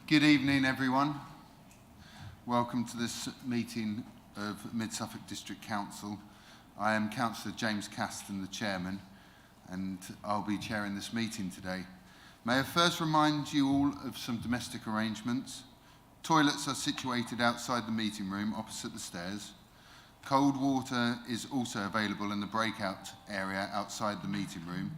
Good evening, everyone. Welcome to this meeting of Mid-Suffolk District Council. I am Councillor James Caston, the Chairman, and I'll be chairing this meeting today. May I first remind you all of some domestic arrangements. Toilets are situated outside the meeting room opposite the stairs. Cold water is also available in the breakout area outside the meeting room.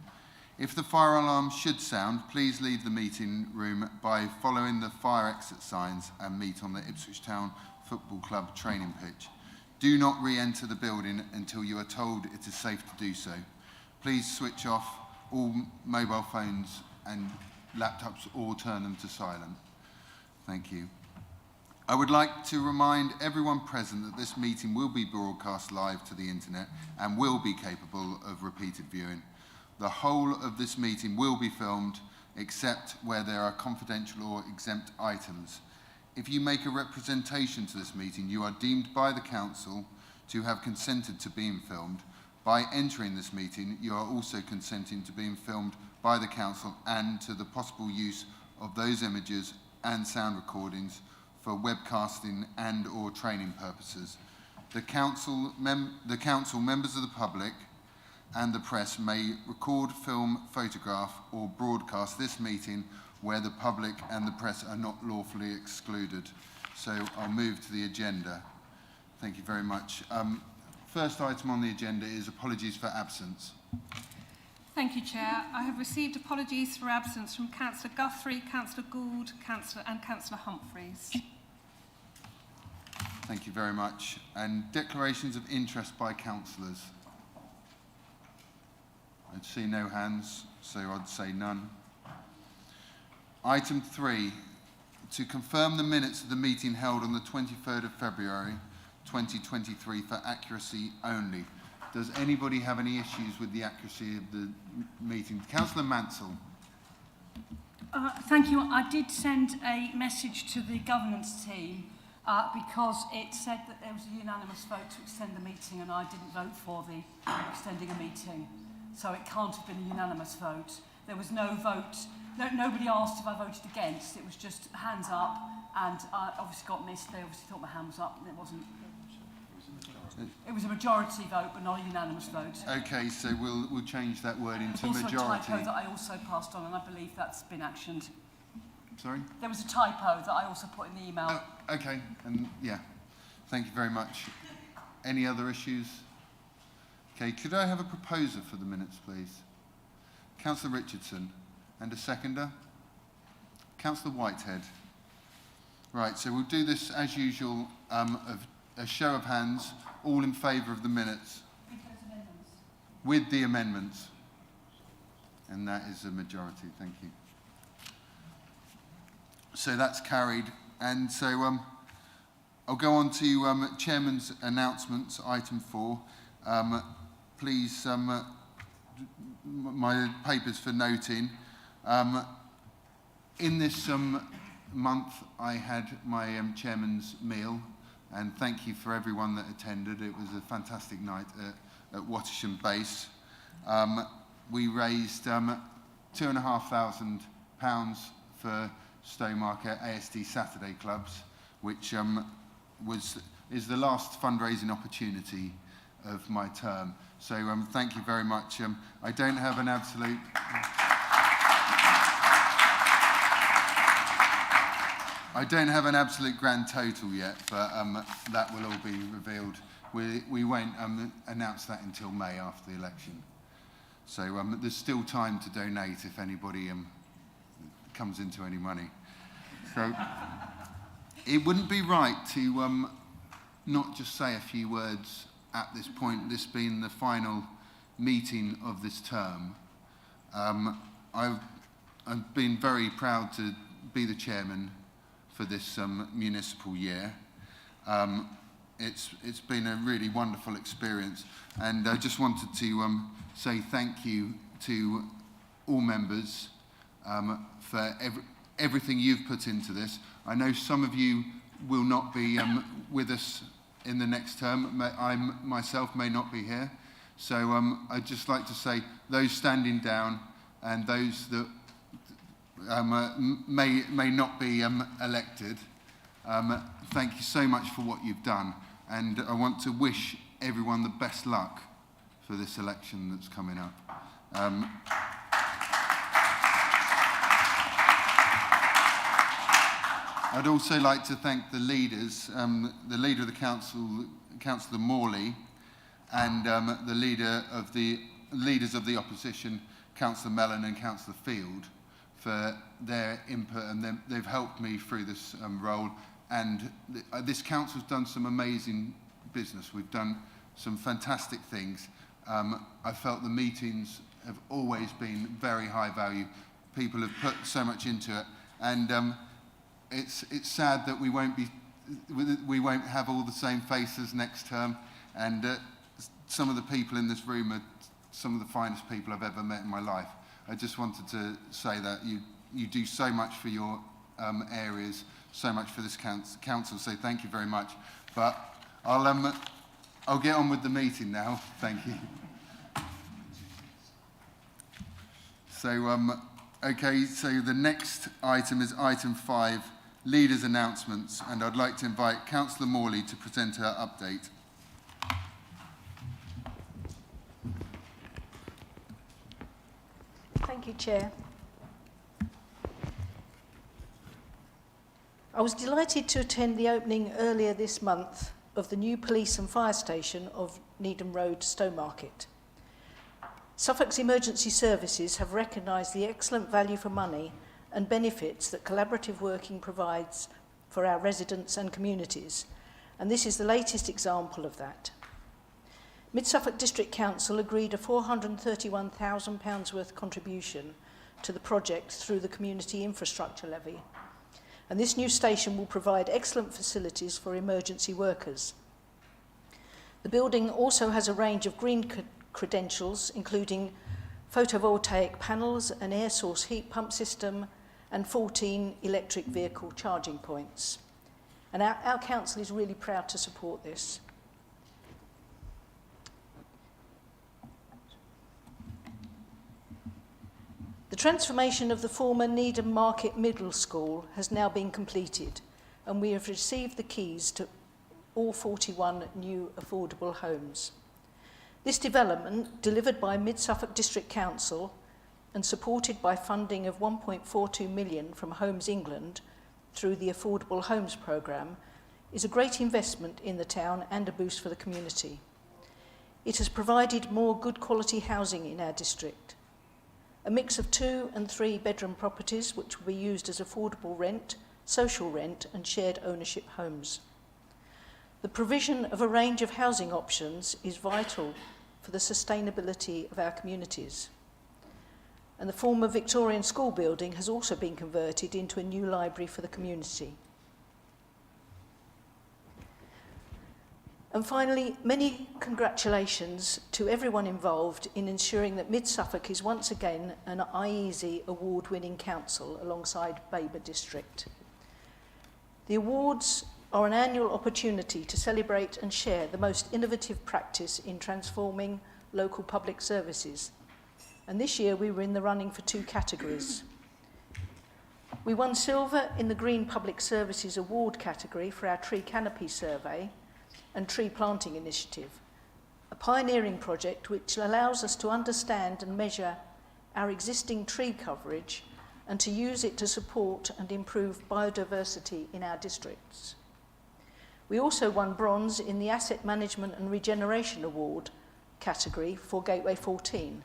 If the fire alarm should sound, please leave the meeting room by following the fire exit signs and meet on the Ipswich Town Football Club training pitch. Do not re-enter the building until you are told it is safe to do so. Please switch off all mobile phones and laptops or turn them to silent. Thank you. I would like to remind everyone present that this meeting will be broadcast live to the internet and will be capable of repeated viewing. The whole of this meeting will be filmed, except where there are confidential or exempt items. If you make a representation to this meeting, you are deemed by the Council to have consented to being filmed. By entering this meeting, you are also consenting to being filmed by the Council and to the possible use of those images and sound recordings for webcasting and or training purposes. The Council, members of the public, and the press may record, film, photograph or broadcast this meeting where the public and the press are not lawfully excluded. So I'll move to the agenda. Thank you very much. First item on the agenda is apologies for absence. Thank you, Chair. I have received apologies for absence from Councillor Guthrie, Councillor Gould, and Councillor Humphreys. Thank you very much. And declarations of interest by councillors. I'd see no hands, so I'd say none. Item 3, to confirm the minutes of the meeting held on the 23rd of February 2023 for accuracy only. Does anybody have any issues with the accuracy of the meeting? Councillor Mansell. Thank you. I did send a message to the governance team because it said that there was a unanimous vote to extend the meeting and I didn't vote for the extending a meeting. So it can't have been a unanimous vote. There was no vote. Nobody asked if I voted against. It was just hands up, and I obviously got missed. They obviously thought my hand was up, and it wasn't. It was a majority vote, but not a unanimous vote. Okay, so we'll change that word into majority. There was also a typo that I also passed on, and I believe that's been actioned. Sorry? There was a typo that I also put in the email. Oh, okay, and yeah, thank you very much. Any other issues? Okay, could I have a proposer for the minutes, please? Councillor Richardson. And a seconder? Councillor Whitehead. Right, so we'll do this as usual, of a show of hands, all in favour of the minutes. With those amendments. With the amendments. And that is a majority, thank you. So that's carried. And so I'll go on to Chairman's announcements, item 4. Please, my papers for noting. In this month, I had my chairman's meal, and thank you for everyone that attended. It was a fantastic night at Wattisham Base. We raised £2,500 for Stowmarket ASD Saturday clubs, which is the last fundraising opportunity of my term. So thank you very much. I don't have an absolute... I don't have an absolute grand total yet, but that will all be revealed. We won't announce that until May after the election. So there's still time to donate if anybody comes into any money. So it wouldn't be right to not just say a few words at this point, this being the final meeting of this term. I've been very proud to be the chairman for this municipal year. It's been a really wonderful experience, and I just wanted to say thank you to all members for everything you've put into this. I know some of you will not be with us in the next term. I myself may not be here. So I'd just like to say those standing down and those that may not be elected. Thank you so much for what you've done, and I want to wish everyone the best luck for this election that's coming up. I'd also like to thank the leaders, the leader of the council, Councillor Morley, and the leaders of the opposition, Councillor Mellon and Councillor Field, for their input, and they've helped me through this role. And this council's done some amazing business. We've done some fantastic things. I felt the meetings have always been very high value. People have put so much into it, and it's sad that we won't have all the same faces next term. And some of the people in this room are some of the finest people I've ever met in my life. I just wanted to say that you do so much for your areas, so much for this council. So thank you very much. But I'll get on with the meeting now. Thank you. So okay. So the next item is item 5, leaders' announcements, and I'd like to invite Councillor Morley to present her update. Thank you, Chair. I was delighted to attend the opening earlier this month of the new police and fire station of Needham Road, Stowmarket. Suffolk's emergency services have recognised the excellent value for money and benefits that collaborative working provides for our residents and communities, and this is the latest example of that. Mid-Suffolk District Council agreed a £431,000 worth contribution to the project through the Community Infrastructure Levy, and this new station will provide excellent facilities for emergency workers. The building also has a range of green credentials, including photovoltaic panels, an air source heat pump system, and 14 electric vehicle charging points. And our council is really proud to support this. The transformation of the former Needham Market Middle School has now been completed, and we have received the keys to all 41 new affordable homes. This development, delivered by Mid-Suffolk District Council and supported by funding of £1.42 million from Homes England through the Affordable Homes programme, is a great investment in the town and a boost for the community. It has provided more good quality housing in our district. A mix of 2 and 3 bedroom properties which will be used as affordable rent, social rent and shared ownership homes. The provision of a range of housing options is vital for the sustainability of our communities. And the former Victorian school building has also been converted into a new library for the community. And finally, many congratulations to everyone involved in ensuring that Mid-Suffolk is once again an IESE award-winning council alongside Baber District. The awards are an annual opportunity to celebrate and share the most innovative practice in transforming local public services. And this year we were in the running for 2 categories. We won silver in the Green Public Services Award category for our tree canopy survey and tree planting initiative, a pioneering project which allows us to understand and measure our existing tree coverage and to use it to support and improve biodiversity in our districts. We also won bronze in the Asset Management and Regeneration Award category for Gateway 14,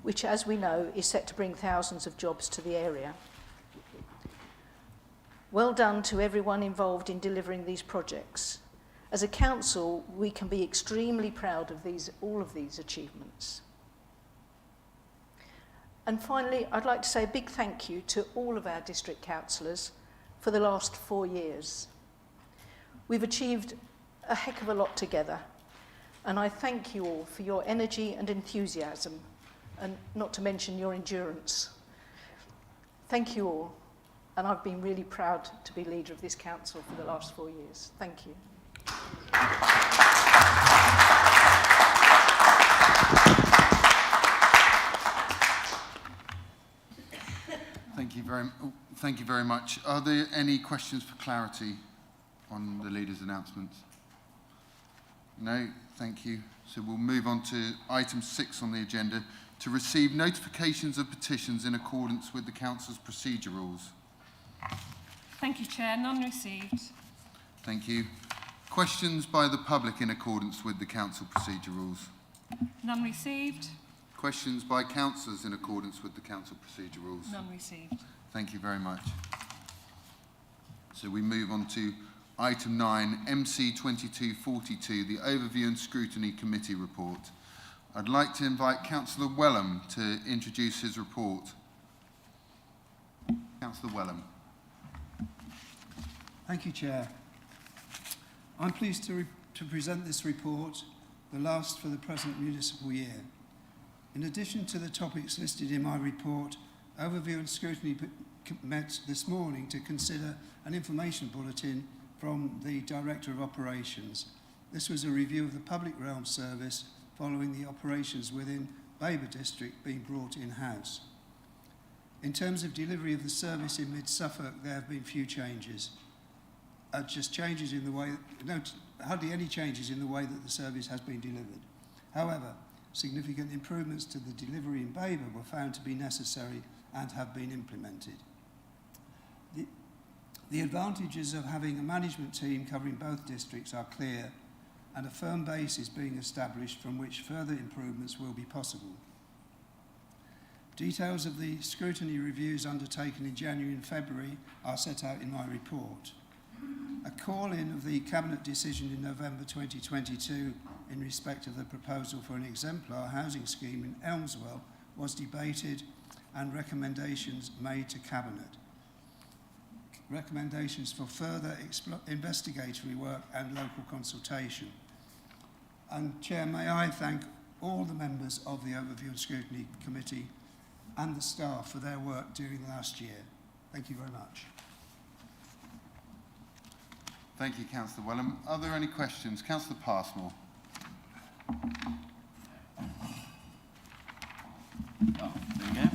which, as we know, is set to bring thousands of jobs to the area. Well done to everyone involved in delivering these projects. As a council, we can be extremely proud of all of these achievements. And finally, I'd like to say a big thank you to all of our district councillors for the last 4 years. We've achieved a heck of a lot together, and I thank you all for your energy and enthusiasm, and not to mention your endurance. Thank you all, and I've been really proud to be leader of this council for the last 4 years. Thank you. Thank you thank you very much. Are there any questions for clarity on the leader's announcements? No, thank you. So we'll move on to item 6 on the agenda, to receive notifications of petitions in accordance with the Council's procedure rules. Thank you, Chair. None received. Thank you. Questions by the public in accordance with the Council procedure rules. None received. Questions by councillors in accordance with the Council procedure rules. None received. Thank you very much. So we move on to item 9, MC 2242, the Overview and Scrutiny Committee report. I'd like to invite Councillor Wellham to introduce his report. Councillor Wellham. Thank you, Chair. I'm pleased to present this report, the last for the present municipal year. In addition to the topics listed in my report, Overview and Scrutiny met this morning to consider an information bulletin from the Director of Operations. This was a review of the Public Realm Service following the operations within Baber District being brought in-house. In terms of delivery of the service in Mid-Suffolk, there have been few changes. Just changes in the way, hardly any changes in the way that the service has been delivered. However, significant improvements to the delivery in Baber were found to be necessary and have been implemented. The advantages of having a management team covering both districts are clear, and a firm base is being established from which further improvements will be possible. Details of the scrutiny reviews undertaken in January and February are set out in my report. A call-in of the Cabinet decision in November 2022 in respect of the proposal for an exemplar housing scheme in Elmswell was debated and recommendations made to Cabinet. Recommendations for further investigatory work and local consultation. And Chair, may I thank all the members of the Overview and Scrutiny Committee and the staff for their work during the last year. Thank you very much. Thank you, Councillor Wellham. Are there any questions? Councillor Passmore. Oh, there we go.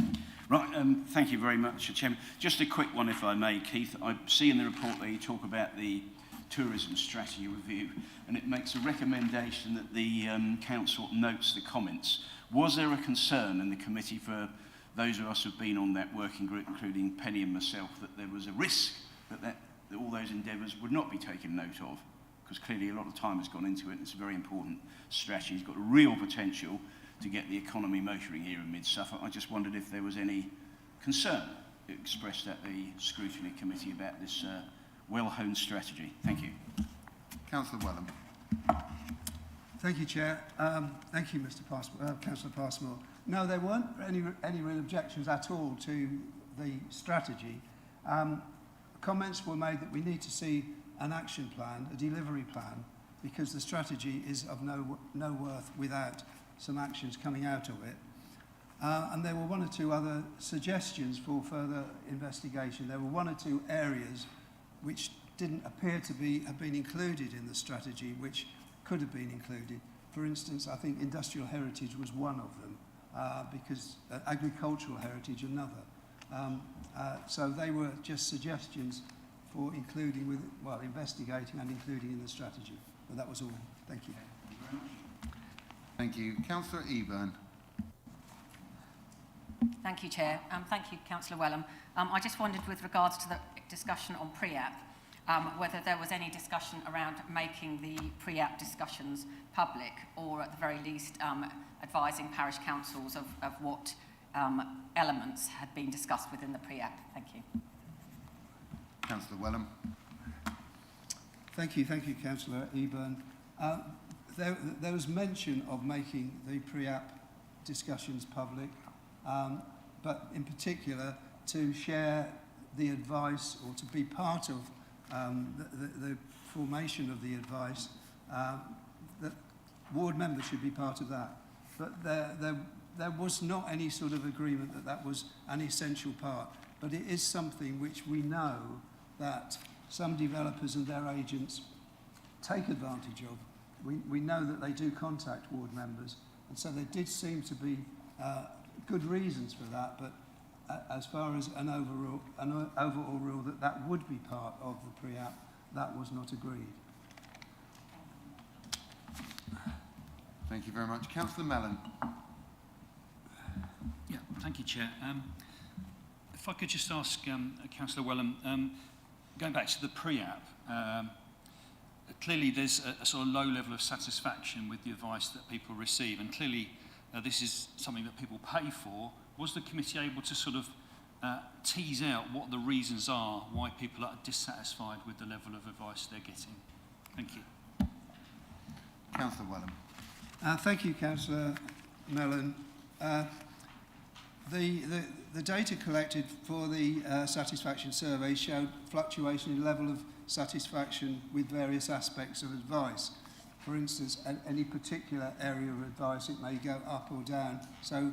Right, thank you very much, Chairman. Just a quick one, if I may, Keith. I see in the report that you talk about the tourism strategy review, and it makes a recommendation that the council notes the comments. Was there a concern in the committee for those of us who've been on that working group, including Penny and myself, that there was a risk that all those endeavours would not be taken note of? Because clearly a lot of time has gone into it, and it's a very important strategy. It's got a real potential to get the economy motoring here in Mid-Suffolk. I just wondered if there was any concern expressed at the scrutiny committee about this well-honed strategy. Thank you. Councillor Wellham. Thank you, Chair. Thank you, Mr. Councillor Passmore. No, there weren't any real objections at all to the strategy. Comments were made that we need to see an action plan, a delivery plan, because the strategy is of no worth without some actions coming out of it. And there were one or two other suggestions for further investigation. There were one or two areas which didn't appear to have been included in the strategy, which could have been included. For instance, I think industrial heritage was one of them, because agricultural heritage another. So they were just suggestions for including investigating and including in the strategy. But that was all. Thank you. Thank you. Councillor Eburn. Thank you, Chair. Thank you, Councillor Wellham. I just wondered, with regards to the discussion on pre-app, whether there was any discussion around making the pre-app discussions public, or at the very least advising parish councils of what elements had been discussed within the pre-app. Thank you. Councillor Wellham. Thank you, Councillor Eburn. There was mention of making the pre-app discussions public, but in particular to share the advice, or to be part of the formation of the advice, that ward members should be part of that. But there was not any sort of agreement that that was an essential part. But it is something which we know that some developers and their agents take advantage of. We know that they do contact ward members, and so there did seem to be good reasons for that, but as far as an overall rule that would be part of the pre-app, that was not agreed. Thank you very much. Councillor Mellon. Yeah, thank you, Chair. If I could just ask Councillor Wellham, going back to the pre-app, clearly there's a sort of low level of satisfaction with the advice that people receive, and clearly this is something that people pay for. Was the committee able to sort of tease out what the reasons are why people are dissatisfied with the level of advice they're getting? Thank you. Councillor Wellham. Thank you, Councillor Mellon. The data collected for the satisfaction survey showed fluctuation in level of satisfaction with various aspects of advice. For instance, any particular area of advice, it may go up or down. So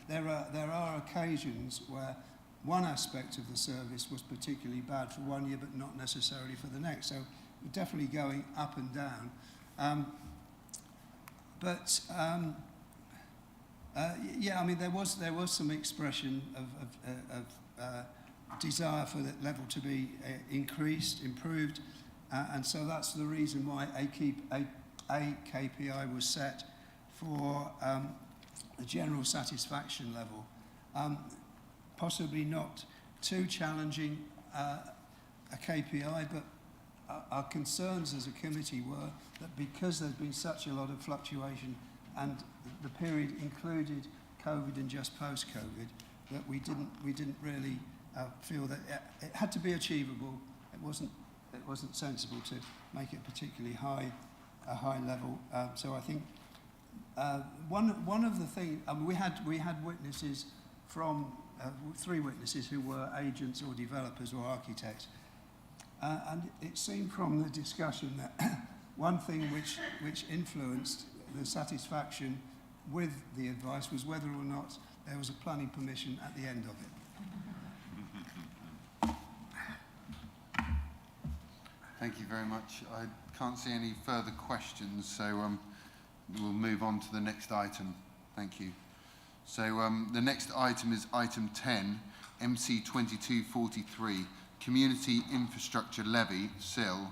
there are occasions where one aspect of the service was particularly bad for one year, but not necessarily for the next. So we're definitely going up and down. Yeah, I mean, there was some expression of desire for that level to be increased, improved, and so that's the reason why a KPI was set for the general satisfaction level. Possibly not too challenging a KPI, but our concerns as a committee were that because there's been such a lot of fluctuation and the period included COVID and just post-COVID, that we didn't really feel that it had to be achievable. It wasn't sensible to make it particularly a high level. So I think one of the things, we had witnesses from 3 witnesses who were agents or developers or architects, and it seemed from the discussion that one thing which influenced the satisfaction with the advice was whether or not there was a planning permission at the end of it. Thank you very much. I can't see any further questions, so we'll move on to the next item. Thank you. So the next item is item 10, MC 2243, Community Infrastructure Levy, SIL.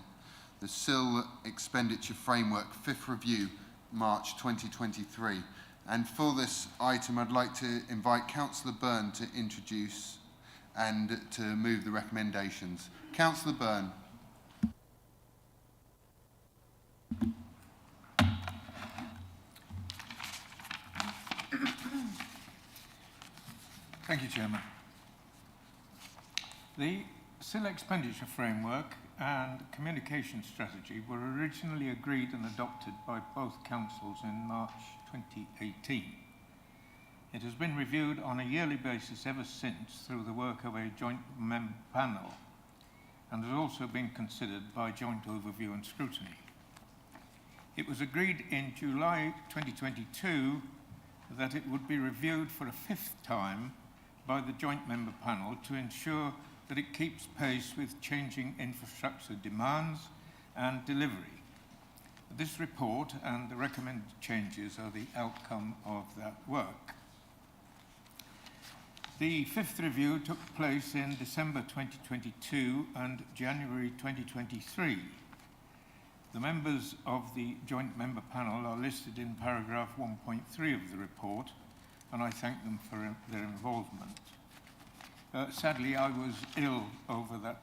The SIL Expenditure Framework, 5th Review, March 2023. And for this item, I'd like to invite Councillor Byrne to introduce and to move the recommendations. Councillor Byrne. Thank you, Chairman. The SIL Expenditure Framework and Communication Strategy were originally agreed and adopted by both councils in March 2018. It has been reviewed on a yearly basis ever since through the work of a joint member panel and has also been considered by joint overview and scrutiny. It was agreed in July 2022 that it would be reviewed for a 5th time by the joint member panel to ensure that it keeps pace with changing infrastructure demands and delivery. This report and the recommended changes are the outcome of that work. The 5th review took place in December 2022 and January 2023. The members of the joint member panel are listed in paragraph 1.3 of the report, and I thank them for their involvement. Sadly, I was ill over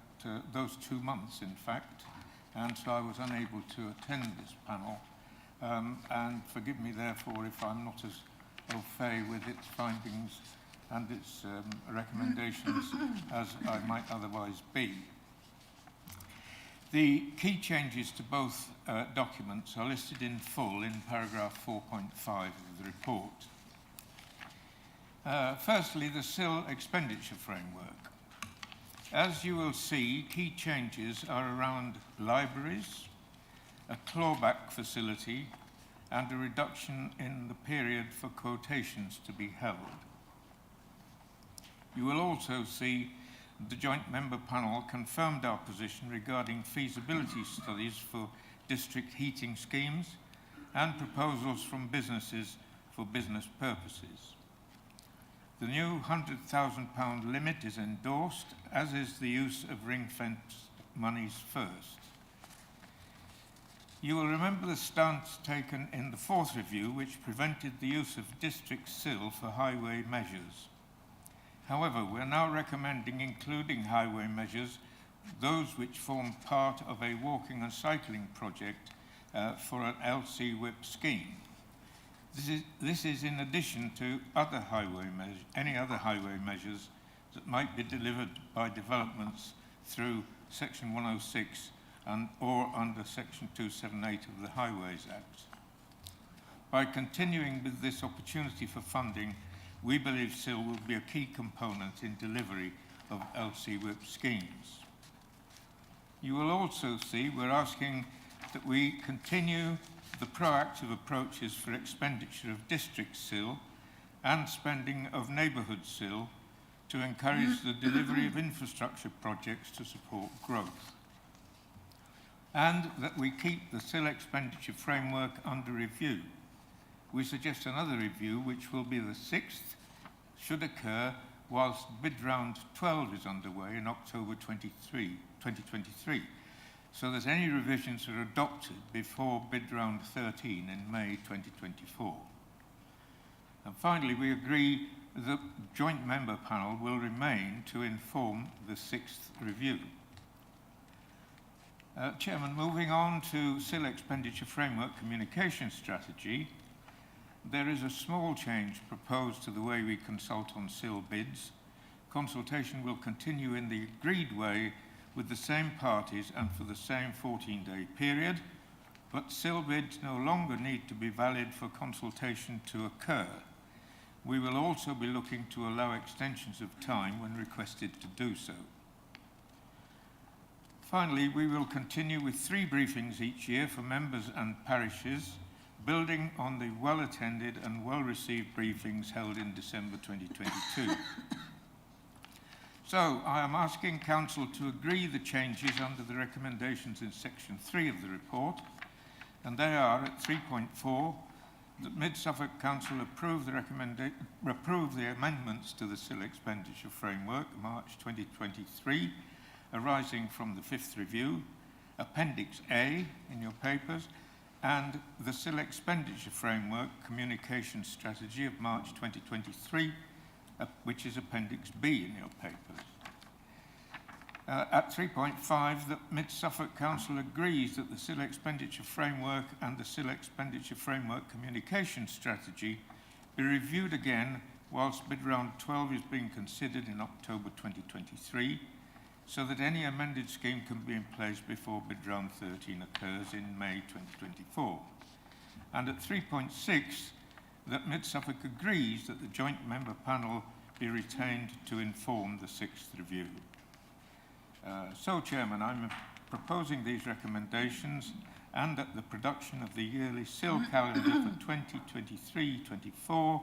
those 2 months, in fact, and so I was unable to attend this panel. And forgive me, therefore, if I'm not as au fait with its findings and its recommendations as I might otherwise be. The key changes to both documents are listed in full in paragraph 4.5 of the report. Firstly, the SIL Expenditure Framework. As you will see, key changes are around libraries, a clawback facility, and a reduction in the period for quotations to be held. You will also see the joint member panel confirmed our position regarding feasibility studies for district heating schemes and proposals from businesses for business purposes. The new £100,000 limit is endorsed, as is the use of ring-fenced monies first. You will remember the stance taken in the fourth review, which prevented the use of district SIL for highway measures. However, we are now recommending including highway measures, those which form part of a walking and cycling project for an LC WIP scheme. This is in addition to any other highway measures that might be delivered by developments through Section 106 or under Section 278 of the Highways Act. By continuing with this opportunity for funding, we believe SIL will be a key component in delivery of LC WIP schemes. You will also see we're asking that we continue the proactive approaches for expenditure of district SIL and spending of neighbourhood SIL to encourage the delivery of infrastructure projects to support growth. And that we keep the SIL expenditure framework under review. We suggest another review, which will be the 6th, should occur whilst bid round 12 is underway in October 2023, so that any revisions are adopted before bid round 13 in May 2024. And finally, we agree the joint member panel will remain to inform the 6th review. Chairman, moving on to SIL Expenditure Framework Communication Strategy, there is a small change proposed to the way we consult on SIL bids. Consultation will continue in the agreed way with the same parties and for the same 14-day period, but SIL bids no longer need to be valid for consultation to occur. We will also be looking to allow extensions of time when requested to do so. Finally, we will continue with 3 briefings each year for members and parishes, building on the well-attended and well-received briefings held in December 2022. So, I am asking Council to agree the changes under the recommendations in Section 3 of the report, and they are at 3.4, that Mid-Suffolk Council approve the amendments to the SIL Expenditure Framework, March 2023, arising from the 5th review, Appendix A in your papers, and the SIL Expenditure Framework Communication Strategy of March 2023, which is Appendix B in your papers. At 3.5, that Mid-Suffolk Council agrees that the SIL Expenditure Framework and the SIL Expenditure Framework Communication Strategy be reviewed again whilst bid round 12 is being considered in October 2023, so that any amended scheme can be in place before bid round 13 occurs in May 2024. And at 3.6, that Mid-Suffolk agrees that the joint member panel be retained to inform the 6th review. So, Chairman, I'm proposing these recommendations and that the production of the yearly SIL calendar for 2023-24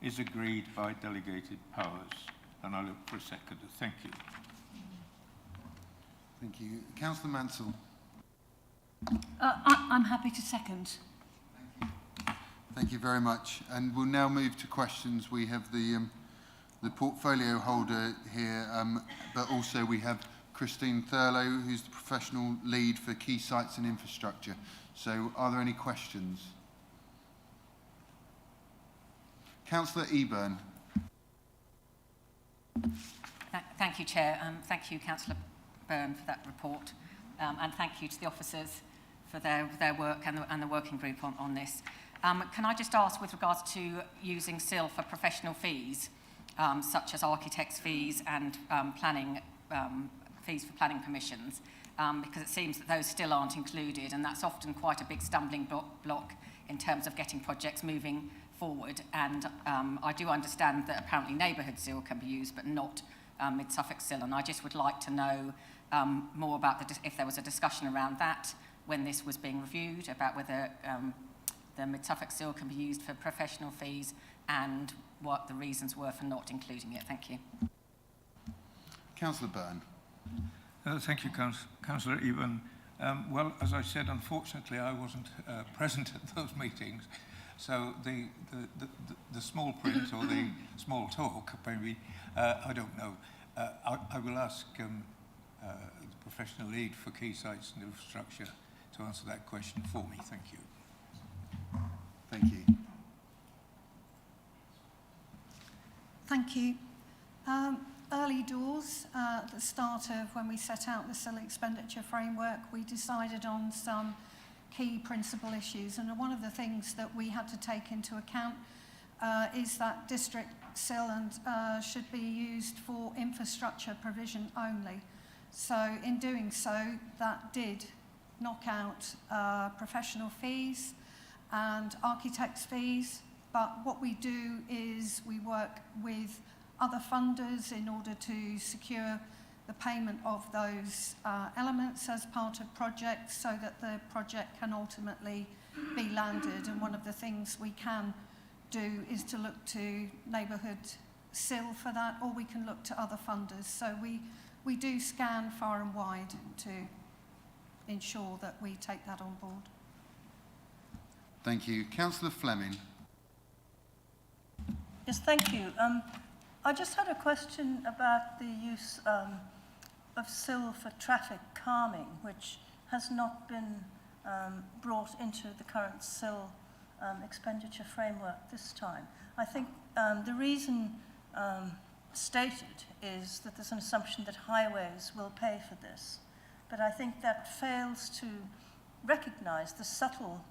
is agreed by delegated powers. And I look for a seconder. Thank you. Thank you. Councillor Mansell. I'm happy to second. Thank you very much. And we'll now move to questions. We have the portfolio holder here, but also we have Christine Thurlow, who's the professional lead for key sites and infrastructure. So are there any questions? Councillor Eburn. Thank you, Chair. Thank you, Councillor Byrne, for that report. And thank you to the officers for their work and the working group on this. Can I just ask, with regards to using SIL for professional fees, such as architects' fees and planning fees for planning permissions, because it seems that those still aren't included, and that's often quite a big stumbling block in terms of getting projects moving forward. And I do understand that apparently neighbourhood SIL can be used, but not Mid-Suffolk SIL, and I just would like to know more about if there was a discussion around that when this was being reviewed, about whether the Mid-Suffolk SIL can be used for professional fees and what the reasons were for not including it. Thank you. Councillor Byrne. Thank you, Councillor Eburn. Well, as I said, unfortunately, I wasn't present at those meetings. So the small print or the small talk, maybe, I don't know. I will ask the professional lead for key sites and infrastructure to answer that question for me. Thank you. Thank you. Thank you. Early doors, at the start of when we set out the SIL expenditure framework, we decided on some key principal issues, and one of the things that we had to take into account is that district SIL should be used for infrastructure provision only. So in doing so, that did knock out professional fees and architects' fees, but what we do is we work with other funders in order to secure the payment of those elements as part of projects so that the project can ultimately be landed. And one of the things we can do is to look to neighbourhood SIL for that, or we can look to other funders. So we do scan far and wide to ensure that we take that on board. Thank you. Councillor Fleming. Yes, thank you. I just had a question about the use of SIL for traffic calming, which has not been brought into the current SIL expenditure framework this time. I think the reason stated is that there's an assumption that highways will pay for this, but I think that fails to recognise the subtle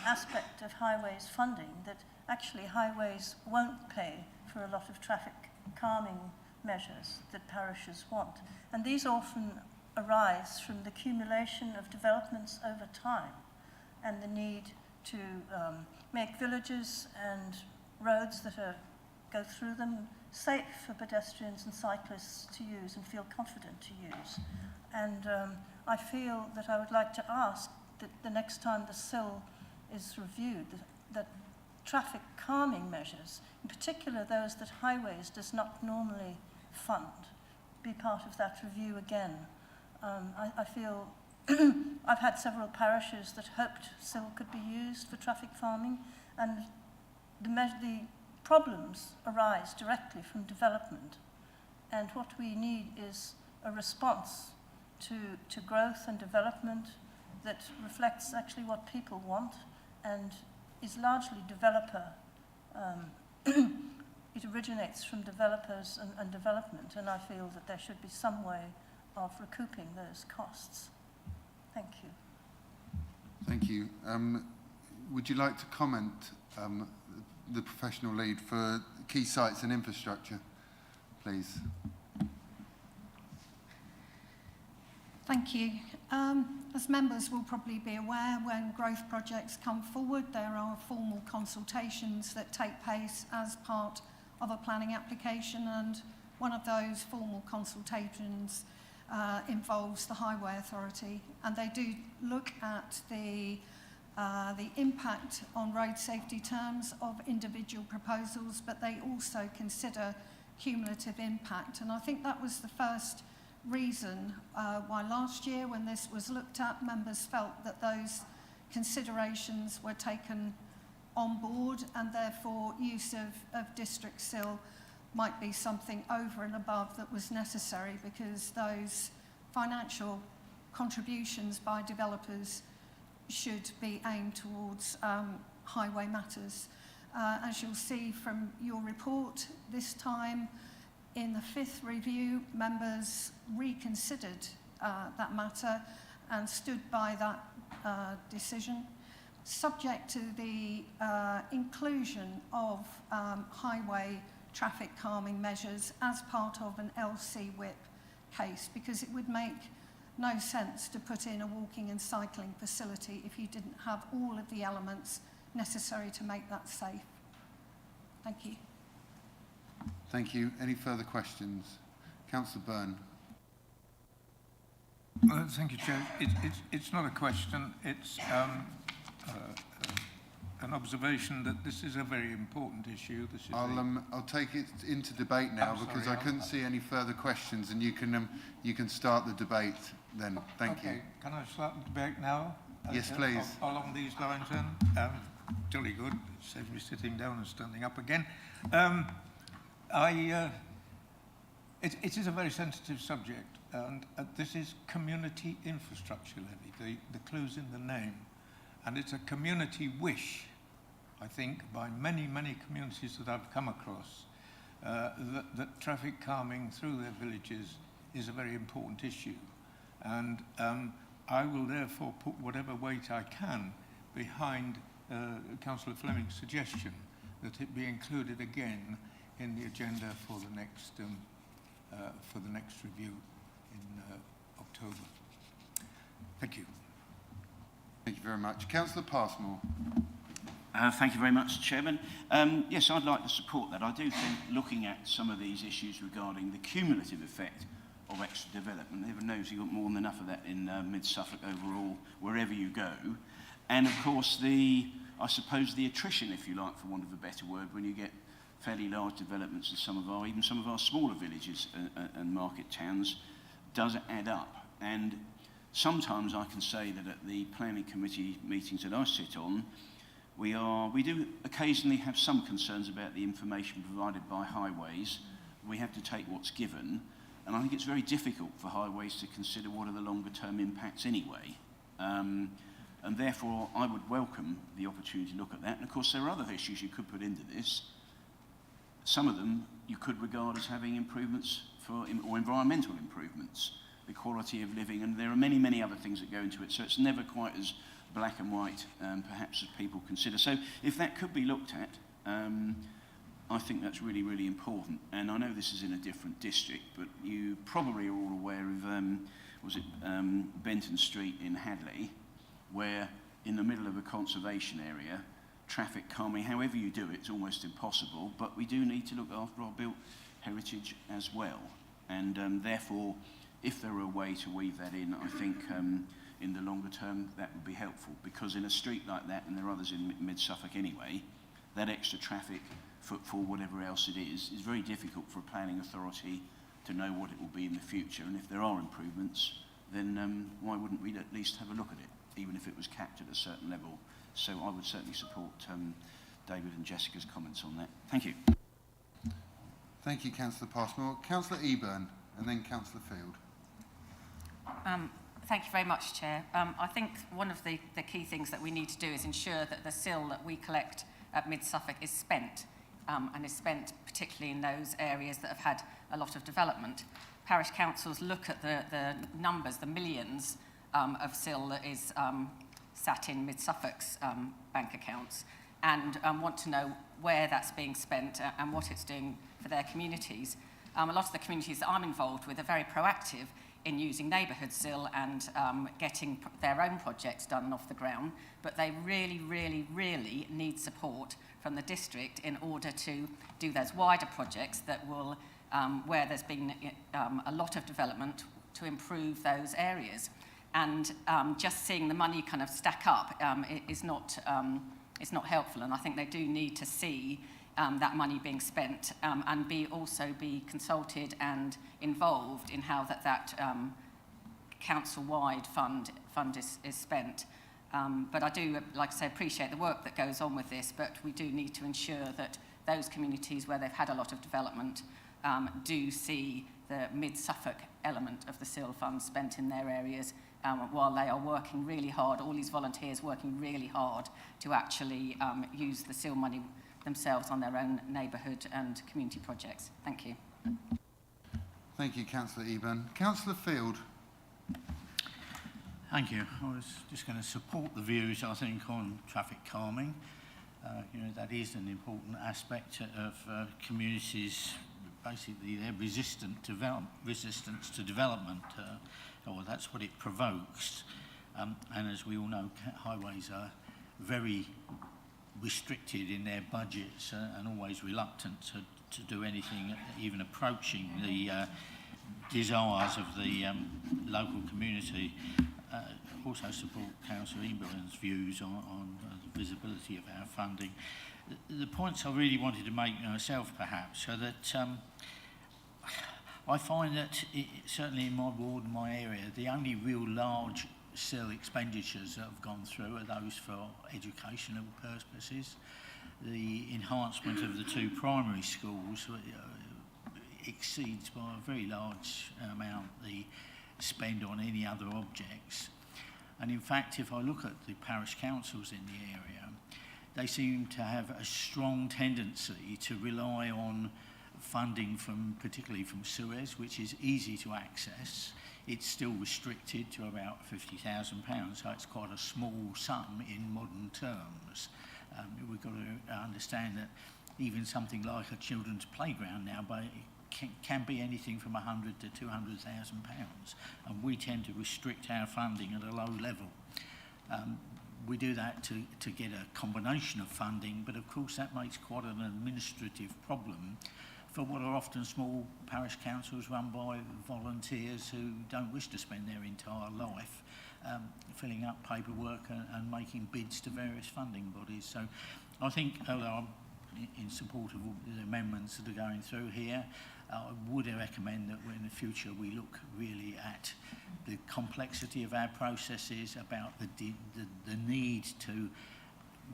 aspect of highways funding, that actually highways won't pay for a lot of traffic calming measures that parishes want. And these often arise from the accumulation of developments over time and the need to make villages and roads that go through them safe for pedestrians and cyclists to use and feel confident to use. And I feel that I would like to ask that the next time the SIL is reviewed, that traffic calming measures, in particular those that highways does not normally fund, be part of that review again. I feel I've had several parishes that hoped SIL could be used for traffic calming, and the problems arise directly from development. And what we need is a response to growth and development that reflects actually what people want and is largely developer. It originates from developers and development, and I feel that there should be some way of recouping those costs. Thank you. Thank you. Would you like to comment, the professional lead for key sites and infrastructure, please? Thank you. As members will probably be aware, when growth projects come forward, there are formal consultations that take place as part of a planning application, and one of those formal consultations involves the Highway Authority, and they do look at the impact on road safety terms of individual proposals, but they also consider cumulative impact. And I think that was the first reason why last year, when this was looked at, members felt that those considerations were taken on board, and therefore use of district SIL might be something over and above that was necessary, because those financial contributions by developers should be aimed towards highway matters. As you'll see from your report, this time in the 5th review, members reconsidered that matter and stood by that decision, subject to the inclusion of highway traffic calming measures as part of an LC whip case, because it would make no sense to put in a walking and cycling facility if you didn't have all of the elements necessary to make that safe. Thank you. Thank you. Any further questions? Councillor Byrne. Thank you, Chair. It's not a question. It's an observation that this is a very important issue. This is I'll take it into debate now, because I couldn't see any further questions, and you can start the debate then. Thank you. Can I start the debate now? Yes, please. Along these lines then. jolly good. Saves me sitting down and standing up again. It is a very sensitive subject, and this is community infrastructure levy. The clue's in the name, and it's a community wish, I think, by many, many communities that I've come across, that traffic calming through their villages is a very important issue. And I will therefore put whatever weight I can behind Councillor Fleming's suggestion that it be included again in the agenda for the next review in October. Thank you. Thank you very much. Councillor Passmore. Thank you very much, Chairman. Yes, I'd like to support that. I do think looking at some of these issues regarding the cumulative effect of extra development, everyone knows you've got more than enough of that in mid-Suffolk overall, wherever you go. And of course, I suppose the attrition, if you like, for want of a better word, when you get fairly large developments in even some of our smaller villages and market towns, does add up. And sometimes I can say that at the planning committee meetings that I sit on, we do occasionally have some concerns about the information provided by highways. We have to take what's given, and I think it's very difficult for highways to consider what are the longer term impacts anyway. And therefore I would welcome the opportunity to look at that. And of course there are other issues you could put into this. Some of them you could regard as having improvements or environmental improvements, the quality of living, and there are many, many other things that go into it. So it's never quite as black and white, perhaps, as people consider. So if that could be looked at, I think that's really, really important. And I know this is in a different district, but you probably are all aware of, Benton Street in Hadley, where in the middle of a conservation area, traffic calming, however you do it, it's almost impossible, but we do need to look after our built heritage as well. And therefore, if there were a way to weave that in, I think in the longer term that would be helpful, because in a street like that, and there are others in mid-Suffolk anyway, that extra traffic, footfall, whatever else it is very difficult for a planning authority to know what it will be in the future. And if there are improvements, then why wouldn't we at least have a look at it, even if it was capped at a certain level? So I would certainly support David and Jessica's comments on that. Thank you. Thank you, Councillor Passmore. Councillor Eburn, and then Councillor Field. Thank you very much, Chair. I think one of the key things that we need to do is ensure that the sill that we collect at mid-Suffolk is spent, and is spent particularly in those areas that have had a lot of development. Parish councils look at the numbers, the millions of sill that is sat in mid-Suffolk's bank accounts, and want to know where that's being spent and what it's doing for their communities. A lot of the communities that I'm involved with are very proactive in using neighbourhood sill and getting their own projects done off the ground, but they really, really, really need support from the district in order to do those wider projects that will, where there's been a lot of development, to improve those areas. And just seeing the money kind of stack up is not helpful, and I think they do need to see that money being spent and also be consulted and involved in how that council-wide fund is spent. But I do, like I say, appreciate the work that goes on with this, but we do need to ensure that those communities where they've had a lot of development do see the mid-Suffolk element of the SIL fund spent in their areas, while they are working really hard, all these volunteers working really hard to actually use the SIL money themselves on their own neighbourhood and community projects. Thank you. Thank you, Councillor Eburn. Councillor Field. Thank you. I was just going to support the views, I think, on traffic calming. That is an important aspect of communities, basically their resistance to development, or that's what it provokes. And as we all know, highways are very restricted in their budgets and always reluctant to do anything even approaching the desires of the local community. Also support Councillor Eburn's views on the visibility of our funding. The points I really wanted to make myself, perhaps, are that I find that certainly in my ward and my area, the only real large SIL expenditures that have gone through are those for educational purposes. The enhancement of the 2 primary schools exceeds by a very large amount the spend on any other objects. And in fact, if I look at the parish councils in the area, they seem to have a strong tendency to rely on funding particularly from Suez, which is easy to access. It's still restricted to about £50,000, so it's quite a small sum in modern terms. We've got to understand that even something like a children's playground now can be anything from £100,000 to £200,000, and we tend to restrict our funding at a low level. We do that to get a combination of funding, but of course that makes quite an administrative problem for what are often small parish councils run by volunteers who don't wish to spend their entire life filling up paperwork and making bids to various funding bodies. So I think, although I'm in support of all the amendments that are going through here, I would recommend that in the future we look really at the complexity of our processes, about the need to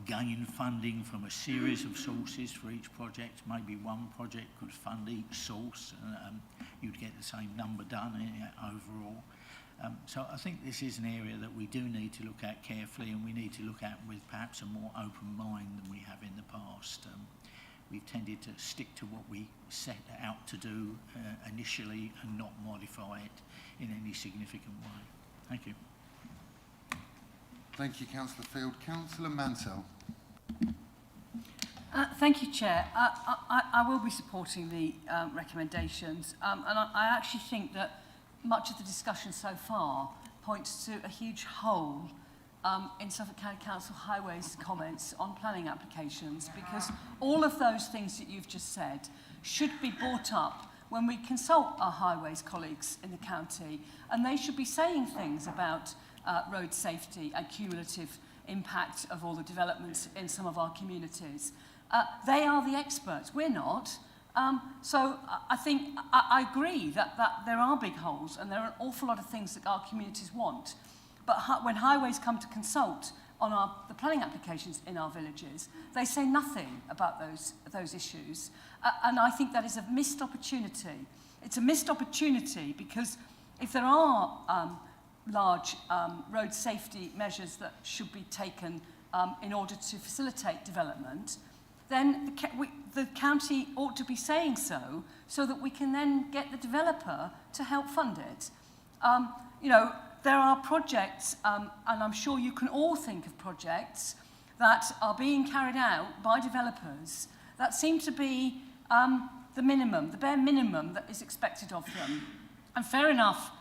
gain funding from a series of sources for each project. Maybe one project could fund each source, and you'd get the same number done overall. So I think this is an area that we do need to look at carefully, and we need to look at with perhaps a more open mind than we have in the past. We've tended to stick to what we set out to do initially and not modify it in any significant way. Thank you. Thank you, Councillor Field. Councillor Mansell. Thank you, Chair. I will be supporting the recommendations, and I actually think that much of the discussion so far points to a huge hole in Suffolk County Council Highways comments on planning applications, because all of those things that you've just said should be brought up when we consult our highways colleagues in the county, and they should be saying things about road safety and cumulative impact of all the developments in some of our communities. They are the experts, we're not. So I think I agree that there are big holes and there are an awful lot of things that our communities want. But when highways come to consult on the planning applications in our villages, they say nothing about those issues. And I think that is a missed opportunity. It's a missed opportunity because if there are large road safety measures that should be taken in order to facilitate development, then the county ought to be saying so that we can then get the developer to help fund it. You know, there are projects, and I'm sure you can all think of projects that are being carried out by developers that seem to be the minimum, the bare minimum that is expected of them. And fair enough,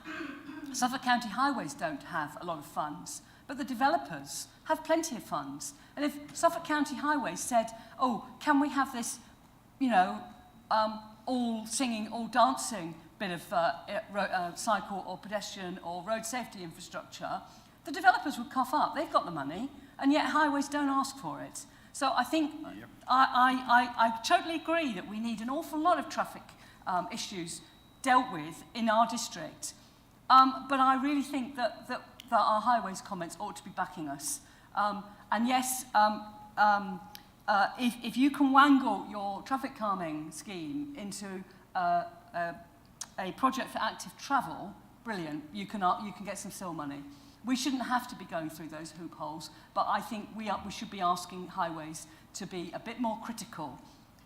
Suffolk County Highways don't have a lot of funds, but the developers have plenty of funds. And if Suffolk County Highways said, oh, can we have this, you know, all singing, all dancing bit of cycle or pedestrian or road safety infrastructure, the developers would cough up. They've got the money, and yet highways don't ask for it. So I think I totally agree that we need an awful lot of traffic issues dealt with in our district. But I really think that our highways comments ought to be backing us. And yes, if you can wangle your traffic calming scheme into a project for active travel, brilliant, you can get some SIL money. We shouldn't have to be going through those loopholes, but I think we should be asking highways to be a bit more critical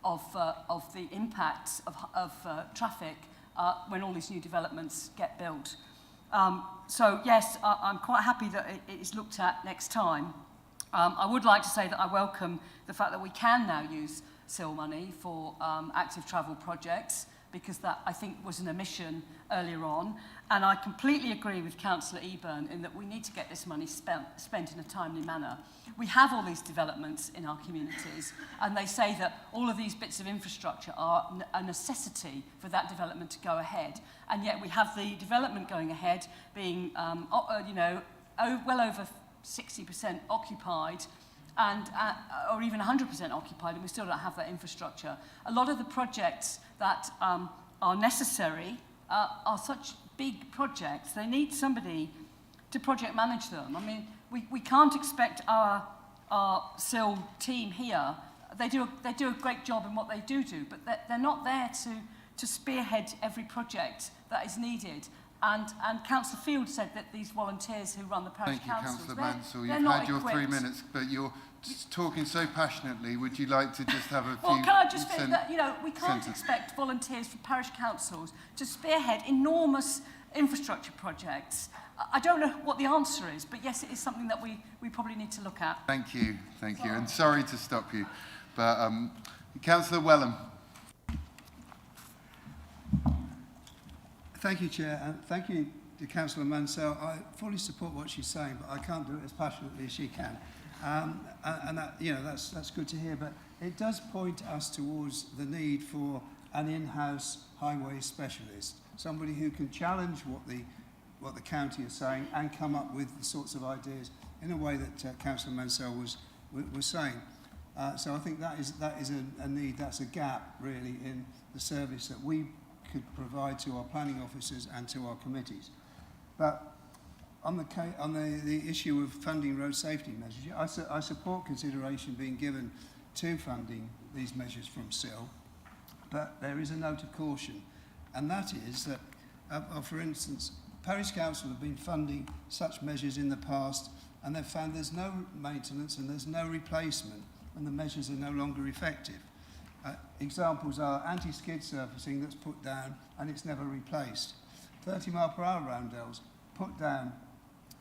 of the impacts of traffic when all these new developments get built. So yes, I'm quite happy that it is looked at next time. I would like to say that I welcome the fact that we can now use SIL money for active travel projects, because that, I think, was an omission earlier on. And I completely agree with Councillor Eburn in that we need to get this money spent in a timely manner. We have all these developments in our communities, and they say that all of these bits of infrastructure are a necessity for that development to go ahead. And yet we have the development going ahead being, you know, well over 60% occupied, and or even 100% occupied, and we still don't have that infrastructure. A lot of the projects that are necessary are such big projects. They need somebody to project manage them. I mean, we can't expect our SIL team here. They do a great job in what they do, but they're not there to spearhead every project that is needed. And Councillor Field said that these volunteers who run the parish councils, Councillor Mansell. they're You've not had your 3 equipped. minutes, but you're talking so passionately. Would you like to just have a few... Well, can I just say that, we can't expect volunteers from parish councils to spearhead enormous infrastructure projects. I don't know what the answer is, but yes, it is something that we probably need to look at. Thank you. And sorry to stop you. But Councillor Wellham. Thank you, Chair, and thank you to Councillor Mansell. I fully support what she's saying, but I can't do it as passionately as she can. And that, that's good to hear, but it does point us towards the need for an in-house highway specialist, somebody who can challenge what the county is saying and come up with the sorts of ideas in a way that Councillor Mansell was saying. So I think that is a need, that's a gap really in the service that we could provide to our planning officers and to our committees. But on the issue of funding road safety measures, I support consideration being given to funding these measures from SIL, but there is a note of caution, and that is that, for instance, parish council have been funding such measures in the past, and they've found there's no maintenance and there's no replacement, and the measures are no longer effective. Examples are anti-skid surfacing that's put down and it's never replaced. 30-mile-per-hour roundels put down,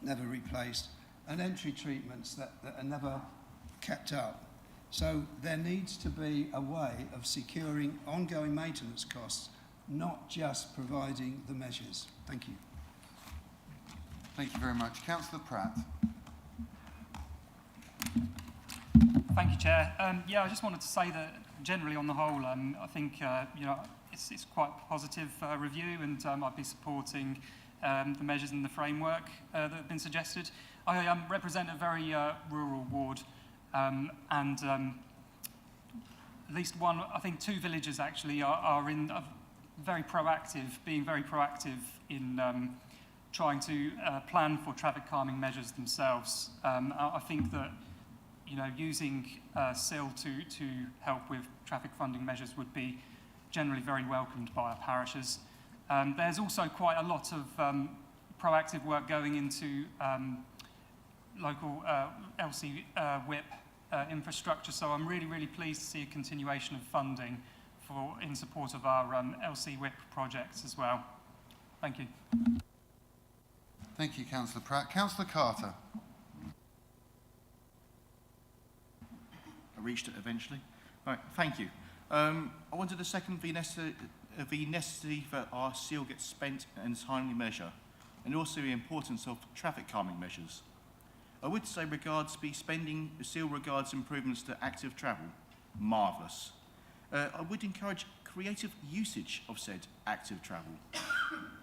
never replaced, and entry treatments that are never kept up. So there needs to be a way of securing ongoing maintenance costs, not just providing the measures. Thank you. Thank you very much. Councillor Pratt. Thank you, Chair. I just wanted to say that generally on the whole, I think it's quite a positive review, and I'd be supporting the measures in the framework that have been suggested. I represent a very rural ward, and at least one, I think 2 villages actually are being very proactive in trying to plan for traffic calming measures themselves. I think that using SIL to help with traffic funding measures would be generally very welcomed by our parishes. There's also quite a lot of proactive work going into local LC WIP infrastructure, so I'm really, really pleased to see a continuation of funding in support of our LC WIP projects as well. Thank you. Thank you, Councillor Pratt. Councillor Carter. I reached it eventually. Right, thank you. I wanted to second the necessity that our SIL gets spent in a timely measure, and also the importance of traffic calming measures. I would say spending SIL regards improvements to active travel. Marvellous. I would encourage creative usage of said active travel,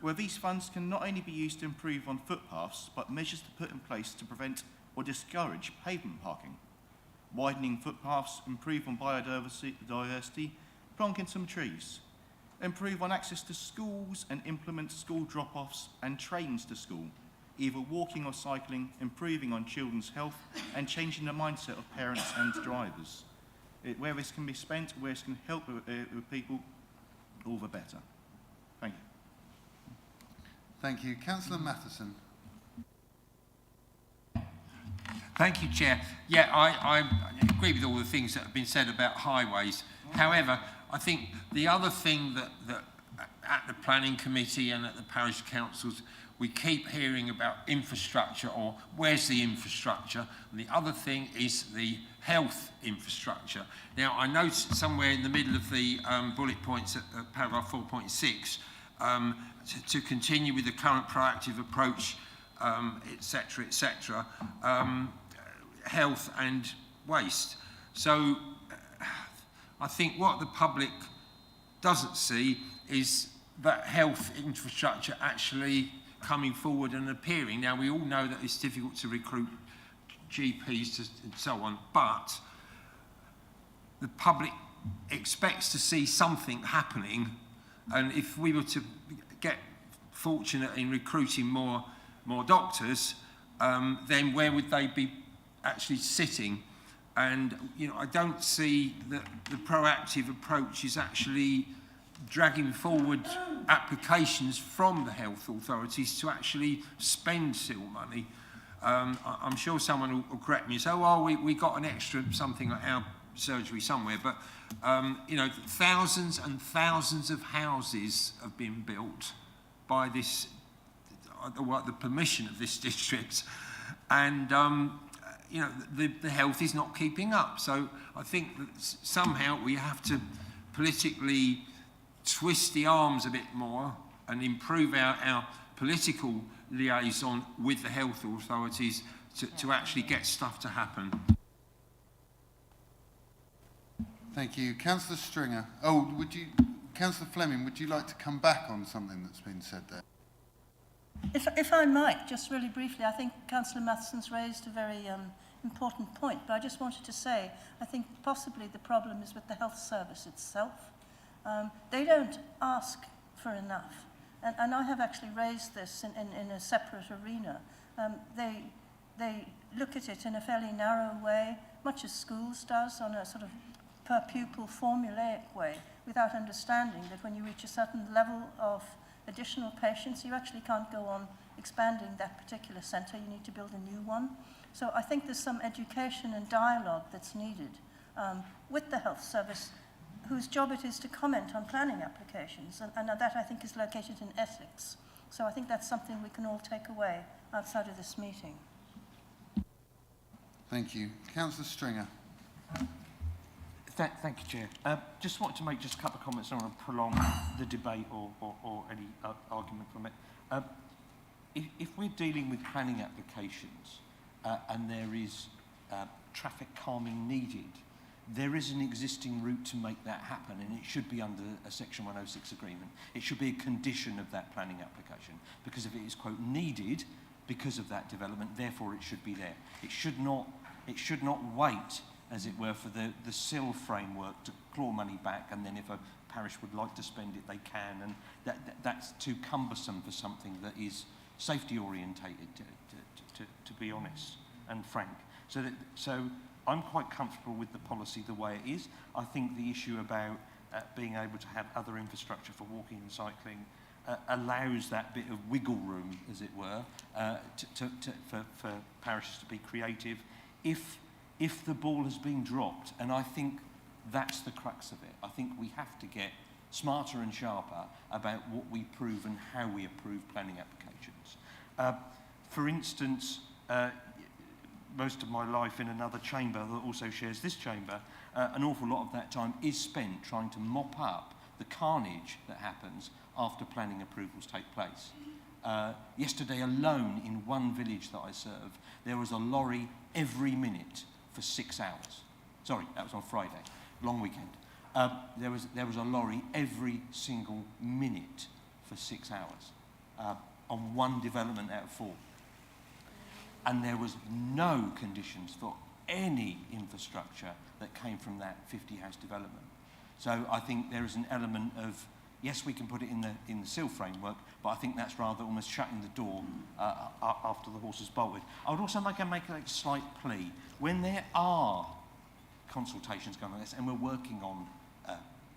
where these funds can not only be used to improve on footpaths, but measures to put in place to prevent or discourage pavement parking. Widening footpaths, improve on biodiversity, planting some trees. Improve on access to schools and implement school drop-offs and trains to school, either walking or cycling, improving on children's health and changing the mindset of parents and drivers. Where this can be spent, where this can help with people, all the better. Thank you. Thank you. Councillor Matheson. Thank you, Chair. Yeah, I agree with all the things that have been said about highways. However, I think the other thing that at the planning committee and at the parish councils, we keep hearing about infrastructure, or where's the infrastructure? And the other thing is the health infrastructure. Now, I know somewhere in the middle of the bullet points at paragraph 4.6, to continue with the current proactive approach, etc., health and waste. So I think what the public doesn't see is that health infrastructure actually coming forward and appearing. Now, we all know that it's difficult to recruit GPs and so on, but the public expects to see something happening, and if we were to get fortunate in recruiting more more doctors, then where would they be actually sitting? And, you know, I don't see that the proactive approach is actually dragging forward applications from the health authorities to actually spend SIL money. I'm sure someone will correct me and say, oh, we got an extra something at our surgery somewhere, but, you know, thousands and thousands of houses have been built by this, the permission of this district, and, you know, the health is not keeping up. So I think that somehow we have to politically twist the arms a bit more and improve our political liaison with the health authorities to actually get stuff to happen. Thank you. Councillor Stringer. Oh, Councillor Fleming, would you like to come back on something that's been said there? If I might, just really briefly, I think Councillor Matheson's raised a very important point, but I just wanted to say, I think possibly the problem is with the health service itself. They don't ask for enough. And I have actually raised this in a separate arena. They look at it in a fairly narrow way, much as schools does, on a sort of per pupil formulaic way, without understanding that when you reach a certain level of additional patients, you actually can't go on expanding that particular centre. You need to build a new one. So I think there's some education and dialogue that's needed with the health service, whose job it is to comment on planning applications, and that I think is located in Essex. So I think that's something we can all take away outside of this meeting. Thank you. Councillor Stringer. Thank you, Chair. Just wanted to make just a couple of comments. I don't want to prolong the debate or any argument from it. If we're dealing with planning applications and there is traffic calming needed, there is an existing route to make that happen, and it should be under a Section 106 agreement. It should be a condition of that planning application, because if it is, quote, needed because of that development, therefore it should be there. It should not wait, as it were, for the SIL framework to claw money back, and then if a parish would like to spend it, they can, and that's too cumbersome for something that is safety orientated, to be honest and frank. So I'm quite comfortable with the policy the way it is. I think the issue about being able to have other infrastructure for walking and cycling allows that bit of wiggle room, as it were, for parishes to be creative if the ball has been dropped. And I think that's the crux of it. I think we have to get smarter and sharper about what we approve and how we approve planning applications. For instance, most of my life in another chamber that also shares this chamber, an awful lot of that time is spent trying to mop up the carnage that happens after planning approvals take place. Yesterday alone, in one village that I serve, there was a lorry every minute for 6 hours. Sorry, that was on Friday, long weekend. There was a lorry every single minute for 6 hours on one development out of 4. And there was no conditions for any infrastructure that came from that 50-house development. So I think there is an element of, yes, we can put it in the SIL framework, but I think that's rather almost shutting the door after the horse has bolted. I would also make a slight plea. When there are consultations going on this, and we're working on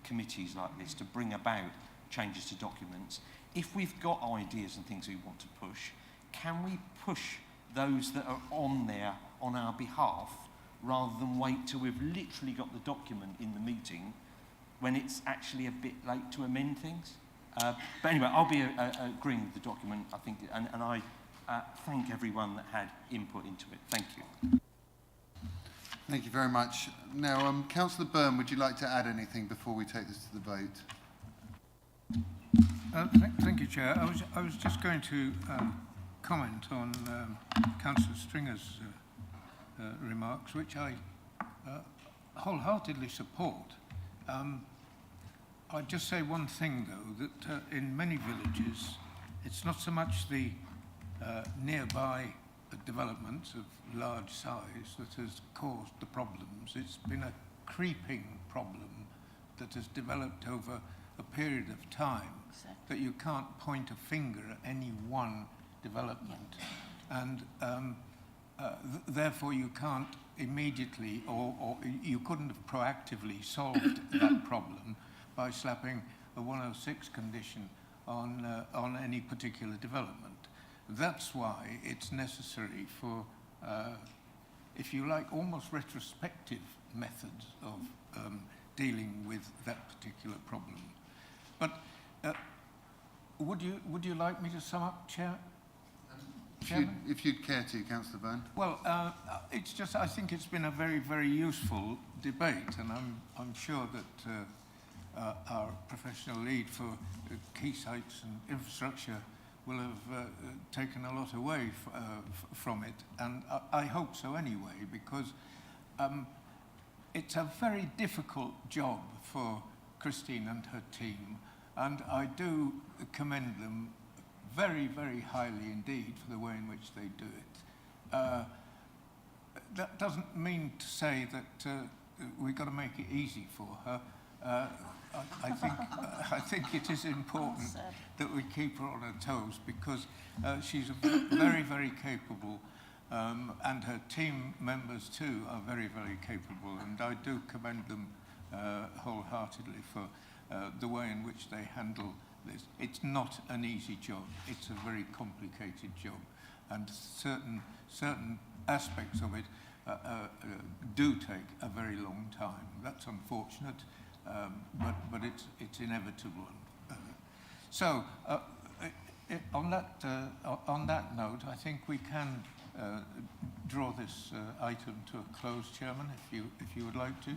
committees like this to bring about changes to documents, if we've got ideas and things we want to push, can we push those that are on there on our behalf, rather than wait till we've literally got the document in the meeting when it's actually a bit late to amend things? But anyway, I'll be agreeing with the document, I think, and I thank everyone that had input into it. Thank you. Thank you very much. Now, Councillor Byrne, would you like to add anything before we take this to the vote? Thank you, Chair. I was just going to comment on Councillor Stringer's remarks, which I wholeheartedly support. I'd just say one thing, though, that in many villages, it's not so much the nearby developments of large size that has caused the problems. It's been a creeping problem that has developed over a period of time that you can't point a finger at any one development. And therefore you can't immediately, or you couldn't have proactively solved that problem by slapping a 106 condition on any particular development. That's why it's necessary for, if you like, almost retrospective methods of dealing with that particular problem. But would you like me to sum up, Chair? If you'd care to, Councillor Byrne. Well, it's just, I think it's been a very, very useful debate, and I'm sure that our professional lead for key sites and infrastructure will have taken a lot away from it, and I hope so anyway, because it's a very difficult job for Christine and her team, and I do commend them very, very highly indeed for the way in which they do it. That doesn't mean to say that we've got to make it easy for her. I think it is important that we keep her on her toes, because she's very, very capable, and her team members too are very, very capable, and I do commend them wholeheartedly for the way in which they handle this. It's not an easy job. It's a very complicated job, and certain aspects of it do take a very long time. That's unfortunate, but it's inevitable. So on that note, I think we can draw this item to a close, Chairman, if you would like to.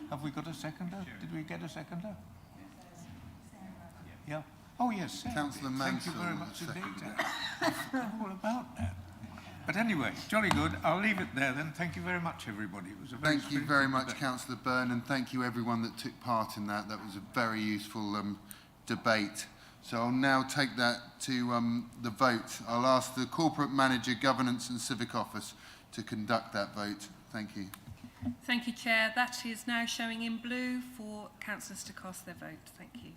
Have we got a seconder? Sure. Did we get a seconder? Yeah. Oh yes, Sarah. Councillor Thank you Mansell very much indeed. seconded. I forgot all about that. But anyway, jolly good. I'll leave it there then. Thank you very much, everybody. It was a very Thank you very much, debate. Councillor Byrne, and thank you everyone that took part in that. That was a very useful debate. So I'll now take that to the vote. I'll ask the Corporate Manager, Governance and Civic Office to conduct that vote. Thank you. Thank you, Chair. That is now showing in blue for councillors to cast their vote. Thank you.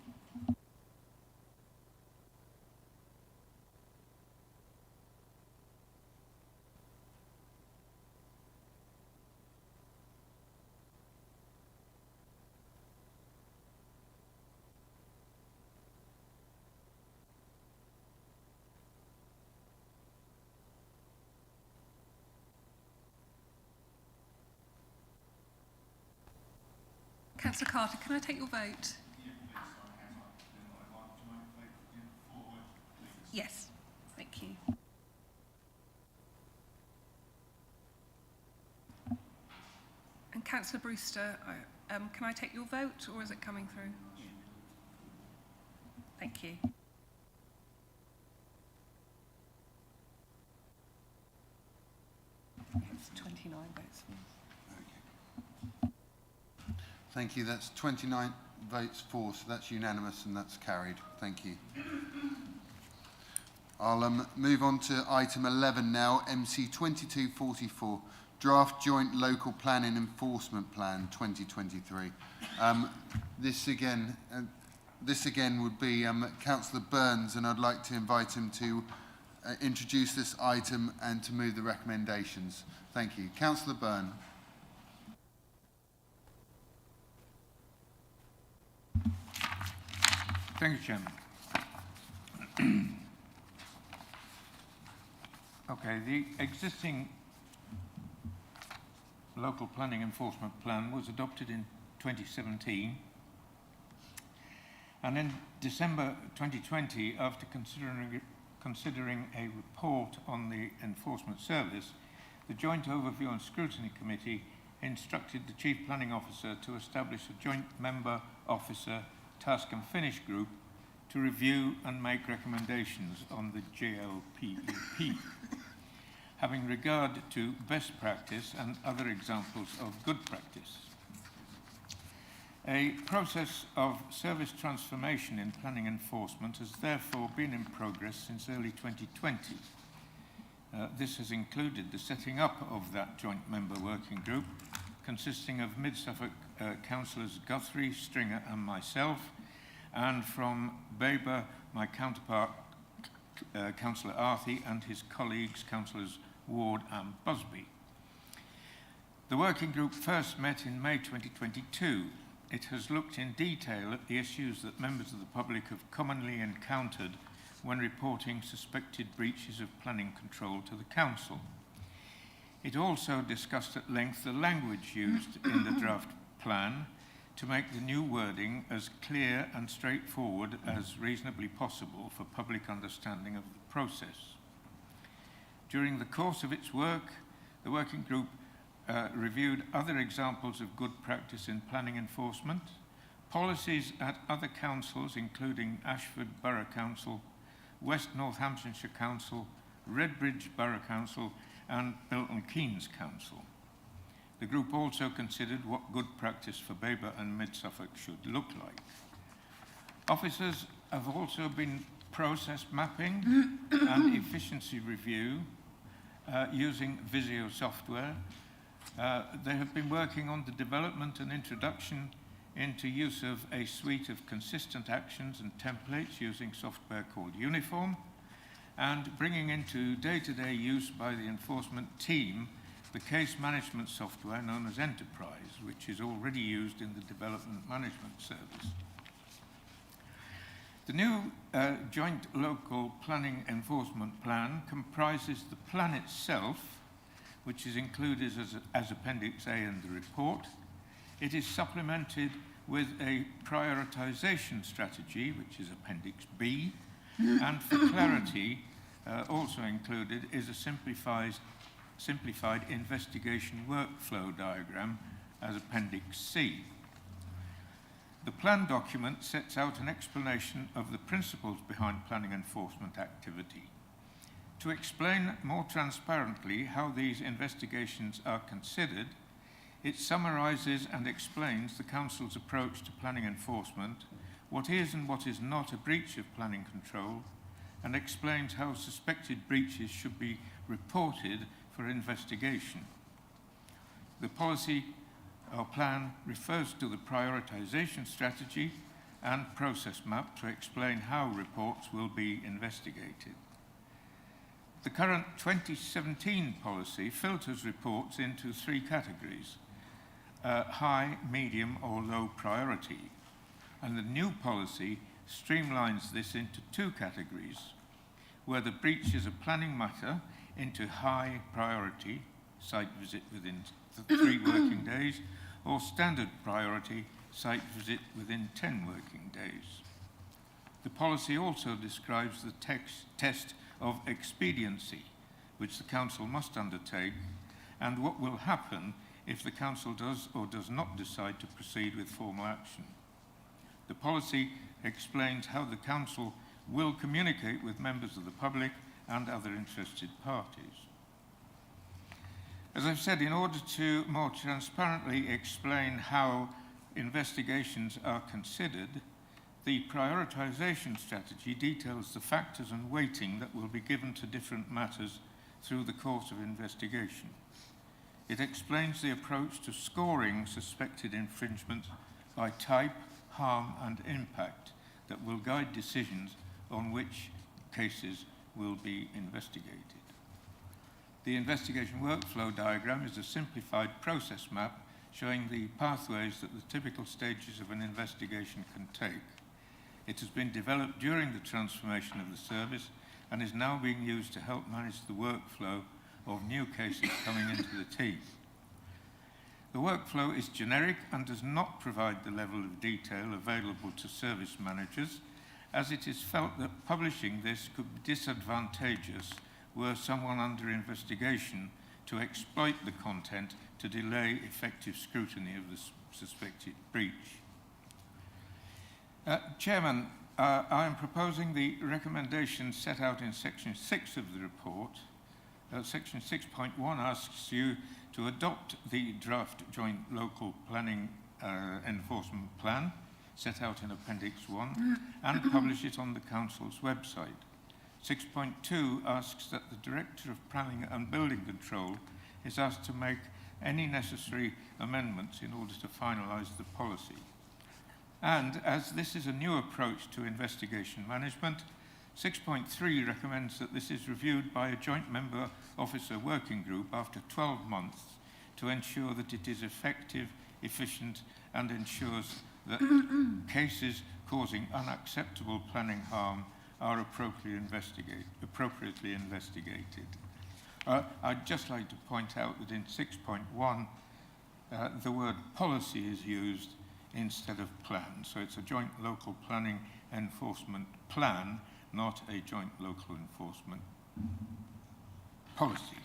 Councillor Carter, can I take your vote? Yes, thank you. And Councillor Brewster, can I take your vote, or is it coming through? Thank you. It's 29 votes. Thank you. That's 29 votes for, so that's unanimous and that's carried. Thank you. I'll move on to item 11 now, MC 2244, Draft Joint Local Planning Enforcement Plan 2023. This again would be Councillor Burns, and I'd like to invite him to introduce this item and to move the recommendations. Thank you. Councillor Byrne. Thank you, Chairman. Okay, the existing local planning enforcement plan was adopted in 2017, and in December 2020, after considering a report on the enforcement service, the Joint Overview and Scrutiny Committee instructed the Chief Planning Officer to establish a joint member officer task and finish group to review and make recommendations on the JLPEP, having regard to best practice and other examples of good practice. A process of service transformation in planning enforcement has therefore been in progress since early 2020. This has included the setting up of that joint member working group, consisting of Mid-Suffolk councillors Guthrie, Stringer and myself, and from Baber, my counterpart, Councillor Arthey and his colleagues, Councillors Ward and Busby. The working group first met in May 2022. It has looked in detail at the issues that members of the public have commonly encountered when reporting suspected breaches of planning control to the Council. It also discussed at length the language used in the draft plan to make the new wording as clear and straightforward as reasonably possible for public understanding of the process. During the course of its work, the working group reviewed other examples of good practice in planning enforcement, policies at other councils including Ashford Borough Council, West Northamptonshire Council, Redbridge Borough Council and Milton Keynes Council. The group also considered what good practice for Baber and Mid-Suffolk should look like. Officers have also been process mapping and efficiency review using Visio software. They have been working on the development and introduction into use of a suite of consistent actions and templates using software called Uniform, and bringing into day-to-day use by the enforcement team the case management software known as Enterprise, which is already used in the Development Management Service. The new Joint Local Planning Enforcement Plan comprises the plan itself, which is included as Appendix A in the report. It is supplemented with a prioritisation strategy, which is Appendix B, and for clarity, also included is a simplified investigation workflow diagram as Appendix C. The plan document sets out an explanation of the principles behind planning enforcement activity. To explain more transparently how these investigations are considered, it summarises and explains the Council's approach to planning enforcement, what is and what is not a breach of planning control, and explains how suspected breaches should be reported for investigation. The policy or plan refers to the prioritisation strategy and process map to explain how reports will be investigated. The current 2017 policy filters reports into three categories: high, medium or low priority, and the new policy streamlines this into two categories, where the breach is a planning matter into high priority, site visit within 3 working days, or standard priority, site visit within 10 working days. The policy also describes the test of expediency, which the Council must undertake, and what will happen if the Council does or does not decide to proceed with formal action. The policy explains how the Council will communicate with members of the public and other interested parties. As I've said, in order to more transparently explain how investigations are considered, the prioritisation strategy details the factors and weighting that will be given to different matters through the course of investigation. It explains the approach to scoring suspected infringements by type, harm and impact that will guide decisions on which cases will be investigated. The investigation workflow diagram is a simplified process map showing the pathways that the typical stages of an investigation can take. It has been developed during the transformation of the service and is now being used to help manage the workflow of new cases coming into the team. The workflow is generic and does not provide the level of detail available to service managers, as it is felt that publishing this could be disadvantageous were someone under investigation to exploit the content to delay effective scrutiny of the suspected breach. Chairman, I am proposing the recommendations set out in Section 6 of the report. Section 6.1 asks you to adopt the draft Joint Local Planning Enforcement Plan set out in Appendix 1 and publish it on the Council's website. 6.2 asks that the Director of Planning and Building Control is asked to make any necessary amendments in order to finalise the policy. And as this is a new approach to investigation management, 6.3 recommends that this is reviewed by a joint member officer working group after 12 months to ensure that it is effective, efficient, and ensures that cases causing unacceptable planning harm are appropriately investigated. I'd just like to point out that in 6.1, the word policy is used instead of plan. So it's a joint local planning enforcement plan, not a joint local enforcement policy.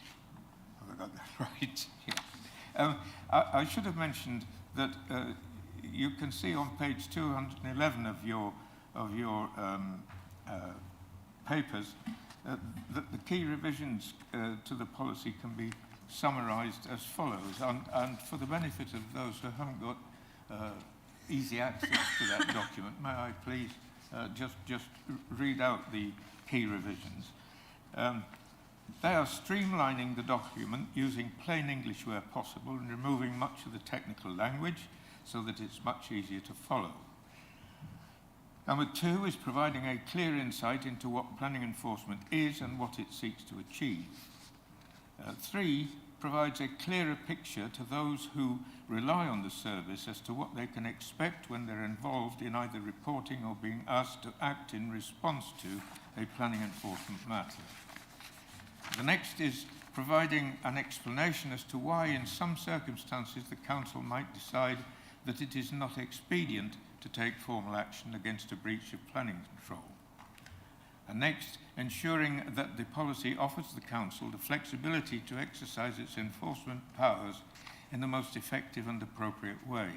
Have I got that right? Yeah. I should have mentioned that you can see on page 211 of your papers that the key revisions to the policy can be summarised as follows. And for the benefit of those who haven't got easy access to that document, may I please just read out the key revisions. They are streamlining the document using plain English where possible and removing much of the technical language so that it's much easier to follow. Number 2 is providing a clear insight into what planning enforcement is and what it seeks to achieve. 3 provides a clearer picture to those who rely on the service as to what they can expect when they're involved in either reporting or being asked to act in response to a planning enforcement matter. The next is providing an explanation as to why in some circumstances the Council might decide that it is not expedient to take formal action against a breach of planning control. And next, ensuring that the policy offers the Council the flexibility to exercise its enforcement powers in the most effective and appropriate way.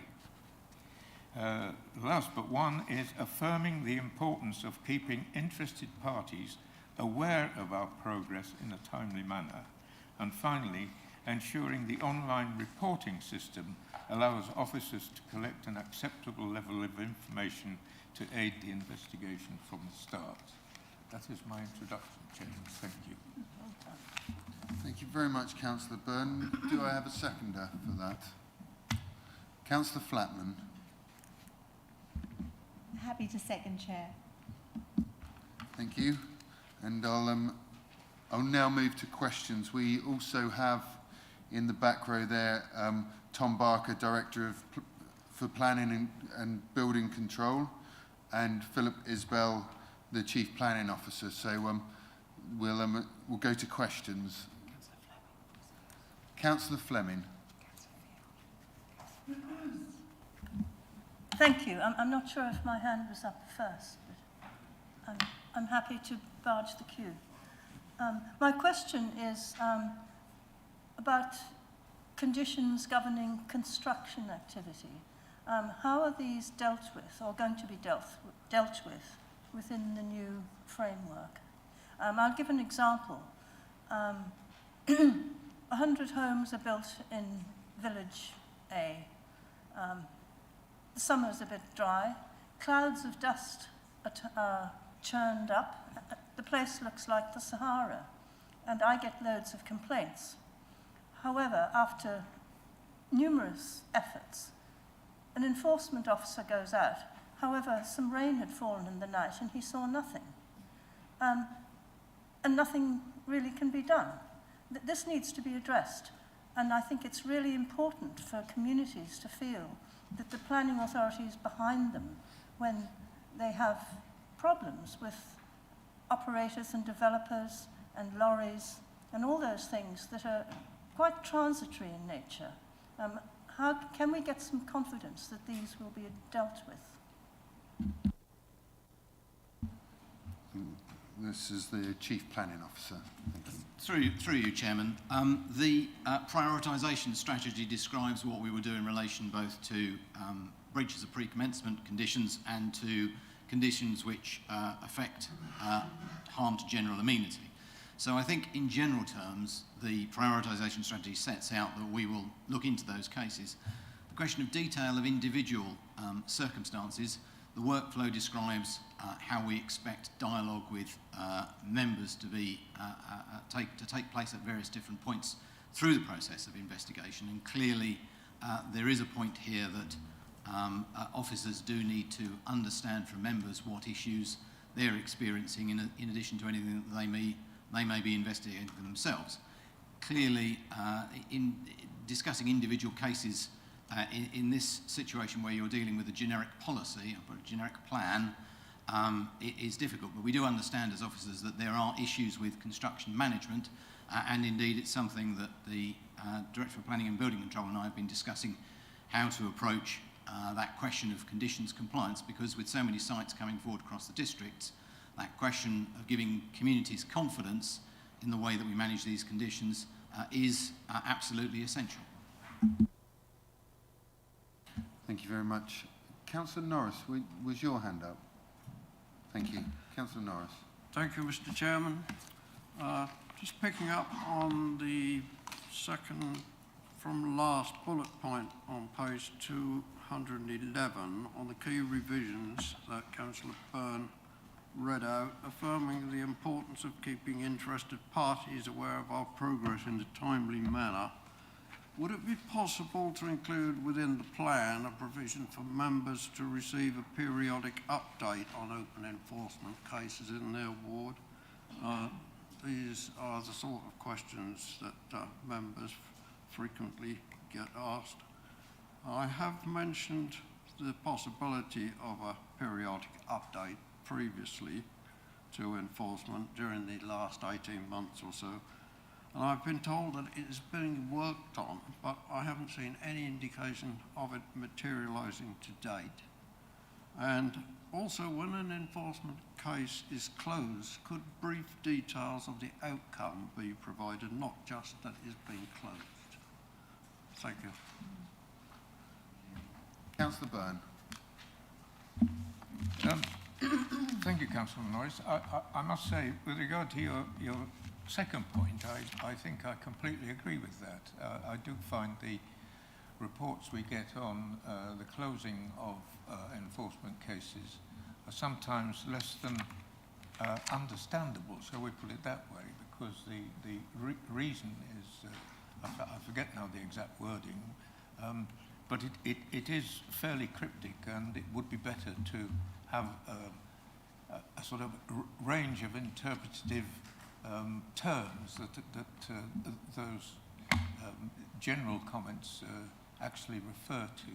Last but one is affirming the importance of keeping interested parties aware of our progress in a timely manner. And finally, ensuring the online reporting system allows officers to collect an acceptable level of information to aid the investigation from the start. That is my introduction, Chairman. Thank you. Thank you very much, Councillor Byrne. Do I have a seconder for that? Councillor Flatman. Happy to second, Chair. Thank you. And I'll now move to questions. We also have in the back row there Tom Barker, Director for Planning and Building Control, and Philip Isbell, the Chief Planning Officer. So we'll go to questions. Councillor Fleming. Thank you. I'm not sure if my hand was up first, but I'm happy to barge the queue. My question is about conditions governing construction activity. How are these dealt with, or going to be dealt with, within the new framework? I'll give an example. 100 homes are built in Village A. The summer's a bit dry. Clouds of dust are churned up. The place looks like the Sahara, and I get loads of complaints. However, after numerous efforts, an enforcement officer goes out. However, some rain had fallen in the night and he saw nothing. And nothing really can be done. This needs to be addressed, and I think it's really important for communities to feel that the planning authority is behind them when they have problems with operators and developers and lorries and all those things that are quite transitory in nature. How can we get some confidence that these will be dealt with? This is the Chief Planning Officer. Thank you. Through you, Chairman. The prioritisation strategy describes what we will do in relation both to breaches of pre-commencement conditions and to conditions which affect harm to general amenity. So I think in general terms, the prioritisation strategy sets out that we will look into those cases. The question of detail of individual circumstances, the workflow describes how we expect dialogue with members to be take place at various different points through the process of investigation. And clearly, there is a point here that officers do need to understand from members what issues they're experiencing in addition to anything that they may be investigating for themselves. Clearly, in discussing individual cases in this situation where you're dealing with a generic policy, a generic plan, it is difficult. But we do understand as officers that there are issues with construction management, and indeed it's something that the Director of Planning and Building Control and I have been discussing how to approach that question of conditions compliance, because with so many sites coming forward across the districts, that question of giving communities confidence in the way that we manage these conditions is absolutely essential. Thank you very much. Councillor Norris, was your hand up? Thank you. Councillor Norris. Thank you, Mr. Chairman. Just picking up on the second from last bullet point on page 211 on the key revisions that Councillor Byrne read out, affirming the importance of keeping interested parties aware of our progress in a timely manner. Would it be possible to include within the plan a provision for members to receive a periodic update on open enforcement cases in their ward? These are the sort of questions that members frequently get asked. I have mentioned the possibility of a periodic update previously to enforcement during the last 18 months or so. And I've been told that it is being worked on, but I haven't seen any indication of it materialising to date. And also, when an enforcement case is closed, could brief details of the outcome be provided, not just that it is being closed? Thank you. Councillor Byrne. Thank you, Councillor Norris. I must say, with regard to your second point, I think I completely agree with that. I do find the reports we get on the closing of enforcement cases are sometimes less than understandable, shall we put it that way, because the reason is, I forget now the exact wording, but it is fairly cryptic, and it would be better to have a sort of range of interpretative terms that those general comments actually refer to,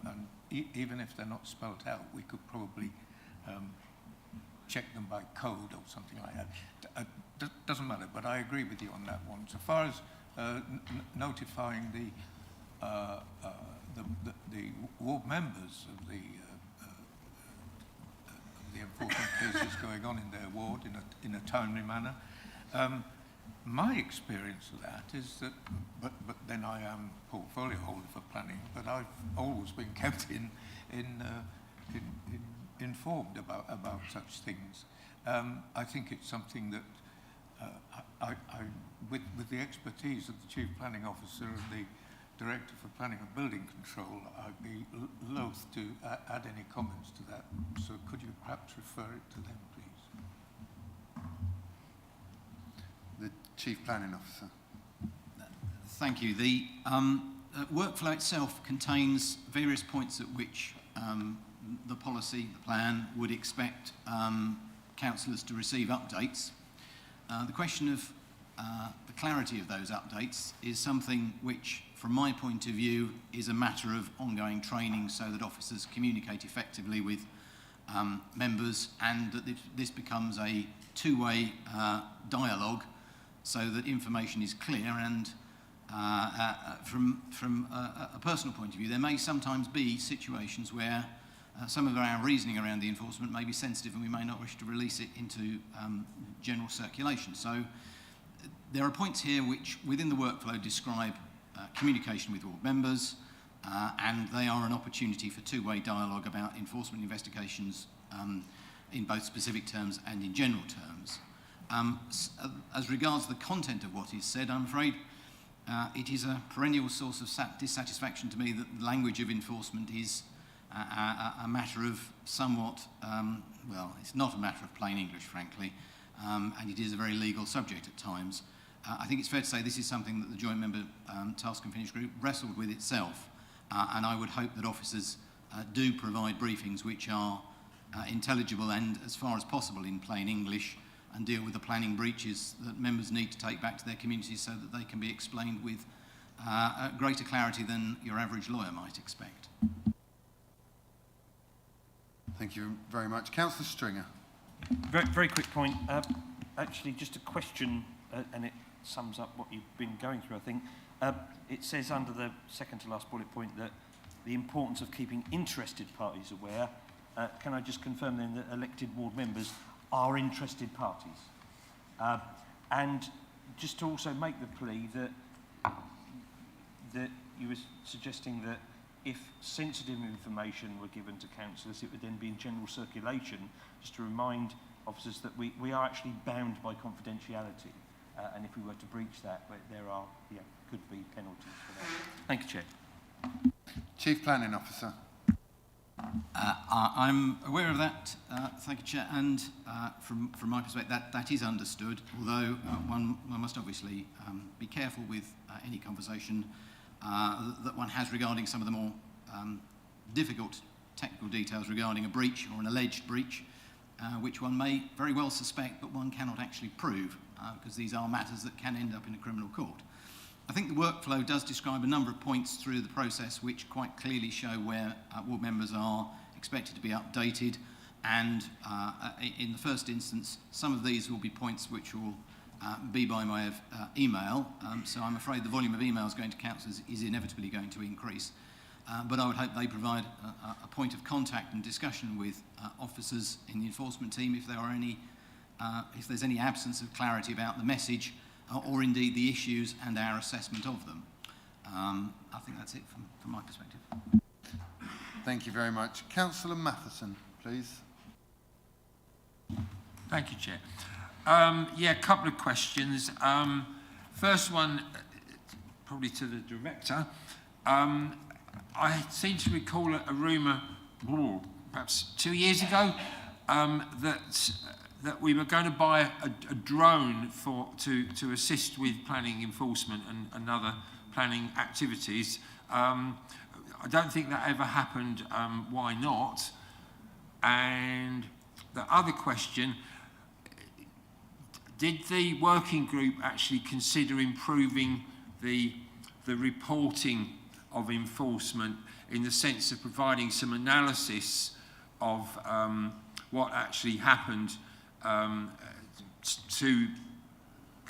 and even if they're not spelled out, we could probably check them by code or something like that. Doesn't matter, but I agree with you on that one. So far as notifying the ward members of the enforcement cases going on in their ward in a timely manner. My experience of that is that, but then I am portfolio holder for planning, but I've always been kept informed about such things. I think it's something that with the expertise of the Chief Planning Officer and the Director for Planning and Building Control, I'd be loath to add any comments to that. So could you perhaps refer it to them, please? The Chief Planning Officer. Thank you. The workflow itself contains various points at which the policy, the plan, would expect councillors to receive updates. The question of the clarity of those updates is something which, from my point of view, is a matter of ongoing training so that officers communicate effectively with members, and that this becomes a two-way dialogue so that information is clear. And from a personal point of view, there may sometimes be situations where some of our reasoning around the enforcement may be sensitive and we may not wish to release it into general circulation. So there are points here which, within the workflow, describe communication with ward members, and they are an opportunity for two-way dialogue about enforcement investigations in both specific terms and in general terms. As regards the content of what is said, I'm afraid it is a perennial source of dissatisfaction to me that the language of enforcement is a matter of somewhat, well, it's not a matter of plain English, frankly, and it is a very legal subject at times. I think it's fair to say this is something that the Joint Member Task and Finish Group wrestled with itself, and I would hope that officers do provide briefings which are intelligible and, as far as possible, in plain English, and deal with the planning breaches that members need to take back to their communities so that they can be explained with greater clarity than your average lawyer might expect. Thank you very much. Councillor Stringer. Very quick point. Actually, just a question, and it sums up what you've been going through, I think. It says under the second to last bullet point that the importance of keeping interested parties aware. Can I just confirm then that elected ward members are interested parties? And just to also make the plea that you were suggesting that if sensitive information were given to councillors, it would then be in general circulation, just to remind officers that we are actually bound by confidentiality. And if we were to breach that, there are, could be penalties for that. Thank you, Chair. Chief Planning Officer. I'm aware of that, thank you, Chair, and from my perspective that is understood, although one must obviously be careful with any conversation that one has regarding some of the more difficult technical details regarding a breach or an alleged breach, which one may very well suspect but one cannot actually prove, because these are matters that can end up in a criminal court. I think the workflow does describe a number of points through the process which quite clearly show where ward members are expected to be updated, and in the first instance some of these will be points which will be by way of email, so I'm afraid the volume of emails going to councillors is inevitably going to increase, but I would hope they provide a point of contact and discussion with officers in the enforcement team if there are any, if there's any absence of clarity about the message or indeed the issues and our assessment of them. I think that's it from my perspective. Thank you very much. Councillor Matheson, please. Thank you, Chair. Yeah, a couple of questions. First one, probably to the Director. I seem to recall a rumour, perhaps 2 years ago, that we were going to buy a drone to assist with planning enforcement and other planning activities. I don't think that ever happened. Why not? And the other question, did the working group actually consider improving the reporting of enforcement in the sense of providing some analysis of what actually happened to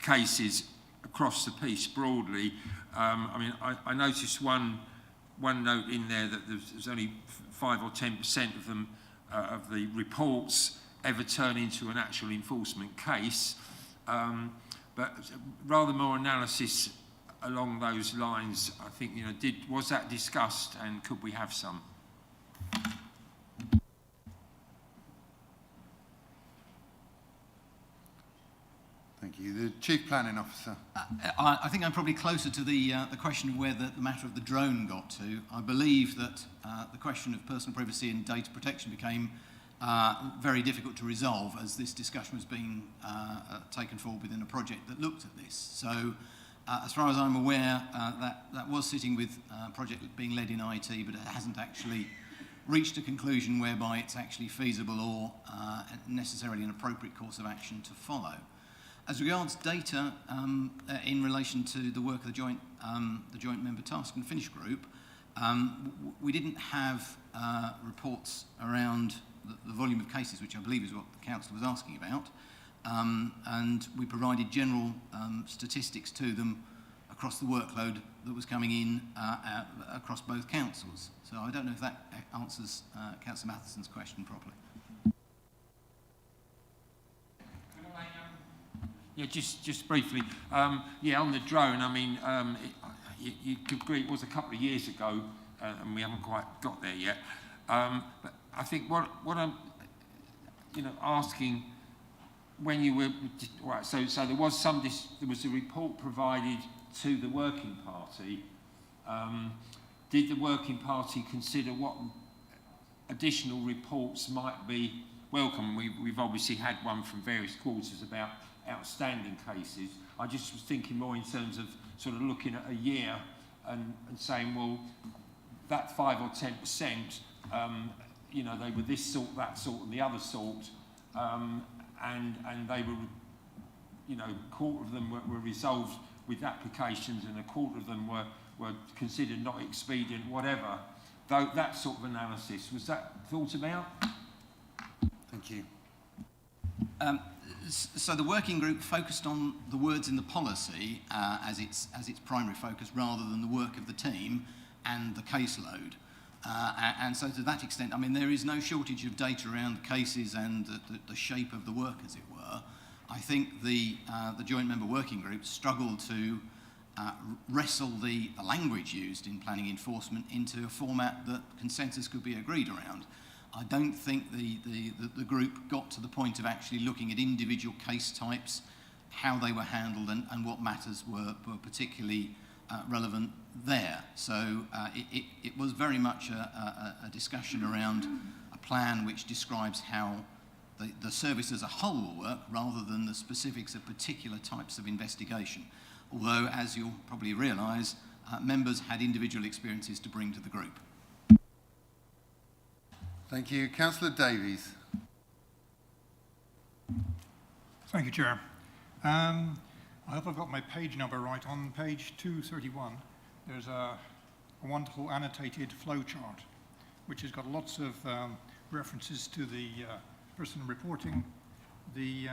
cases across the piece broadly? I mean, I noticed one note in there that there's only 5 or 10% of them of the reports ever turn into an actual enforcement case, but rather more analysis along those lines. I think, was that discussed, and could we have some? Thank you. The Chief Planning Officer. I think I'm probably closer to the question of where the matter of the drone got to. I believe that the question of personal privacy and data protection became very difficult to resolve as this discussion was being taken forward within a project that looked at this. So, as far as I'm aware, that was sitting with a project being led in IT, but it hasn't actually reached a conclusion whereby it's actually feasible or necessarily an appropriate course of action to follow. As regards data, in relation to the work of the joint member task and finish group, we didn't have reports around the volume of cases, which I believe is what the council was asking about, and we provided general statistics to them across the workload that was coming in across both councils. So I don't know if that answers Councillor Matheson's question properly. Yeah, just briefly. Yeah, on the drone, I mean, you could agree it was a couple of years ago, and we haven't quite got there yet. But I think what I'm, asking, when you were right, so there was there was a report provided to the working party. Did the working party consider what additional reports might be welcome? We've obviously had one from various quarters about outstanding cases. I just was thinking more in terms of sort of looking at a year and saying, well, that 5 or 10%, you know, they were this sort, that sort, and the other sort, and they were, you know, a quarter of them were resolved with applications, and a quarter of them were considered not expedient, whatever. Though that sort of analysis, was that thought about? Thank you. So the working group focused on the words in the policy as its primary focus, rather than the work of the team and the caseload. And so to that extent, I mean, there is no shortage of data around the cases and the shape of the work, as it were. I think the joint member working group struggled to wrestle the language used in planning enforcement into a format that consensus could be agreed around. I don't think the group got to the point of actually looking at individual case types, how they were handled, and what matters were particularly relevant there. So it was very much a discussion around a plan which describes how the service as a whole will work, rather than the specifics of particular types of investigation. Although, as you'll probably realise, members had individual experiences to bring to the group. Thank you. Councillor Davies. Thank you, Chair. I hope I've got my page number right. On page 231, there's a wonderful annotated flowchart, which has got lots of references to the person reporting the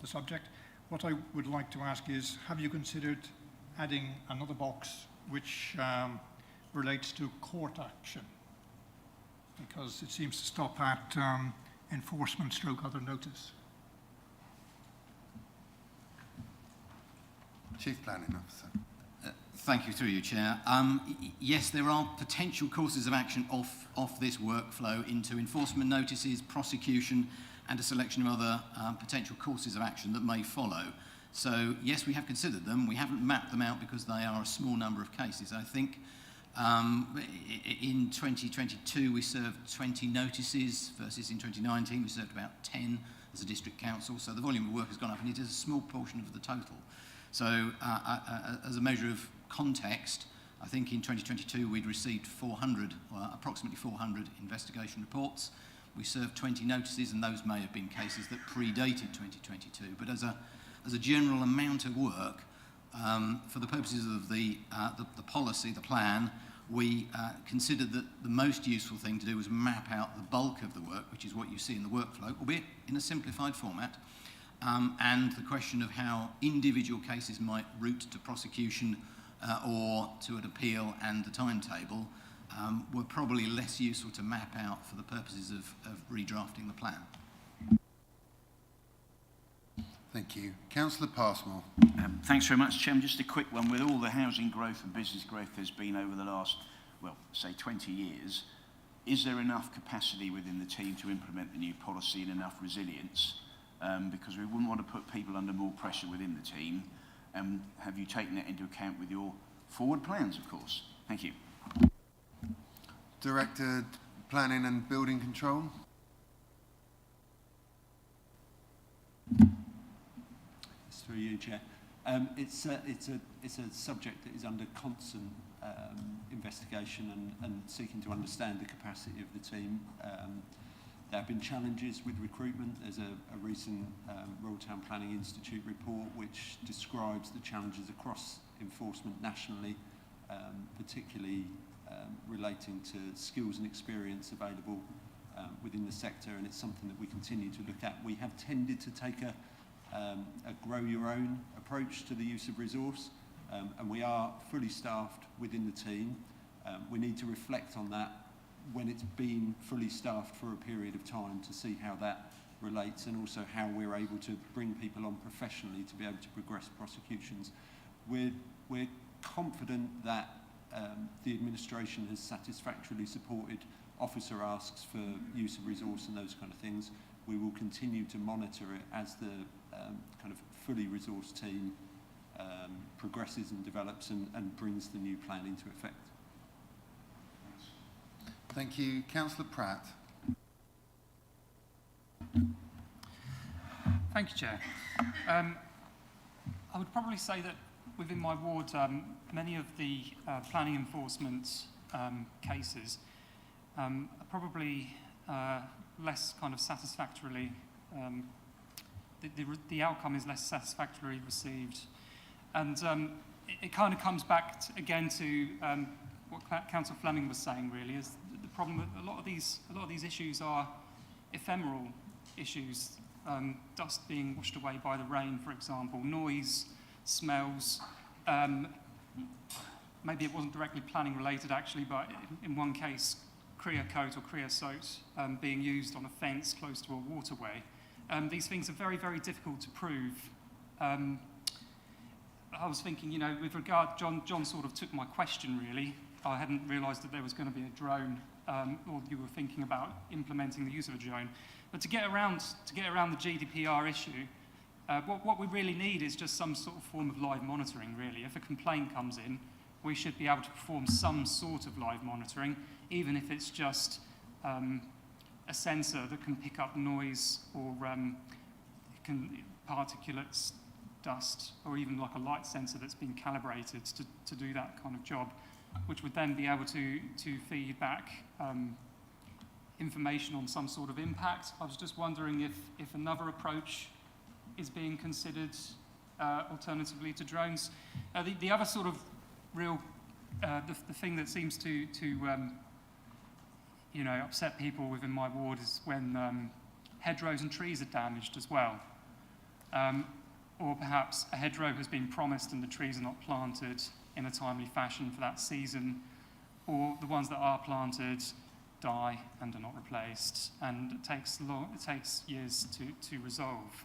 subject. What I would like to ask is, have you considered adding another box which relates to court action? Because it seems to stop at enforcement stroke other notice. Chief Planning Officer. Thank you, through you, Chair. Yes, there are potential courses of action off this workflow into enforcement notices, prosecution, and a selection of other potential courses of action that may follow. So, yes, we have considered them. We haven't mapped them out because they are a small number of cases. I think in 2022 we served 20 notices versus in 2019 we served about 10 as a district council. So the volume of work has gone up, and it is a small portion of the total. So as a measure of context, I think in 2022 we'd received approximately 400 investigation reports. We served 20 notices, and those may have been cases that predated 2022. But as a general amount of work, for the purposes of the policy, the plan, we considered that the most useful thing to do was map out the bulk of the work, which is what you see in the workflow, albeit in a simplified format, and the question of how individual cases might route to prosecution or to an appeal, and the timetable were probably less useful to map out for the purposes of redrafting the plan. Thank you. Councillor Passmore. Thanks very much, Chairman. Just a quick one. With all the housing growth and business growth there's been over the last, well, say 20 years, is there enough capacity within the team to implement the new policy and enough resilience? Because we wouldn't want to put people under more pressure within the team. Have you taken that into account with your forward plans, of course? Thank you. Director, Planning and Building Control. It's through you, Chair. It's a subject that is under constant investigation and seeking to understand the capacity of the team. There have been challenges with recruitment. There's a recent Royal Town Planning Institute report which describes the challenges across enforcement nationally, particularly relating to skills and experience available within the sector, and it's something that we continue to look at. We have tended to take a grow your own approach to the use of resource, and we are fully staffed within the team. We need to reflect on that when it's been fully staffed for a period of time to see how that relates, and also how we're able to bring people on professionally to be able to progress prosecutions. We're confident that the administration has satisfactorily supported officer asks for use of resource and those kind of things. We will continue to monitor it as the kind of fully resourced team progresses and develops and brings the new plan into effect. Thank you. Councillor Pratt. Thank you, Chair. I would probably say that within my ward, many of the planning enforcement cases probably less kind of satisfactorily, the outcome is less satisfactorily received. And it kind of comes back again to what Councillor Fleming was saying, really, is the problem with a lot of these issues are ephemeral issues. Dust being washed away by the rain, for example, noise, smells. Maybe it wasn't directly planning related, actually, but in one case, Creocoat or creosote being used on a fence close to a waterway. These things are very, very difficult to prove. I was thinking, you know, with regard, John sort of took my question, really. I hadn't realised that there was going to be a drone, or you were thinking about implementing the use of a drone. But to get around the GDPR issue, what we really need is just some sort of form of live monitoring, really. If a complaint comes in, we should be able to perform some sort of live monitoring, even if it's just a sensor that can pick up noise or particulates, dust, or even like a light sensor that's been calibrated to do that kind of job, which would then be able to feed back information on some sort of impact. I was just wondering if another approach is being considered alternatively to drones. The other sort of real, the thing that seems to you know, upset people within my ward is when hedgerows and trees are damaged as well. Or perhaps a hedgerow has been promised and the trees are not planted in a timely fashion for that season, or the ones that are planted die and are not replaced, and it takes years to resolve.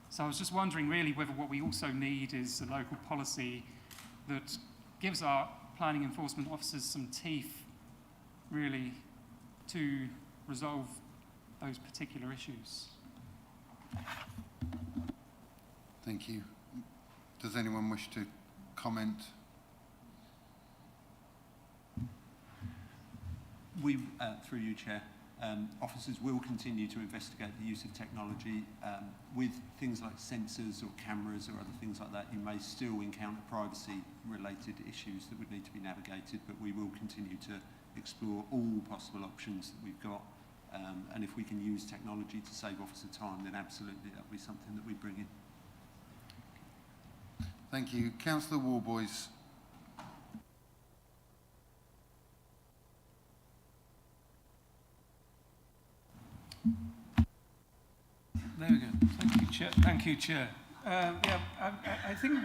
So I was just wondering really whether what we also need is a local policy that gives our planning enforcement officers some teeth really to resolve those particular issues. Thank you. Does anyone wish to comment? We, through you, Chair, officers will continue to investigate the use of technology. With things like sensors or cameras or other things like that, you may still encounter privacy-related issues that would need to be navigated, but we will continue to explore all possible options that we've got. And if we can use technology to save officer time, then absolutely that will be something that we bring in. Thank you. Councillor Warboys. There we go. Thank you, Chair. Thank you, Chair. Yeah, I think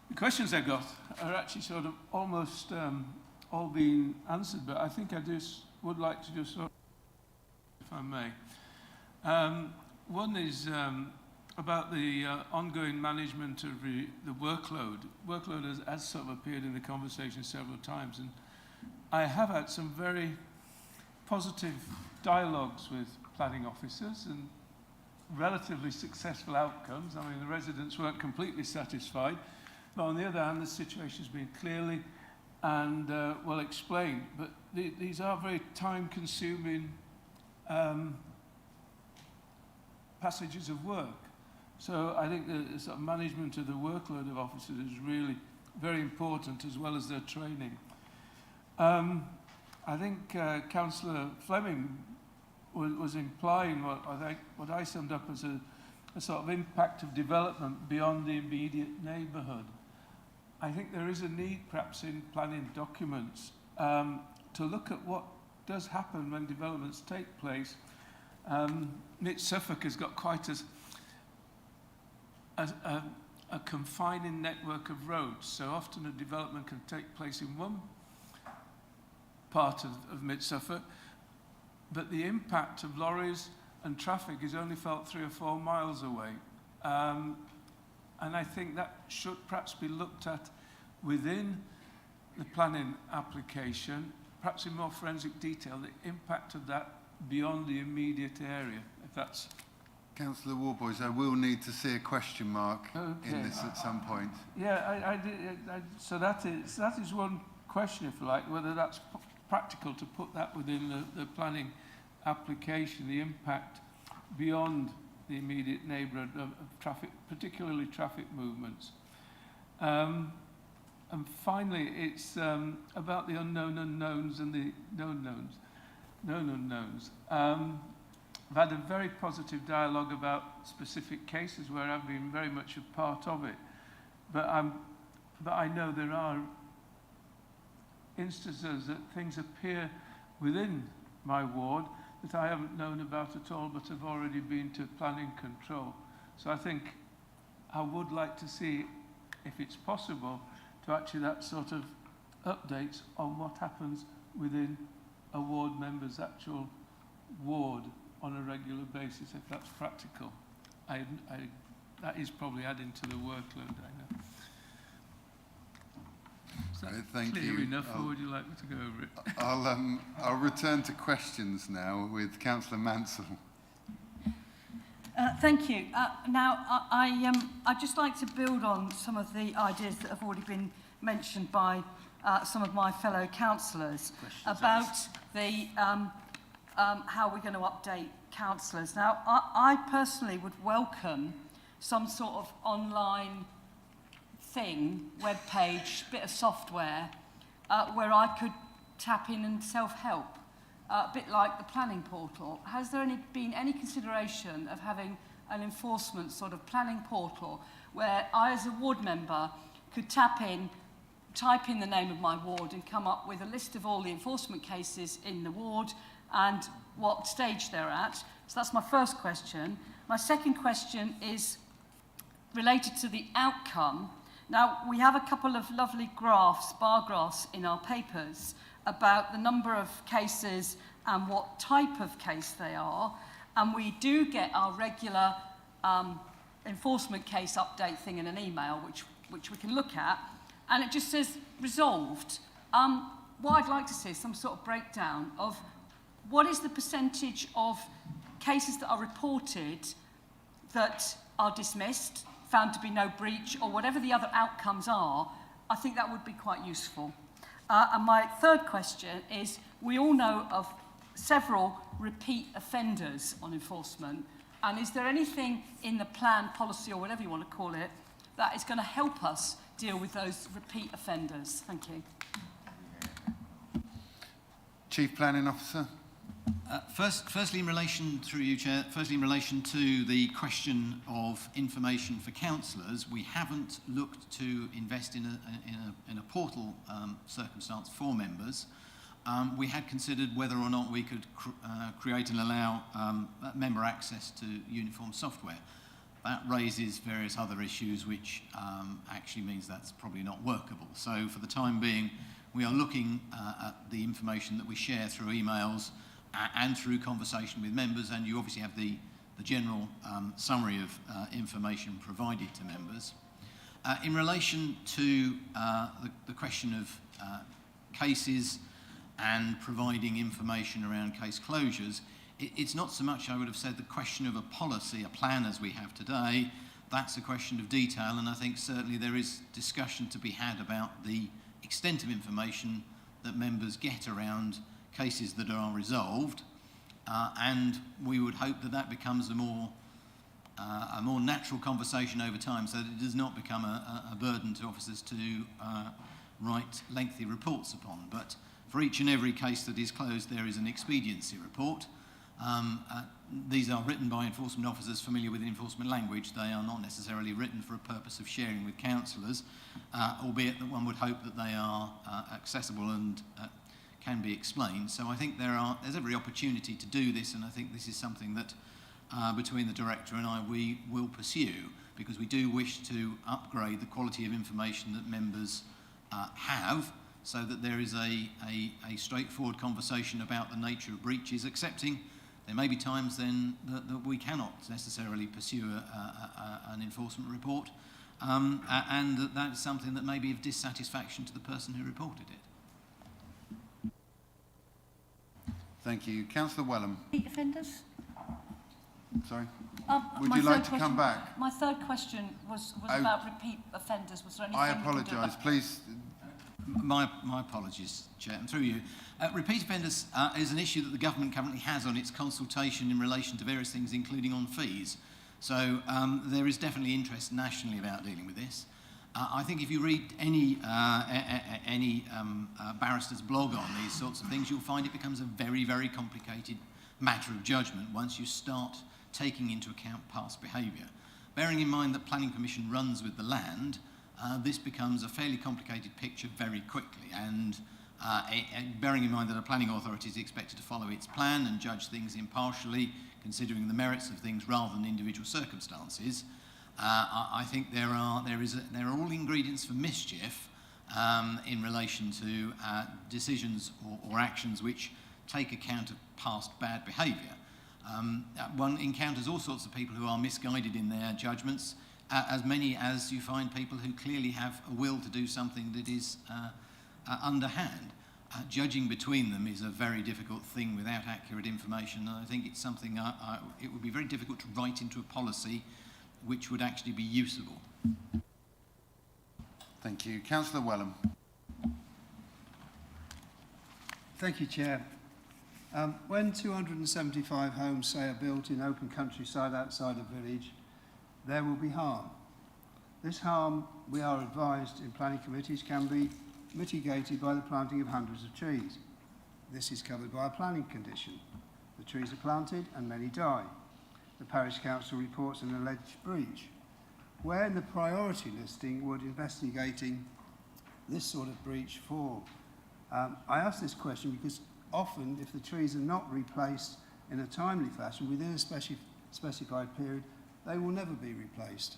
the questions I got are actually sort of almost all being answered, but I think I just would like to just sort of, if I may. One is about the ongoing management of the workload. Workload has sort of appeared in the conversation several times, and I have had some very positive dialogues with planning officers and relatively successful outcomes. I mean, the residents weren't completely satisfied, but on the other hand, the situation has been clearly and well explained. But these are very time-consuming passages of work. So I think the sort of management of the workload of officers is really very important, as well as their training. I think Councillor Fleming was implying what I summed up as a sort of impact of development beyond the immediate neighbourhood. I think there is a need, perhaps in planning documents, to look at what does happen when developments take place. Suffolk has got quite a confining network of roads, so often a development can take place in one part of Mid-Suffolk, but the impact of lorries and traffic is only felt 3 or 4 miles away. And I think that should perhaps be looked at within the planning application, perhaps in more forensic detail, the impact of that beyond the immediate area, if that's... Councillor Warboys, I will need to see a question mark in this at some point. Yeah, so that is one question, if you like, whether that's practical to put that within the planning application, the impact beyond the immediate neighbourhood of traffic, particularly traffic movements. And finally, it's about the unknown unknowns and the known knowns. known unknowns. I've had a very positive dialogue about specific cases where I've been very much a part of it. But I know there are instances that things appear within my ward that I haven't known about at all, but have already been to planning control. So I think I would like to see, if it's possible, to actually that sort of updates on what happens within a ward member's actual ward on a regular basis, if that's practical. That is probably adding to the workload, I know. Is that Thank clear you. enough, or would you like me to go over it? I'll return to questions now with Councillor Mansell. Thank you. I'd just like to build on some of the ideas that have already been mentioned by some of my fellow councillors about the how we're going to update councillors. Now, I personally would welcome some sort of online thing, web page, bit of software, where I could tap in and self-help, a bit like the planning portal. Has there been any consideration of having an enforcement sort of planning portal where I, as a ward member, could tap in, type in the name of my ward and come up with a list of all the enforcement cases in the ward and what stage they're at? So that's my first question. My second question is related to the outcome. Now, we have a couple of lovely graphs, bar graphs, in our papers about the number of cases and what type of case they are. And we do get our regular enforcement case update thing in an email, which we can look at. And it just says resolved. What I'd like to see is some sort of breakdown of what is the percentage of cases that are reported that are dismissed, found to be no breach, or whatever the other outcomes are. I think that would be quite useful. And my third question is, we all know of several repeat offenders on enforcement, and is there anything in the plan, policy, or whatever you want to call it, that is going to help us deal with those repeat offenders? Thank you. Chief Planning Officer. Firstly, in relation, through you, Chair, firstly in relation to the question of information for councillors, we haven't looked to invest in a portal circumstance for members. We had considered whether or not we could create and allow member access to uniform software. That raises various other issues which actually means that's probably not workable. So for the time being, we are looking at the information that we share through emails and through conversation with members, and you obviously have the general summary of information provided to members. In relation to the question of cases and providing information around case closures, it's not so much, I would have said, the question of a policy, a plan as we have today. That's a question of detail, and I think certainly there is discussion to be had about the extent of information that members get around cases that are resolved, and we would hope that that becomes a more natural conversation over time, so that it does not become a burden to officers to write lengthy reports upon. But for each and every case that is closed, there is an expediency report. These are written by enforcement officers familiar with enforcement language. They are not necessarily written for a purpose of sharing with councillors, albeit that one would hope that they are accessible and can be explained. So I think there's every opportunity to do this, and I think this is something that between the Director and I we will pursue, because we do wish to upgrade the quality of information that members have, so that there is a straightforward conversation about the nature of breaches, accepting there may be times then that we cannot necessarily pursue an enforcement report, and that is something that may be of dissatisfaction to the person who reported it. Thank you. Councillor Wellham. Repeat offenders? Sorry? Would you like to come back? My third question was about repeat offenders. Was there anything? I apologise. Please. My apologies, Chair, and through you. Repeat offenders is an issue that the government currently has on its consultation in relation to various things, including on fees. So there is definitely interest nationally about dealing with this. I think if you read any barrister's blog on these sorts of things, you'll find it becomes a very, very complicated matter of judgment once you start taking into account past behaviour. Bearing in mind that planning permission runs with the land, this becomes a fairly complicated picture very quickly, and bearing in mind that a planning authority is expected to follow its plan and judge things impartially, considering the merits of things rather than individual circumstances, I think there are all ingredients for mischief in relation to decisions or actions which take account of past bad behaviour. One encounters all sorts of people who are misguided in their judgments, as many as you find people who clearly have a will to do something that is underhand. Judging between them is a very difficult thing without accurate information, and I think it's something it would be very difficult to write into a policy which would actually be usable. Thank you. Councillor Wellham. Thank you, Chair. When 275 homes, say, are built in open countryside outside a village, there will be harm. This harm, we are advised in planning committees, can be mitigated by the planting of hundreds of trees. This is covered by a planning condition. The trees are planted and many die. The parish council reports an alleged breach. Where in the priority listing would investigating this sort of breach fall? I ask this question because often, if the trees are not replaced in a timely fashion within a specified period, they will never be replaced.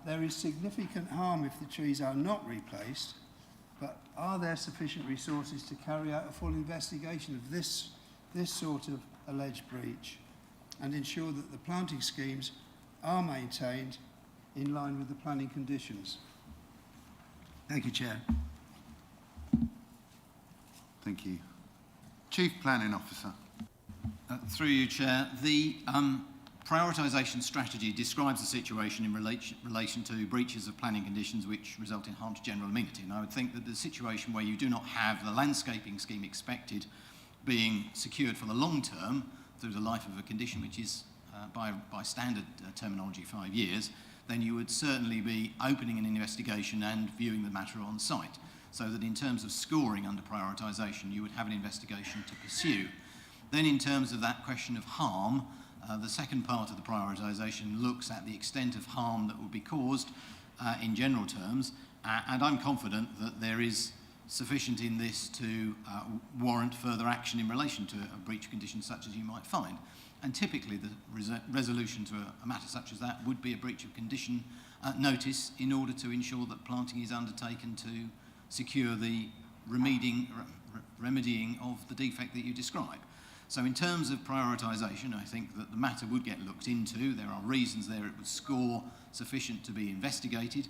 There is significant harm if the trees are not replaced, but are there sufficient resources to carry out a full investigation of this sort of alleged breach and ensure that the planting schemes are maintained in line with the planning conditions? Thank you, Chair. Thank you. Chief Planning Officer. Through you, Chair. The prioritisation strategy describes the situation in relation to breaches of planning conditions which result in harm to general amenity. And I would think that the situation where you do not have the landscaping scheme expected being secured for the long term through the life of a condition, which is by standard terminology 5 years, then you would certainly be opening an investigation and viewing the matter on site, so that in terms of scoring under prioritisation, you would have an investigation to pursue. Then in terms of that question of harm, the second part of the prioritisation looks at the extent of harm that will be caused in general terms, and I'm confident that there is sufficient in this to warrant further action in relation to a breach of conditions such as you might find. And typically the resolution to a matter such as that would be a breach of condition notice in order to ensure that planting is undertaken to secure the remedying of the defect that you describe. So in terms of prioritisation, I think that the matter would get looked into. There are reasons there it would score sufficient to be investigated.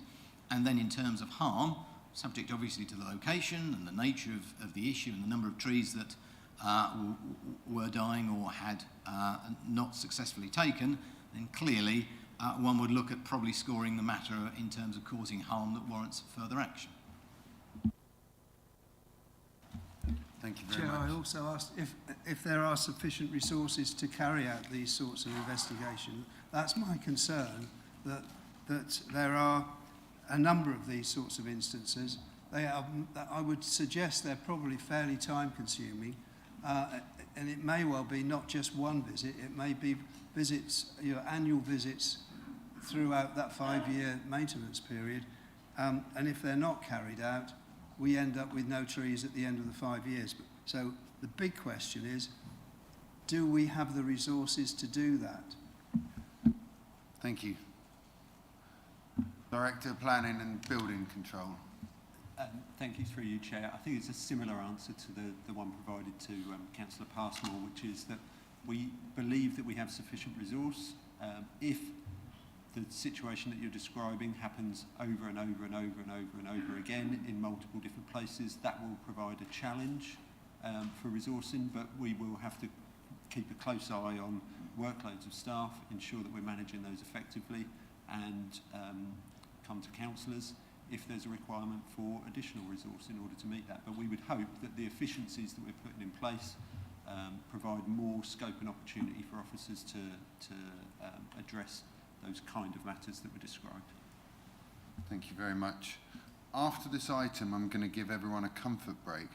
And then in terms of harm, subject obviously to the location and the nature of the issue and the number of trees that were dying or had not successfully taken, then clearly one would look at probably scoring the matter in terms of causing harm that warrants further action. Thank you very Chair, much. I also asked if there are sufficient resources to carry out these sorts of investigation. That's my concern, that there are a number of these sorts of instances. I would suggest they're probably fairly time-consuming, and it may well be not just one visit. It may be visits, annual visits throughout that 5-year maintenance period, and if they're not carried out, we end up with no trees at the end of the 5 years. So the big question is, do we have the resources to do that? Thank you. Director of Planning and Building Control. Thank you, through you, Chair. I think it's a similar answer to the one provided to Councillor Passmore, which is that we believe that we have sufficient resource. If the situation that you're describing happens over and over and over and over and over again in multiple different places, that will provide a challenge for resourcing, but we will have to keep a close eye on workloads of staff, ensure that we're managing those effectively, and come to councillors if there's a requirement for additional resource in order to meet that. But we would hope that the efficiencies that we're putting in place provide more scope and opportunity for officers to address those kind of matters that were described. Thank you very much. After this item, I'm going to give everyone a comfort break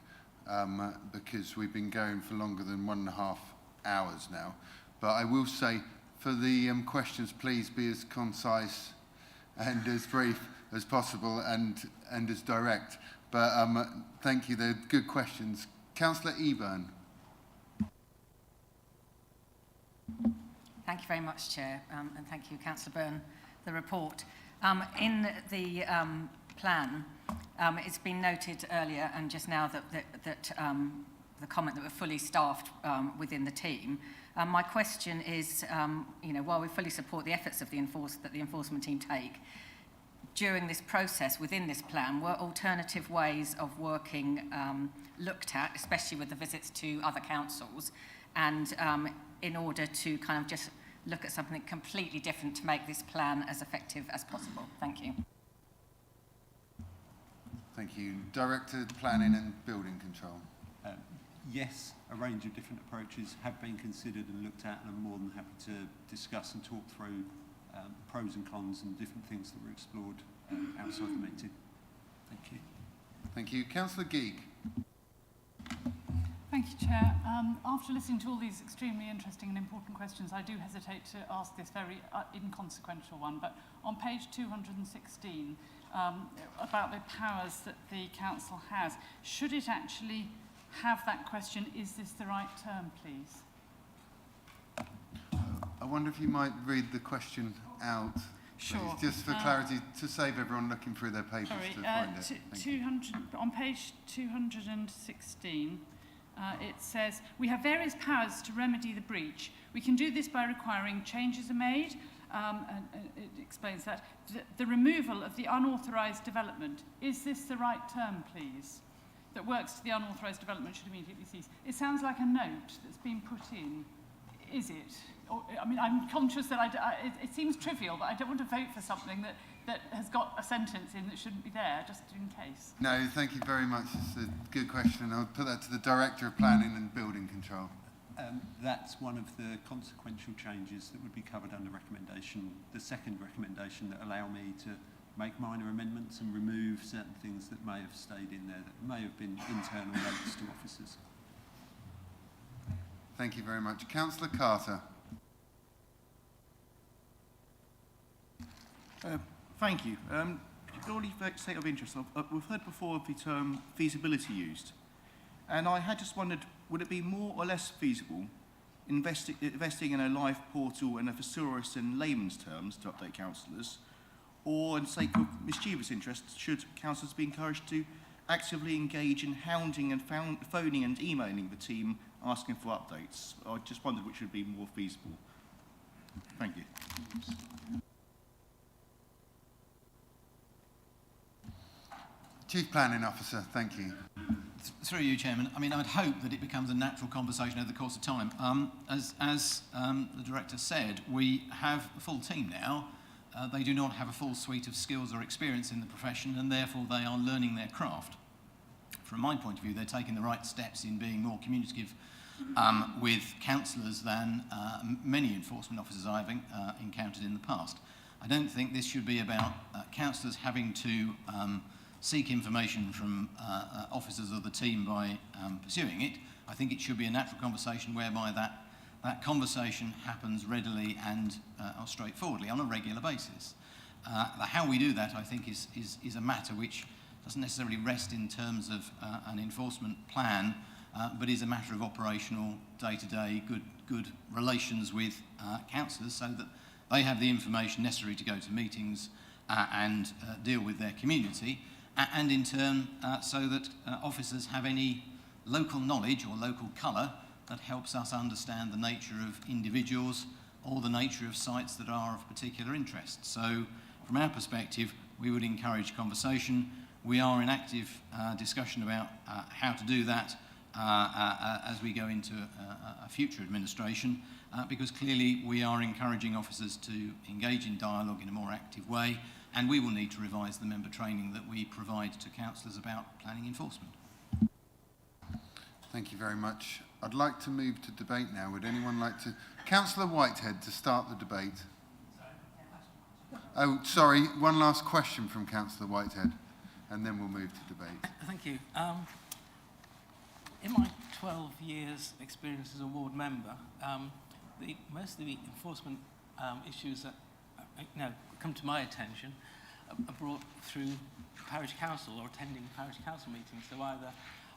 because we've been going for longer than 1.5 hours now. But I will say, for the questions, please be as concise and as brief as possible and as direct. But thank you, they're good questions. Councillor Eburn. Thank you very much, Chair, and thank you, Councillor Byrne, the report. In the plan, it's been noted earlier and just now that the comment that we're fully staffed within the team. My question is, while we fully support the efforts of the enforcement team take, during this process within this plan, were alternative ways of working looked at, especially with the visits to other councils, and in order to kind of just look at something completely different to make this plan as effective as possible? Thank you. Thank you. Director of Planning and Building Control. Yes, a range of different approaches have been considered and looked at, and I'm more than happy to discuss and talk through pros and cons and different things that were explored outside the meeting. Thank you. Thank you. Councillor Geek. Thank you, Chair. After listening to all these extremely interesting and important questions, I do hesitate to ask this very inconsequential one, but on page 216, about the powers that the council has, should it actually have that question, is this the right term, please? I wonder if you might read the question out, please, sure. Just for clarity, to save everyone looking through their papers to find it. On page 216, it says, we have various powers to remedy the breach. We can do this by requiring changes are made, and it explains that. The removal of the unauthorised development. Is this the right term, please? That works to the unauthorised development should immediately cease. It sounds like a note that's been put in. Is it? Or, I mean, I'm conscious that it seems trivial, but I don't want to vote for something that has got a sentence in that shouldn't be there, just in case. No, thank you very much. It's a good question. I'll put that to the Director of Planning and Building Control. That's one of the consequential changes that would be covered under recommendation, the second recommendation, that allow me to make minor amendments and remove certain things that may have stayed in there, that may have been internal notes to officers. Thank you very much. Councillor Carter. Thank you. Purely for the sake of interest, we've heard before of the term feasibility used, and I had just wondered, would it be more or less feasible investing in a live portal and a thesaurus in layman's terms to update councillors, or in the sake of mischievous interest, should councillors be encouraged to actively engage in hounding and phoning and emailing the team asking for updates? I just wondered which would be more feasible. Thank you. Chief Planning Officer, thank you. Through you, Chairman. I mean, I'd hope that it becomes a natural conversation over the course of time. As the Director said, we have a full team now. They do not have a full suite of skills or experience in the profession, and therefore they are learning their craft. From my point of view, they're taking the right steps in being more communicative with councillors than many enforcement officers I've encountered in the past. I don't think this should be about councillors having to seek information from officers of the team by pursuing it. I think it should be a natural conversation whereby that conversation happens readily and straightforwardly on a regular basis. How we do that, I think, is a matter which doesn't necessarily rest in terms of an enforcement plan, but is a matter of operational, day-to-day, good relations with councillors, so that they have the information necessary to go to meetings and deal with their community, and in turn so that officers have any local knowledge or local colour that helps us understand the nature of individuals or the nature of sites that are of particular interest. So from our perspective, we would encourage conversation. We are in active discussion about how to do that as we go into a future administration, because clearly we are encouraging officers to engage in dialogue in a more active way, and we will need to revise the member training that we provide to councillors about planning enforcement. Thank you very much. I'd like to move to debate now. Would anyone like to... Councillor Whitehead, to start the debate. Oh, sorry, one last question from Councillor Whitehead, and then we'll move to debate. Thank you. In my 12 years experience as a ward member, most of the enforcement issues that come to my attention are brought through parish council or attending parish council meetings. So either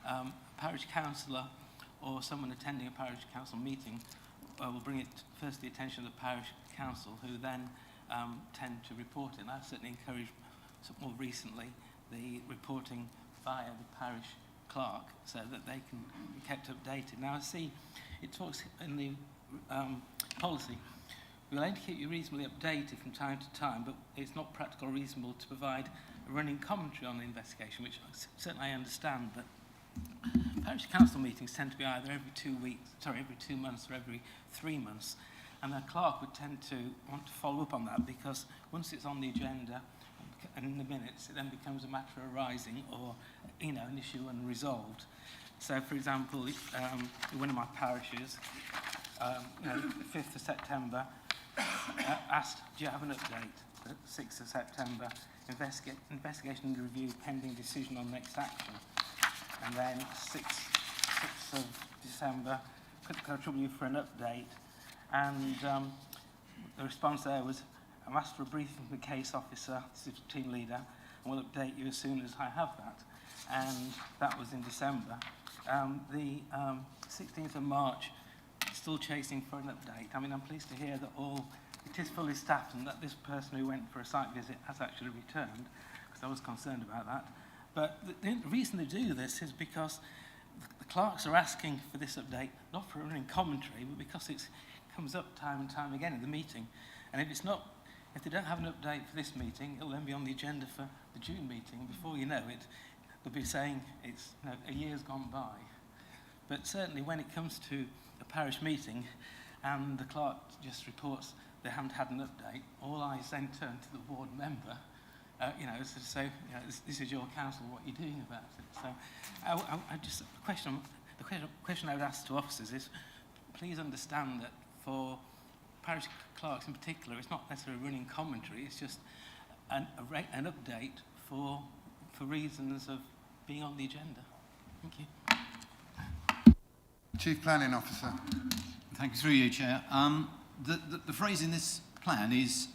a parish councillor or someone attending a parish council meeting will bring it first to the attention of the parish council, who then tend to report it. And I've certainly encouraged more recently the reporting via the parish clerk so that they can be kept updated. Now I see it talks in the policy, we'll aim to keep you reasonably updated from time to time, but it's not practical or reasonable to provide a running commentary on the investigation, which certainly I understand, but parish council meetings tend to be either every 2 months or every 3 months, and the clerk would tend to want to follow up on that, because once it's on the agenda and in the minutes, it then becomes a matter arising or an issue unresolved. So, for example, one of my parishes, the 5th of September, asked, do you have an update? The 6th of September, investigation and review pending decision on next action. And then 6th of December, could I trouble you for an update? And the response there was, I'm asked for a briefing from the case officer, this is the team leader, and we'll update you as soon as I have that. And that was in December. The 16th of March, still chasing for an update. I mean, I'm pleased to hear that it is fully staffed and that this person who went for a site visit has actually returned, because I was concerned about that. But the reason they do this is because the clerks are asking for this update, not for running commentary, but because it comes up time and time again in the meeting. And if they don't have an update for this meeting, it'll then be on the agenda for the June meeting. Before you know it, they'll be saying it's a year's gone by. But certainly when it comes to a parish meeting and the clerk just reports they haven't had an update, all eyes then turn to the ward member, to say, this is your council, what are you doing about it? So the question I would ask to officers is, please understand that for parish clerks in particular, it's not necessarily running commentary, it's just an update for reasons of being on the agenda. Thank you. Chief Planning Officer. Thank you, through you, Chair. The phrase in this plan is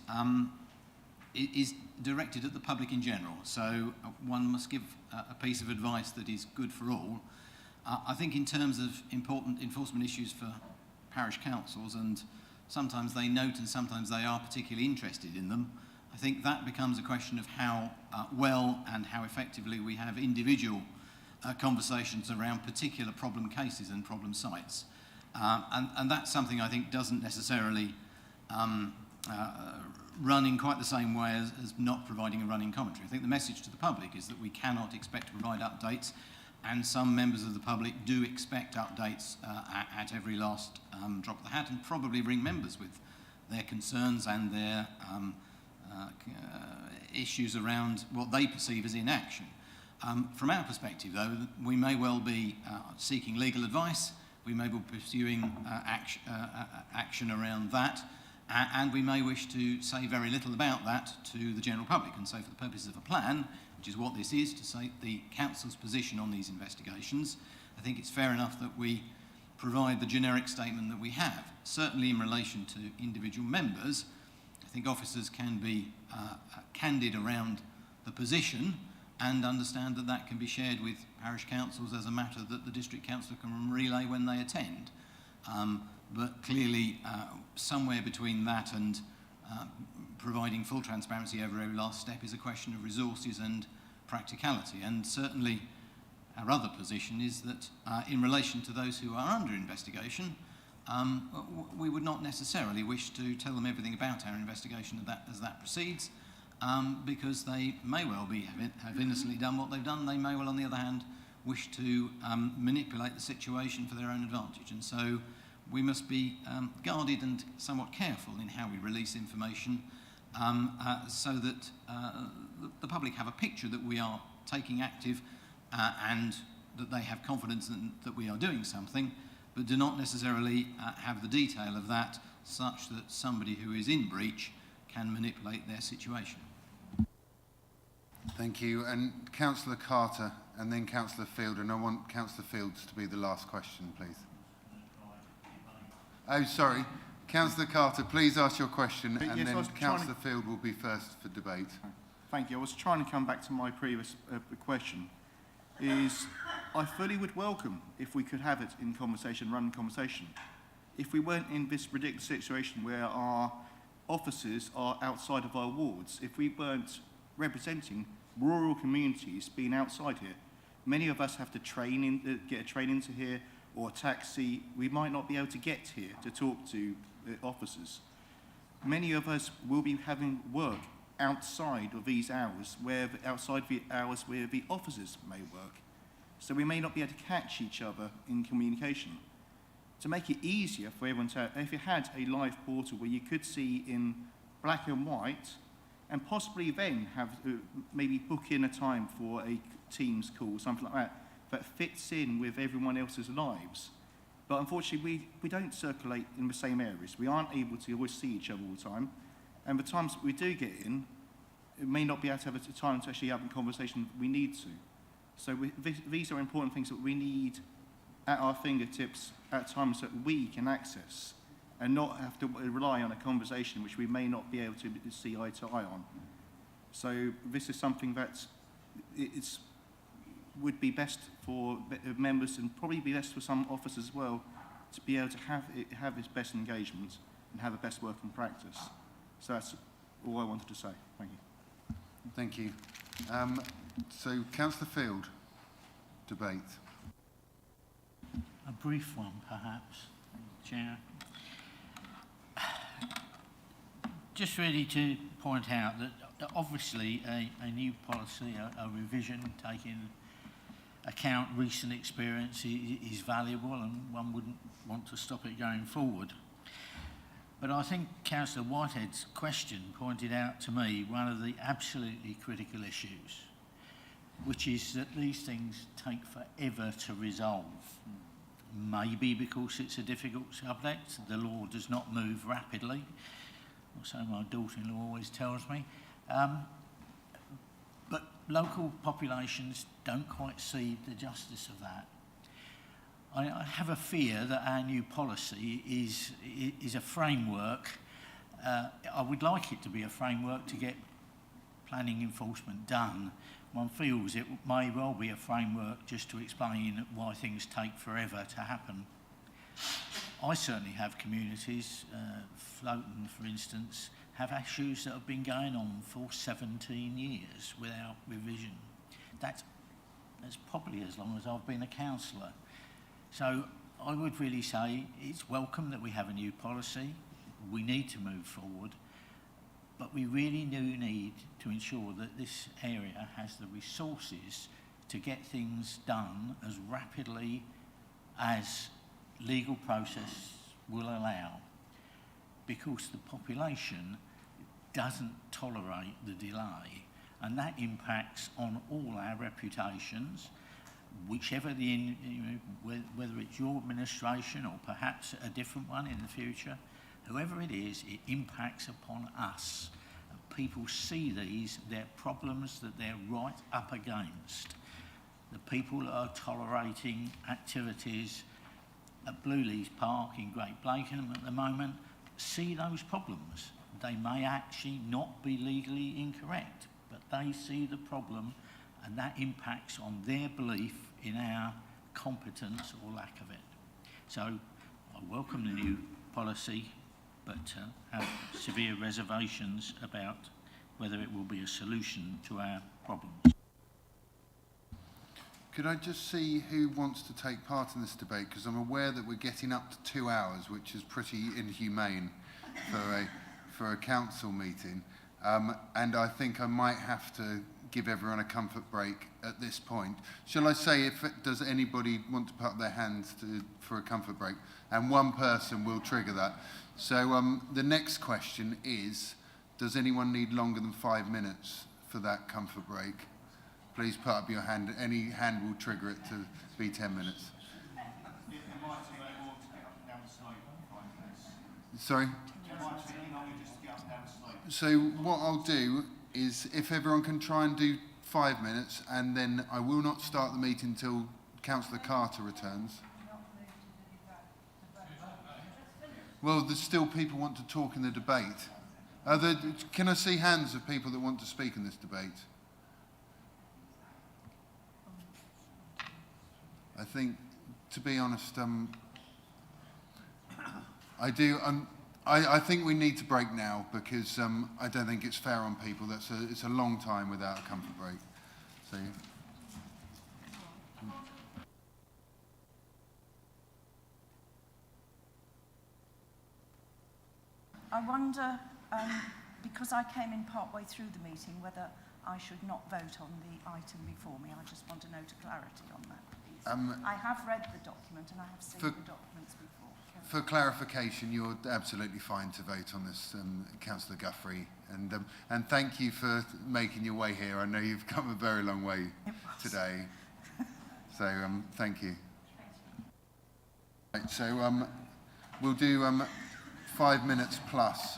directed at the public in general, so one must give a piece of advice that is good for all. I think in terms of important enforcement issues for parish councils, and sometimes they note and sometimes they are particularly interested in them, I think that becomes a question of how well and how effectively we have individual conversations around particular problem cases and problem sites. And that's something I think doesn't necessarily run in quite the same way as not providing a running commentary. I think the message to the public is that we cannot expect to provide updates, and some members of the public do expect updates at every last drop of the hat, and probably bring members with their concerns and their issues around what they perceive as inaction. From our perspective, though, we may well be seeking legal advice, we may be pursuing action around that, and we may wish to say very little about that to the general public. And so for the purposes of a plan, which is what this is, to say the council's position on these investigations, I think it's fair enough that we provide the generic statement that we have. Certainly in relation to individual members, I think officers can be candid around the position and understand that that can be shared with parish councils as a matter that the district councillor can relay when they attend. But clearly, somewhere between that and providing full transparency over every last step is a question of resources and practicality. And certainly our other position is that in relation to those who are under investigation, we would not necessarily wish to tell them everything about our investigation as that proceeds, because they may well have innocently done what they've done. They may well, on the other hand, wish to manipulate the situation for their own advantage. And so we must be guarded and somewhat careful in how we release information, so that the public have a picture that we are taking active and that they have confidence that we are doing something, but do not necessarily have the detail of that such that somebody who is in breach can manipulate their situation. Thank you. And Councillor Carter and then Councillor Field. And I want Councillor Fields to be the last question, please. Oh, sorry. Councillor Carter, please ask your question, and yes, then Councillor Field will be first for debate. Thank you. I was trying to come back to my previous question. I fully would welcome if we could have it in conversation, run conversation. If we weren't in this ridiculous situation where our offices are outside of our wards, if we weren't representing rural communities being outside here, many of us have to get a train into here or a taxi. We might not be able to get here to talk to officers. Many of us will be having work outside of these hours, outside the hours where the officers may work. So we may not be able to catch each other in communication. To make it easier for everyone to, if you had a live portal where you could see in black and white, and possibly then have maybe book in a time for a Teams call, something like that fits in with everyone else's lives. But unfortunately, we don't circulate in the same areas. We aren't able to always see each other all the time. And the times that we do get in, it may not be able to have a time to actually have a conversation we need to. So these are important things that we need at our fingertips at times that we can access and not have to rely on a conversation which we may not be able to see eye to eye on. So this is something that would be best for members and probably be best for some officers as well to be able to have this best engagement and have a best working practice. So that's all I wanted to say. Thank you. Thank you. So, Councillor Field, debate. A brief one, perhaps, Chair. Just really to point out that obviously a new policy, a revision taking account recent experience is valuable, and one wouldn't want to stop it going forward. But I think Councillor Whitehead's question pointed out to me one of the absolutely critical issues, which is that these things take forever to resolve. Maybe because it's a difficult subject, the law does not move rapidly, or so my daughter-in-law always tells me. But local populations don't quite see the justice of that. I have a fear that our new policy is a framework. I would like it to be a framework to get planning enforcement done. One feels it may well be a framework just to explain why things take forever to happen. I certainly have communities, Floaton for instance, have issues that have been going on for 17 years without revision. That's probably as long as I've been a councillor. So I would really say it's welcome that we have a new policy. We need to move forward, but we really do need to ensure that this area has the resources to get things done as rapidly as legal process will allow, because the population doesn't tolerate the delay, and that impacts on all our reputations, whichever whether it's your administration or perhaps a different one in the future, whoever it is, it impacts upon us. And people see they're problems that they're right up against. The people that are tolerating activities at Blueleys Park in Great Blakenham at the moment see those problems. They may actually not be legally incorrect, but they see the problem, and that impacts on their belief in our competence or lack of it. So I welcome the new policy, but have severe reservations about whether it will be a solution to our problems. Could I just see who wants to take part in this debate? Because I'm aware that we're getting up to 2 hours, which is pretty inhumane for a council meeting. And I think I might have to give everyone a comfort break at this point. Shall I say, does anybody want to put up their hands for a comfort break? And one person will trigger that. So the next question is, does anyone need longer than 5 minutes for that comfort break? Please put up your hand. Any hand will trigger it to be 10 minutes. Sorry? 10 So what I'll do is, if everyone can try and do 5 minutes, and then I will not start the meeting until Councillor Carter returns. Well, there's still people want to talk in the debate. Can I see hands of people that want to speak in this debate? I think, to be honest, I think we need to break now, because I don't think it's fair on people. It's a long time without a comfort break. So. I wonder, because I came in part way through the meeting, whether I should not vote on the item before me. I just want a note of clarity on that, please. I have read the document and I have seen the documents before. For clarification, you're absolutely fine to vote on this, Councillor Guthrie. And thank you for making your way here. I know you've come a very long way today. So thank you. Right, so we'll do 5 minutes plus.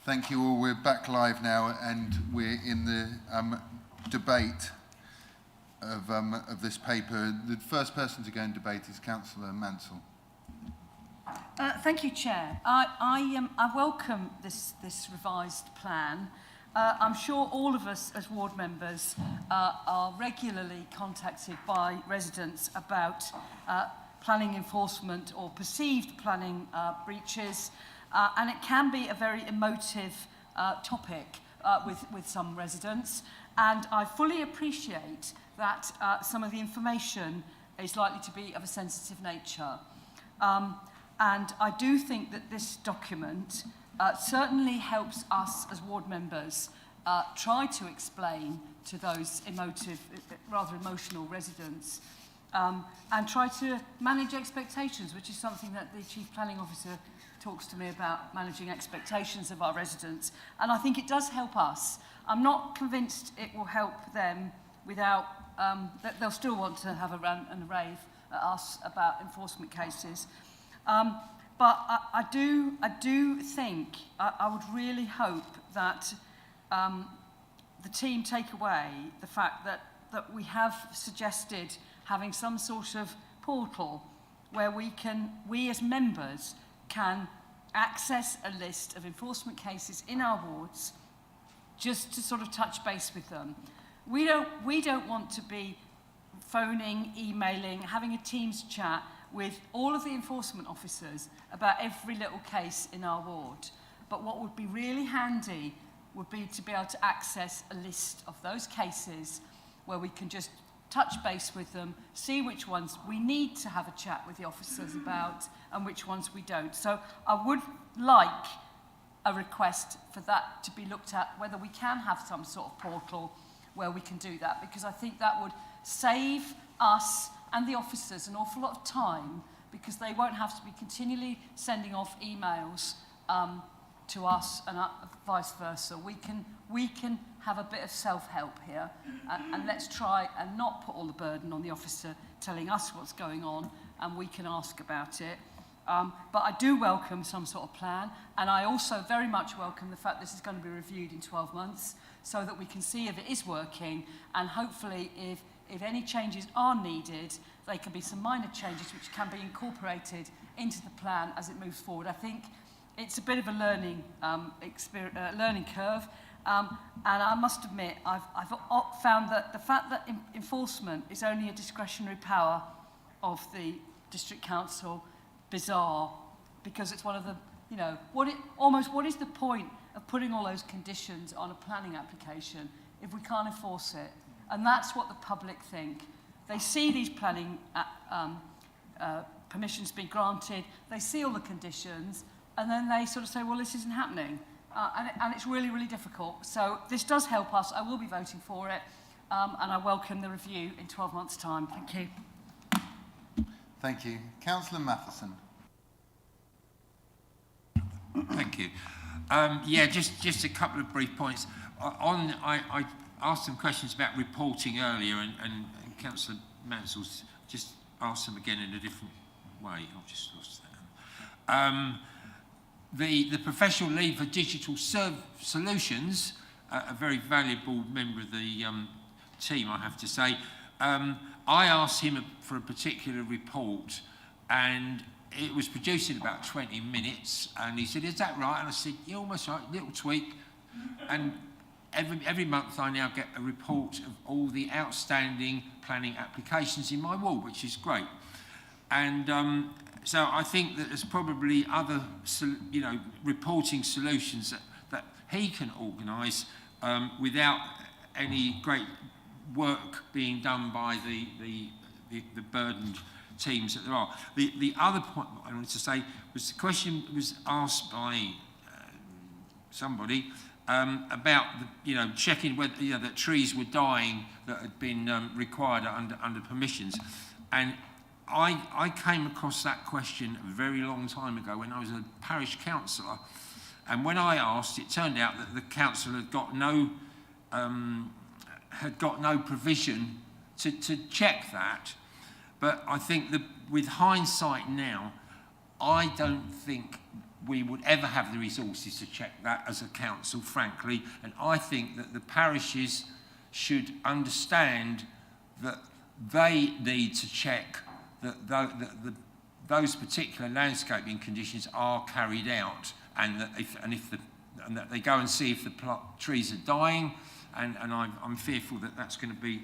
Thank you all. We're back live now, and we're in the debate of this paper. The first person to go and debate is Councillor Mansell. Thank you, Chair. I welcome this revised plan. I'm sure all of us as ward members are regularly contacted by residents about planning enforcement or perceived planning breaches, and it can be a very emotive topic with some residents, and I fully appreciate that some of the information is likely to be of a sensitive nature. And I do think that this document certainly helps us as ward members try to explain to those rather emotional residents and try to manage expectations, which is something that the Chief Planning Officer talks to me about, managing expectations of our residents. And I think it does help us. I'm not convinced it will help them without, that they'll still want to have a rant and a rave at us about enforcement cases. But I do think, I would really hope that the team take away the fact that we have suggested having some sort of portal where we as members can access a list of enforcement cases in our wards just to sort of touch base with them. We don't want to be phoning, emailing, having a Teams chat with all of the enforcement officers about every little case in our ward. But what would be really handy would be to be able to access a list of those cases where we can just touch base with them, see which ones we need to have a chat with the officers about and which ones we don't. So I would like a request for that to be looked at, whether we can have some sort of portal where we can do that, because I think that would save us and the officers an awful lot of time, because they won't have to be continually sending off emails to us and vice versa. We can have a bit of self-help here, and let's try and not put all the burden on the officer telling us what's going on, and we can ask about it. But I do welcome some sort of plan, and I also very much welcome the fact this is going to be reviewed in 12 months so that we can see if it is working, and hopefully if any changes are needed, they can be some minor changes which can be incorporated into the plan as it moves forward. I think it's a bit of a learning curve, and I must admit I've found that the fact that enforcement is only a discretionary power of the District Council bizarre, because it's one of the, you know, what is the point of putting all those conditions on a planning application if we can't enforce it? And that's what the public think. They see these planning permissions being granted, they see all the conditions, and then they sort of say, well, this isn't happening. And it's really, really difficult. So this does help us. I will be voting for it, and I welcome the review in 12 months' time. Thank you. Thank you. Councillor Matheson. Thank you. Yeah, just a couple of brief points. I asked some questions about reporting earlier, and Councillor Mansell's just asked them again in a different way. I've just lost that. The professional lead for digital solutions, a very valuable member of the team, I have to say. I asked him for a particular report, and it was produced in about 20 minutes, and he said, is that right? And I said, yeah, almost right, little tweak. And every month I now get a report of all the outstanding planning applications in my ward, which is great. And so I think that there's probably other, reporting solutions that he can organise without any great work being done by the burdened teams that there are. The other point I wanted to say was the question was asked by somebody about checking whether that trees were dying that had been required under permissions, and I came across that question a very long time ago when I was a parish councillor, and when I asked, it turned out that the council had got no provision to check that. But I think that with hindsight now, I don't think we would ever have the resources to check that as a council, frankly, and I think that the parishes should understand that they need to check that those particular landscaping conditions are carried out, and that that they go and see if the trees are dying, and I'm fearful that that's going to be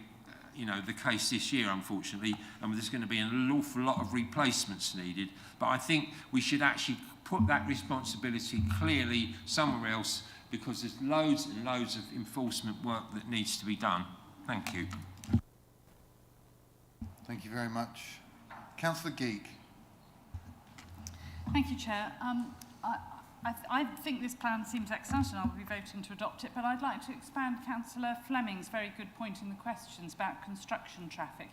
the case this year, unfortunately, and there's going to be an awful lot of replacements needed. But I think we should actually put that responsibility clearly somewhere else, because there's loads and loads of enforcement work that needs to be done. Thank you. Thank you very much. Councillor Geek. Thank you, Chair. I think this plan seems excellent and I will be voting to adopt it, but I'd like to expand Councillor Fleming's very good point in the questions about construction traffic.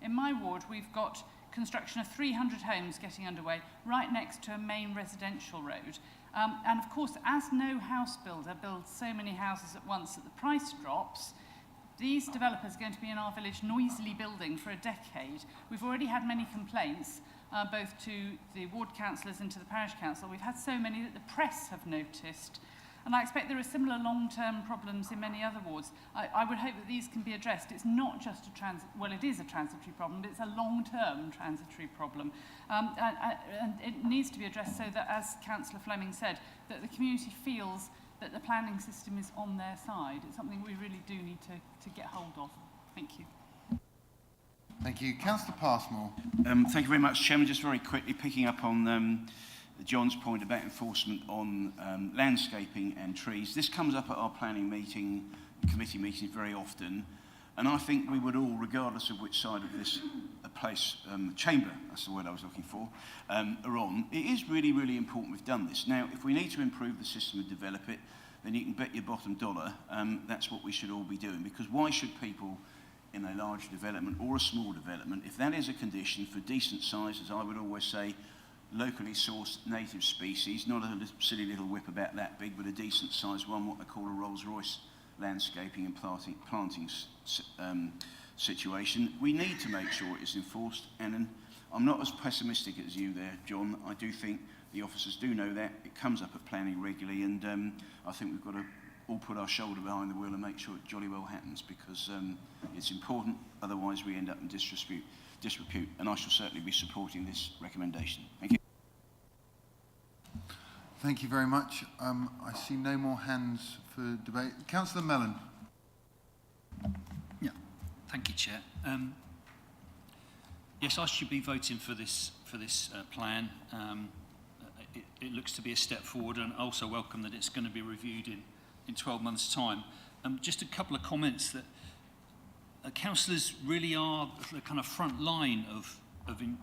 In my ward, we've got construction of 300 homes getting underway right next to a main residential road. And of course, as no house builder builds so many houses at once that the price drops, these developers are going to be in our village noisily building for a decade. We've already had many complaints, both to the ward councillors and to the parish council. We've had so many that the press have noticed. And I expect there are similar long-term problems in many other wards. I would hope that these can be addressed. It's not just it is a transitory problem, but it's a long-term transitory problem. And it needs to be addressed so that, as Councillor Fleming said, that the community feels that the planning system is on their side. It's something we really do need to get hold of. Thank you. Thank you. Councillor Passmore. Thank you very much, Chairman. Just very quickly, picking up on John's point about enforcement on landscaping and trees. This comes up at our planning committee meetings very often, and I think we would all, regardless of which side of this chamber, that's the word I was looking for, are on, it is really, really important we've done this. Now, if we need to improve the system and develop it, then you can bet your bottom dollar that's what we should all be doing, because why should people in a large development or a small development, if that is a condition for decent size, as I would always say, locally sourced native species, not a silly little whip about that big, but a decent sized one, what they call a Rolls-Royce landscaping and planting situation. We need to make sure it is enforced, and I'm not as pessimistic as you there, John. I do think the officers do know that. It comes up at planning regularly, and I think we've got to all put our shoulder behind the wheel and make sure it jolly well happens, because it's important, otherwise we end up in disrepute, and I shall certainly be supporting this recommendation. Thank you. Thank you very much. I see no more hands for debate. Councillor Mellon. Yeah, thank you, Chair. Yes, I should be voting for this plan. It looks to be a step forward, and also welcome that it's going to be reviewed in 12 months' time. Just a couple of comments that councillors really are the kind of front line of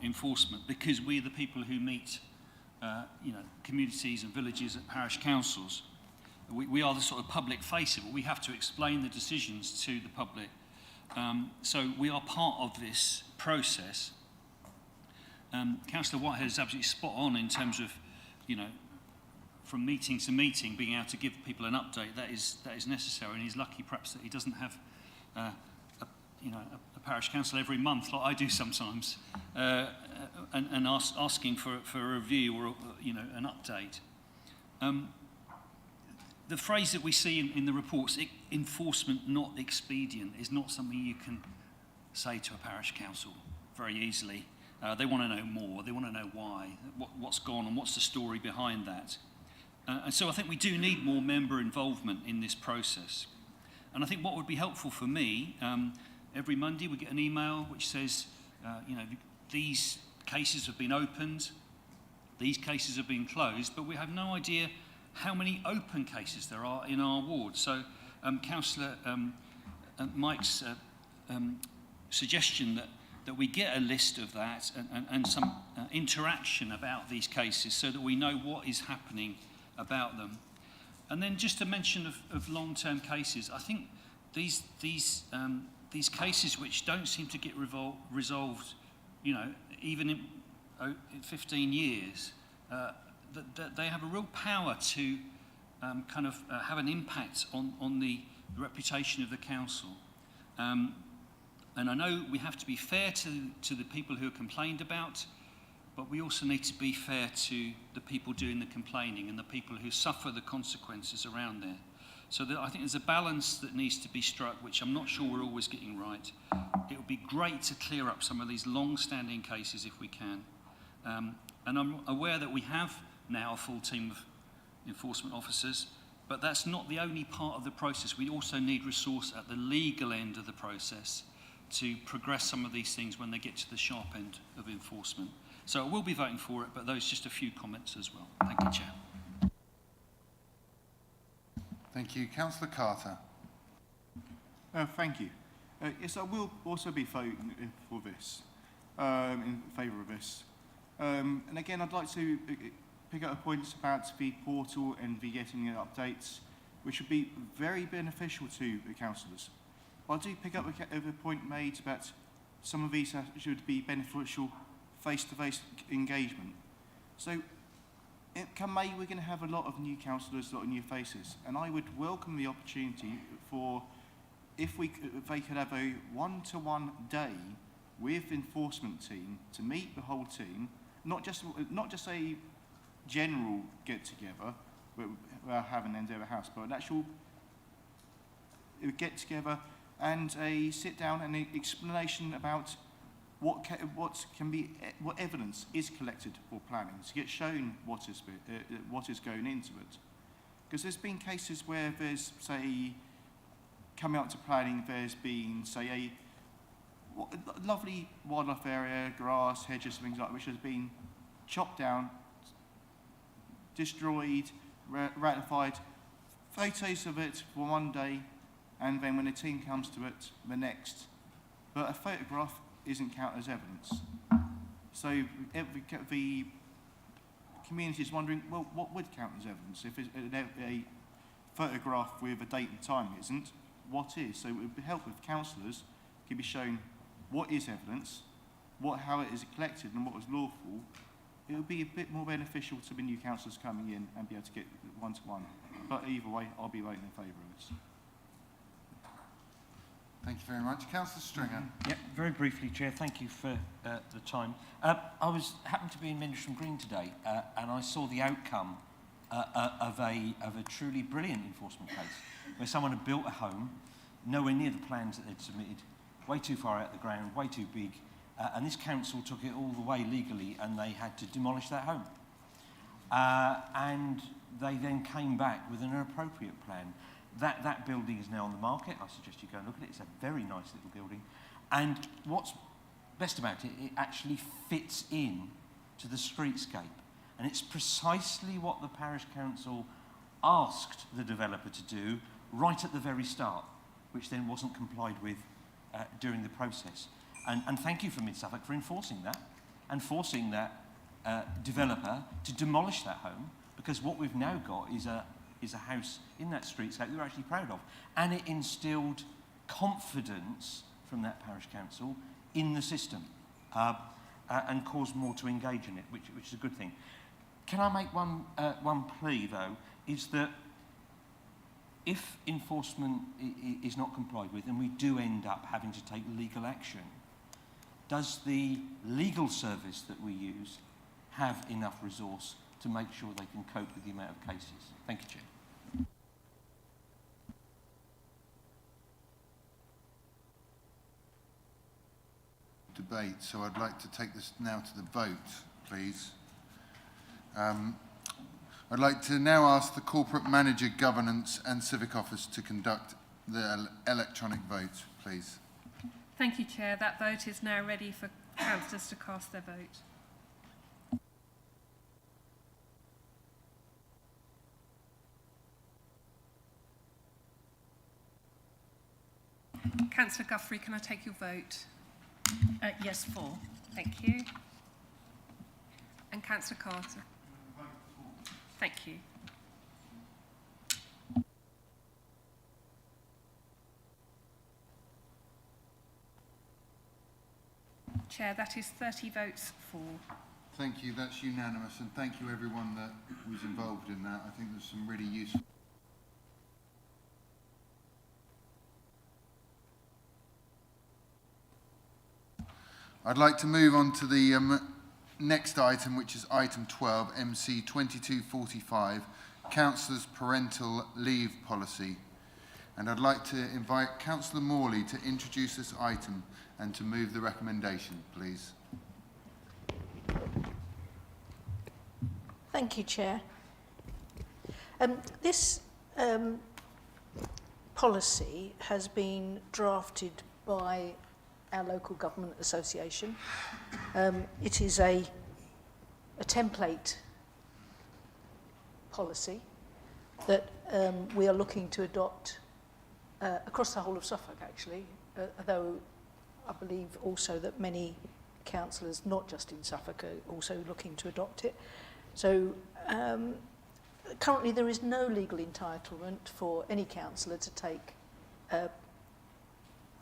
enforcement, because we're the people who meet communities and villages at parish councils. We are the sort of public face of it. We have to explain the decisions to the public. So we are part of this process. Councillor Whitehead is absolutely spot on in terms of, from meeting to meeting, being able to give people an update. That is necessary, and he's lucky perhaps that he doesn't have a parish council every month like I do sometimes, and asking for a review or an update. The phrase that we see in the reports, enforcement not expedient, is not something you can say to a parish council very easily. They want to know more. They want to know why, what's gone, and what's the story behind that. And so I think we do need more member involvement in this process. And I think what would be helpful for me, every Monday we get an email which says, these cases have been opened, these cases have been closed, but we have no idea how many open cases there are in our ward. So Councillor Mike's suggestion that we get a list of that and some interaction about these cases so that we know what is happening about them. And then just a mention of long-term cases. I think these cases which don't seem to get resolved, even in 15 years, that they have a real power to have an impact on the reputation of the council. And I know we have to be fair to the people who are complained about, but we also need to be fair to the people doing the complaining and the people who suffer the consequences around there. So I think there's a balance that needs to be struck, which I'm not sure we're always getting right. It would be great to clear up some of these long-standing cases if we can. And I'm aware that we have now a full team of enforcement officers, but that's not the only part of the process. We also need resource at the legal end of the process to progress some of these things when they get to the sharp end of enforcement. So I will be voting for it, but those just a few comments as well. Thank you, Chair. Thank you. Councillor Carter. Thank you. Yes, I will also be voting for this, in favour of this. And again, I'd like to pick up points about the portal and the getting the updates, which would be very beneficial to the councillors. I do pick up a point made about some of these should be beneficial face-to-face engagement. So, come May, we're going to have a lot of new councillors, a lot of new faces, and I would welcome the opportunity for, if they could have a one-to-one day with the enforcement team to meet the whole team, not just a general get-together we're having in their house, but an actual get-together and a sit-down and an explanation about what evidence is collected for planning, to get shown what is going into it. Because there's been cases where there's, say, coming up to planning, there's been, say, a lovely wildlife area, grass, hedges, things like that, which has been chopped down, destroyed, ratified, photos of it for one day, and then when the team comes to it, the next. But a photograph isn't counted as evidence. So the community is wondering, well, what would count as evidence? If a photograph with a date and time isn't, what is? So it would help if councillors could be shown what is evidence, how it is collected and what was lawful. It would be a bit more beneficial to the new councillors coming in and be able to get one-to-one. But either way, I'll be voting in favour of this. Thank you very much. Councillor Stringer. Yeah, very briefly, Chair, thank you for the time. I happened to be in Minstrom Green today, and I saw the outcome of a truly brilliant enforcement case, where someone had built a home, nowhere near the plans that they'd submitted, way too far out of the ground, way too big, and this council took it all the way legally, and they had to demolish that home. And they then came back with an appropriate plan. That building is now on the market. I suggest you go and look at it. It's a very nice little building. And what's best about it, it actually fits in to the streetscape. And it's precisely what the parish council asked the developer to do right at the very start, which then wasn't complied with during the process. And thank you for Mid-Suffolk for enforcing that and forcing that developer to demolish that home, because what we've now got is a house in that streetscape that we're actually proud of. And it instilled confidence from that parish council in the system and caused more to engage in it, which is a good thing. Can I make one plea, though, is that if enforcement is not complied with and we do end up having to take legal action, does the legal service that we use have enough resource to make sure they can cope with the amount of cases? Thank you, Chair. Debate, so I'd like to take this now to the vote, please. I'd like to now ask the Corporate Manager, Governance and Civic Office to conduct the electronic vote, please. Thank you, Chair. That vote is now ready for councillors to cast their vote. Councillor Guthrie, can I take your vote? Yes, for. Thank you. And Councillor Carter? Thank you. Chair, that is 30 votes for. Thank you, that's unanimous, and thank you everyone that was involved in that. I think there's some really useful... I'd like to move on to the next item, which is item 12, MC 2245, Councillors' Parental Leave Policy. And I'd like to invite Councillor Morley to introduce this item and to move the recommendation, please. Thank you, Chair. This policy has been drafted by our local government association. It is a template policy that we are looking to adopt across the whole of Suffolk, actually, although I believe also that many councillors, not just in Suffolk, are also looking to adopt it. So currently there is no legal entitlement for any councillor to take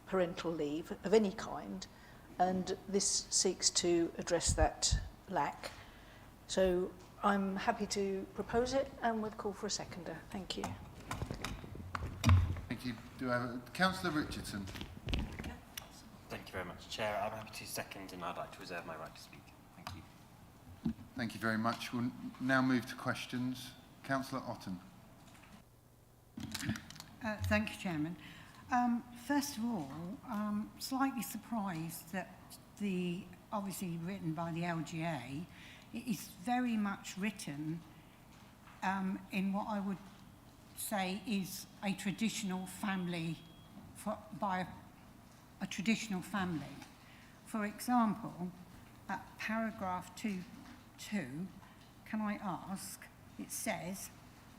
parental leave of any kind, and this seeks to address that lack. So I'm happy to propose it and would call for a seconder. Thank you. Thank you. Do I have Councillor Richardson? Thank you very much, Chair. I'm happy to second, and I'd like to reserve my right to speak. Thank you. Thank you very much. We'll now move to questions. Councillor Otten. Thank you, Chairman. First of all, I'm slightly surprised that obviously written by the LGA, it is very much written in what I would say is a traditional family, by a traditional family. For example, at paragraph 2.2, can I ask, it says,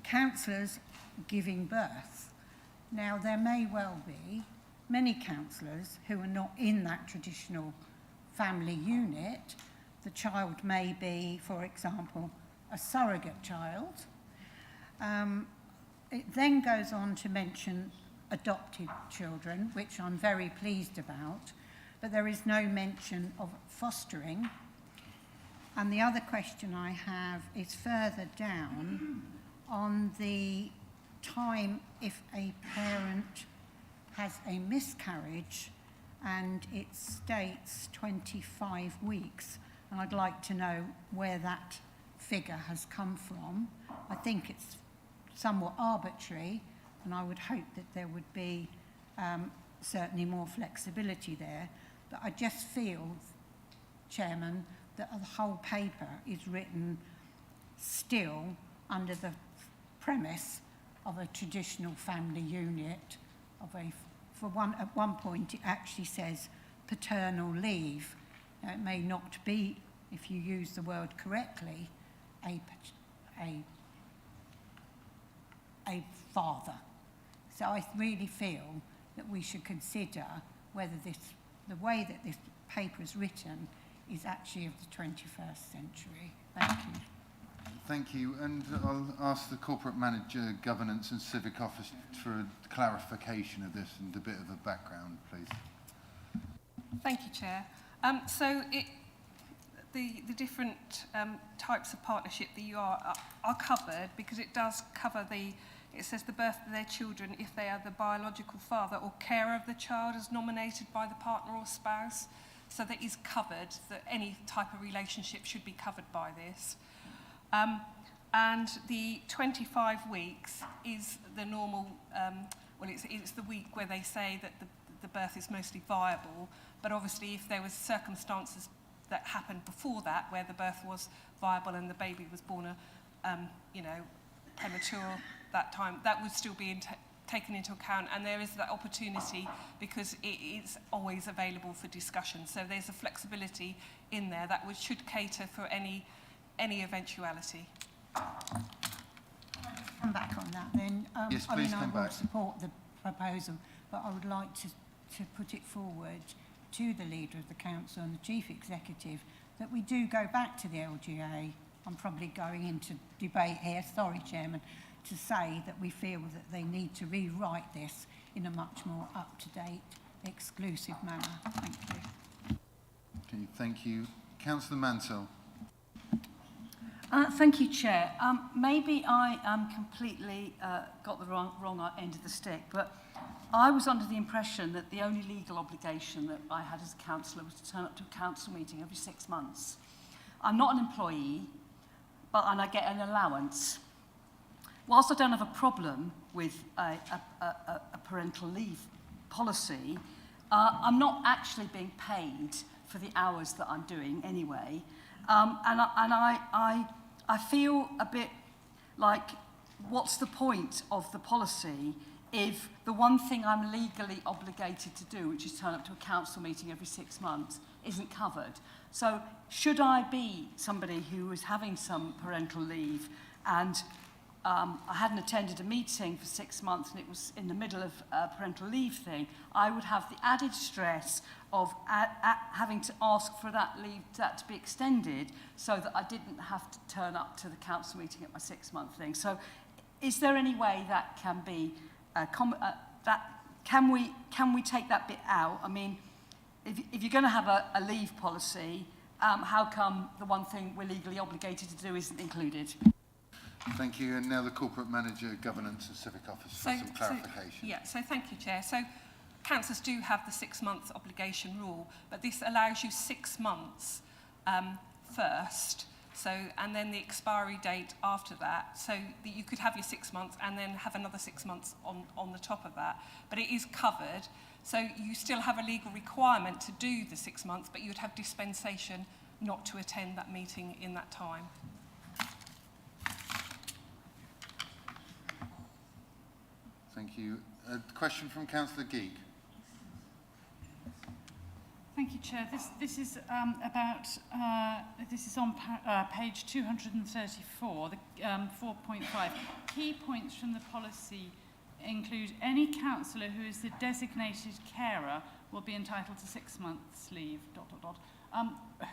councillors giving birth. Now, there may well be many councillors who are not in that traditional family unit. The child may be, for example, a surrogate child. It then goes on to mention adopted children, which I'm very pleased about, but there is no mention of fostering. And the other question I have is further down on the time if a parent has a miscarriage, and it states 25 weeks. And I'd like to know where that figure has come from. I think it's somewhat arbitrary, and I would hope that there would be certainly more flexibility there. But I just feel, Chairman, that the whole paper is written still under the premise of a traditional family unit, at one point it actually says paternal leave. Now, it may not be, if you use the word correctly, a father. So I really feel that we should consider whether the way that this paper is written is actually of the 21st century. Thank you. Thank you, and I'll ask the Corporate Manager, Governance and Civic Office for a clarification of this and a bit of a background, please. Thank you, Chair. The different types of partnership that you are covered, because it does cover it says the birth of their children if they are the biological father or carer of the child as nominated by the partner or spouse. So that is covered, that any type of relationship should be covered by this. And the 25 weeks is the normal, it's the week where they say that the birth is mostly viable, but obviously if there was circumstances that happened before that where the birth was viable and the baby was born premature that time, that would still be taken into account, and there is that opportunity because it is always available for discussion. So there's a flexibility in there that should cater for any eventuality. Come back on that then. Yes, please come back. I will support the proposal, but I would like to put it forward to the Leader of the Council and the Chief Executive that we do go back to the LGA. I'm probably going into debate here, sorry, Chairman, to say that we feel that they need to rewrite this in a much more up-to-date, exclusive manner. Thank you. Okay, thank you. Councillor Mansell. Thank you, Chair. Maybe I completely got the wrong end of the stick, but I was under the impression that the only legal obligation that I had as a councillor was to turn up to a council meeting every 6 months. I'm not an employee, and I get an allowance. Whilst I don't have a problem with a parental leave policy, I'm not actually being paid for the hours that I'm doing anyway. And I feel a bit like, what's the point of the policy if the one thing I'm legally obligated to do, which is turn up to a council meeting every 6 months, isn't covered? So should I be somebody who is having some parental leave and I hadn't attended a meeting for 6 months and it was in the middle of a parental leave thing, I would have the added stress of having to ask for that leave, that to be extended, so that I didn't have to turn up to the council meeting at my 6-month thing. So is there any way that can be, can we take that bit out? I mean, if you're going to have a leave policy, how come the one thing we're legally obligated to do isn't included? Thank you. And now the Corporate Manager, Governance and Civic Office for some clarification. So thank you, Chair. So councillors do have the 6-month obligation rule, but this allows you 6 months first, and then the expiry date after that, so that you could have your 6 months and then have another 6 months on the top of that. But it is covered, so you still have a legal requirement to do the 6 months, but you would have dispensation not to attend that meeting in that time. Thank you. A question from Councillor Geek. Thank you, Chair. This is this is on page 234, the 4.5. Key points from the policy include any councillor who is the designated carer will be entitled to 6 months leave, ...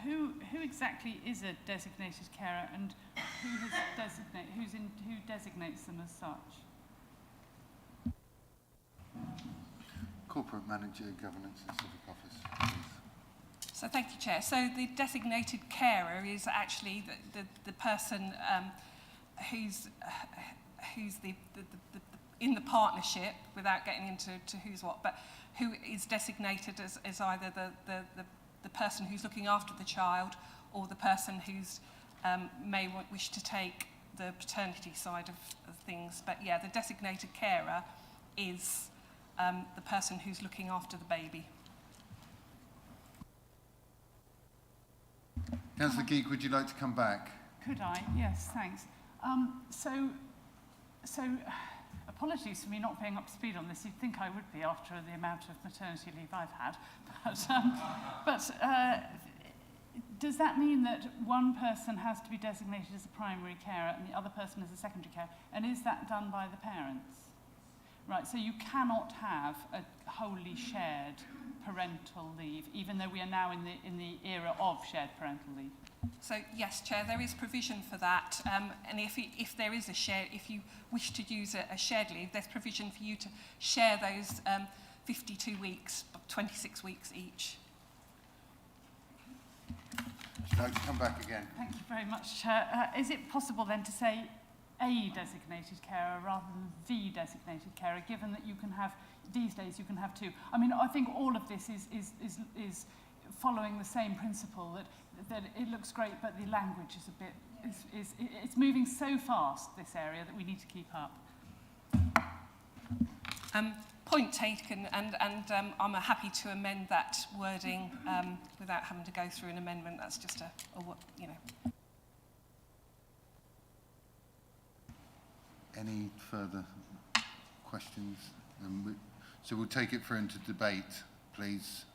Who exactly is a designated carer, and who designates them as such? Corporate Manager, Governance and Civic Office, please. So thank you, Chair. So the designated carer is actually the person who's in the partnership, without getting into who's what, but who is designated as either the person who's looking after the child or the person who's may wish to take the paternity side of things. But yeah, the designated carer is the person who's looking after the baby. Councillor Geek, would you like to come back? Could I? Yes, thanks. So apologies for me not being up to speed on this. You'd think I would be after the amount of maternity leave I've had. But does that mean that one person has to be designated as a primary carer and the other person as a secondary carer? And is that done by the parents? Right, so you cannot have a wholly shared parental leave, even though we are now in the era of shared parental leave. So yes, Chair, there is provision for that, and if there is if you wish to use a shared leave, there's provision for you to share those 52 weeks, 26 weeks each. Would you like to come back again? Thank you very much, Chair. Is it possible then to say a designated carer rather than the designated carer, given that you can have, these days you can have two? I mean, I think all of this is following the same principle, that it looks great, but the language is a bit, it's moving so fast, this area, that we need to keep up. Point taken, and I'm happy to amend that wording without having to go through an amendment. That's just you know. Any further questions? So we'll take it for into debate, please.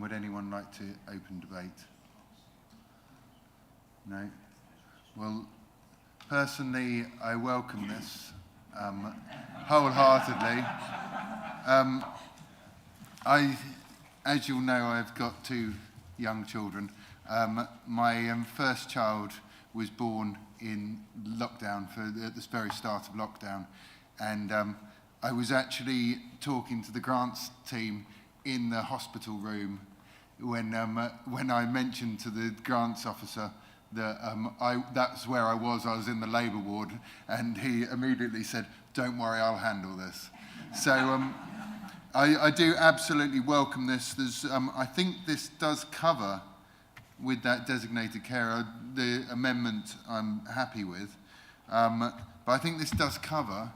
Would anyone like to open debate? No? Well, personally, I welcome this wholeheartedly. As you'll know, I've got 2 young children. My first child was born in lockdown, at the very start of lockdown, and I was actually talking to the grants team in the hospital room when I mentioned to the grants officer that that's where I was in the labour ward, and he immediately said, "Don't worry, I'll handle this." So I do absolutely welcome this. I think this does cover with that designated carer, the amendment I'm happy with. But I think this does cover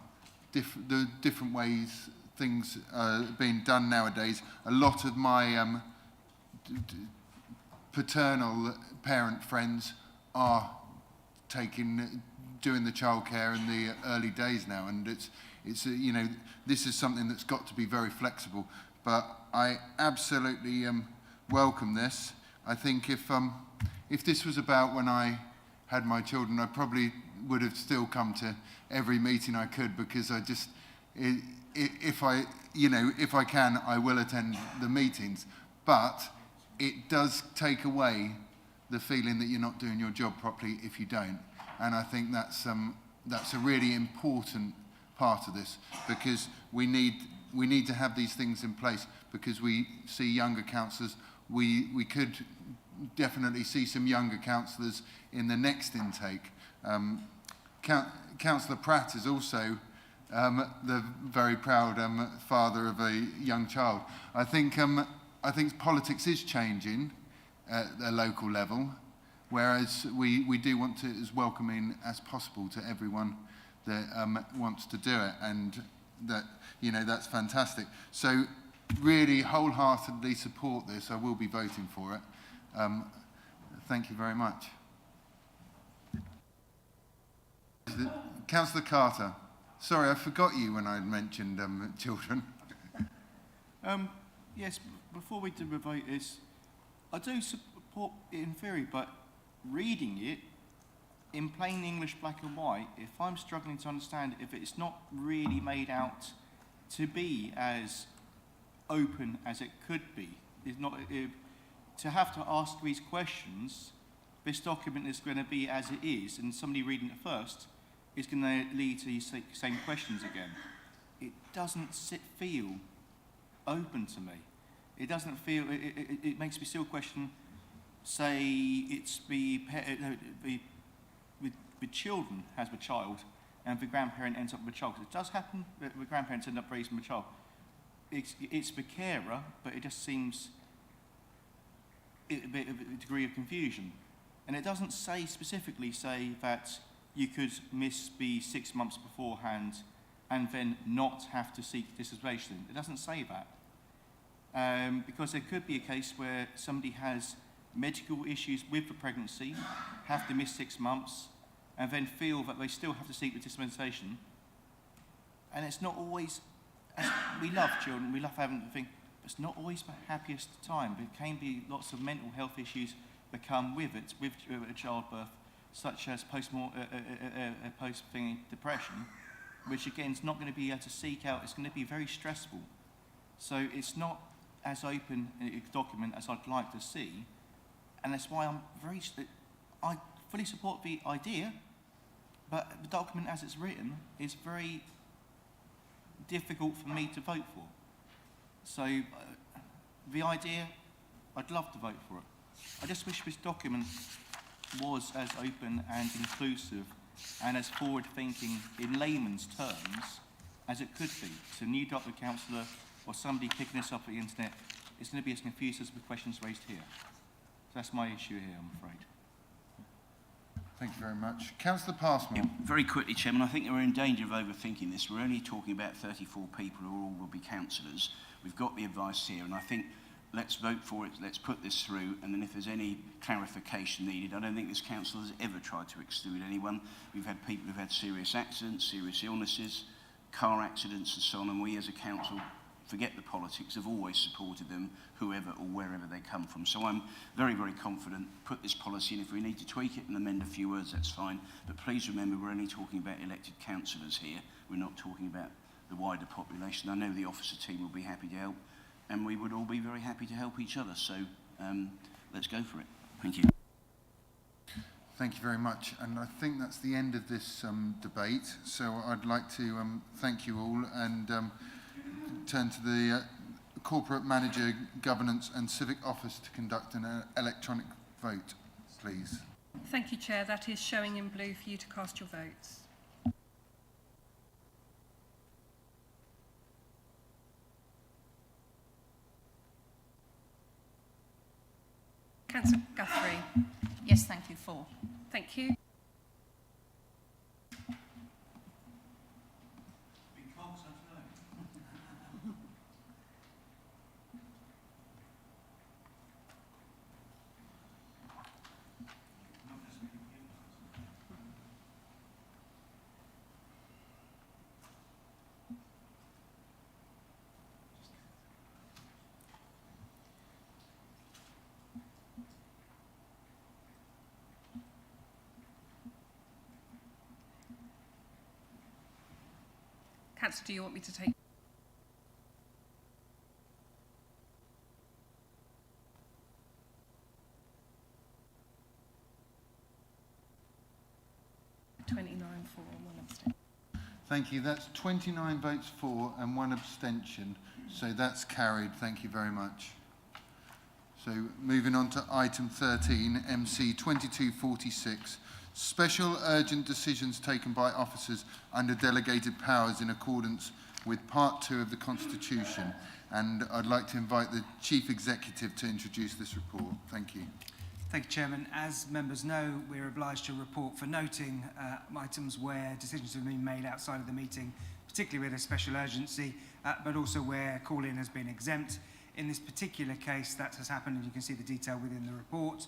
the different ways things are being done nowadays. A lot of my paternal parent friends are doing the childcare in the early days now, and it's you know, this is something that's got to be very flexible. But I absolutely welcome this. I think if this was about when I had my children, I probably would have still come to every meeting I could, because I just, if I can, I will attend the meetings. But it does take away the feeling that you're not doing your job properly if you don't. And I think that's a really important part of this, because we need to have these things in place, because we see younger councillors. We could definitely see some younger councillors in the next intake. Councillor Pratt is also the very proud father of a young child. I think politics is changing at a local level, whereas we do want to as welcoming as possible to everyone that wants to do it, and that, you know, that's fantastic. So really wholeheartedly support this. I will be voting for it. Thank you very much. Councillor Carter. Sorry, I forgot you when I mentioned children. Yes, before we do the vote, I do support it in theory, but reading it in plain English, black and white, if I'm struggling to understand, if it's not really made out to be as open as it could be, to have to ask these questions, this document is going to be as it is, and somebody reading it first is going to lead to these same questions again. It doesn't feel open to me. It doesn't feel, it makes me still question, say it's the children has the child and the grandparent ends up with the child. It does happen that the grandparents end up raising the child. It's the carer, but it just seems a bit of a degree of confusion. And it doesn't specifically say that you could miss the 6 months beforehand and then not have to seek dispensation. It doesn't say that. Because there could be a case where somebody has medical issues with the pregnancy, have to miss 6 months, and then feel that they still have to seek the dispensation. And it's not always, we love children, we love having the thing, but it's not always the happiest time. There can be lots of mental health issues that come with it, with a childbirth, such as post-thing depression, which again is not going to be able to seek out. It's going to be very stressful. So it's not as open a document as I'd like to see, and that's why I fully support the idea, but the document as it's written is very difficult for me to vote for. So the idea, I'd love to vote for it. I just wish this document was as open and inclusive and as forward-thinking in layman's terms as it could be. So new doctor councillor or somebody picking this up at the internet is going to be as confused as the questions raised here. So that's my issue here, I'm afraid. Thank you very much. Councillor Passmore. Yeah, very quickly, Chairman, I think we're in danger of overthinking this. We're only talking about 34 people who all will be councillors. We've got the advice here, and I think let's vote for it, let's put this through, and then if there's any clarification needed, I don't think this council has ever tried to exclude anyone. We've had people who've had serious accidents, serious illnesses, car accidents and so on, and we as a council, forget the politics, have always supported them, whoever or wherever they come from. So I'm very, very confident, put this policy in. If we need to tweak it and amend a few words, that's fine. But please remember, we're only talking about elected councillors here. We're not talking about the wider population. I know the officer team will be happy to help, and we would all be very happy to help each other. So let's go for it. Thank you. Thank you very much. And I think that's the end of this debate. So I'd like to thank you all and turn to the Corporate Manager, Governance and Civic Office to conduct an electronic vote, please. Thank you, Chair. That is showing in blue for you to cast your votes. Councillor Guthrie. Yes, thank you. 4. Thank you. Councillor, do you want me to take? For and 1 abstention. Thank you. That's 29 votes for and 1 abstention. So that's carried. Thank you very much. So moving on to item 13, MC 2246, special urgent decisions taken by officers under delegated powers in accordance with Part 2 of the Constitution. And I'd like to invite the Chief Executive to introduce this report. Thank you. Thank you, Chairman. As members know, we're obliged to report for noting items where decisions have been made outside of the meeting, particularly with a special urgency, but also where call-in has been exempt. In this particular case, that has happened, and you can see the detail within the report.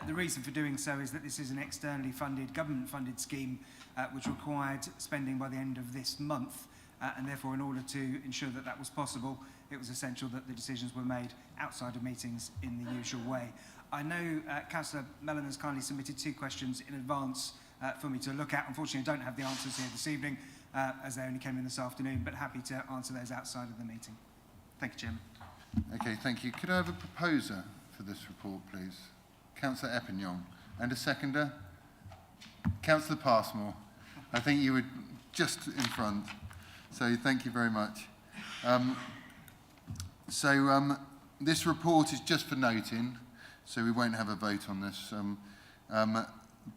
The reason for doing so is that this is an externally funded, government-funded scheme which required spending by the end of this month, and therefore, in order to ensure that that was possible, it was essential that the decisions were made outside of meetings in the usual way. I know Councillor Mellon has kindly submitted 2 questions in advance for me to look at. Unfortunately, I don't have the answers here this evening, as they only came in this afternoon, but happy to answer those outside of the meeting. Thank you, Chairman. Okay, thank you. Could I have a proposer for this report, please? Councillor Eppinyon. And a seconder? Councillor Passmore. I think you were just in front. So thank you very much. This report is just for noting, so we won't have a vote on this.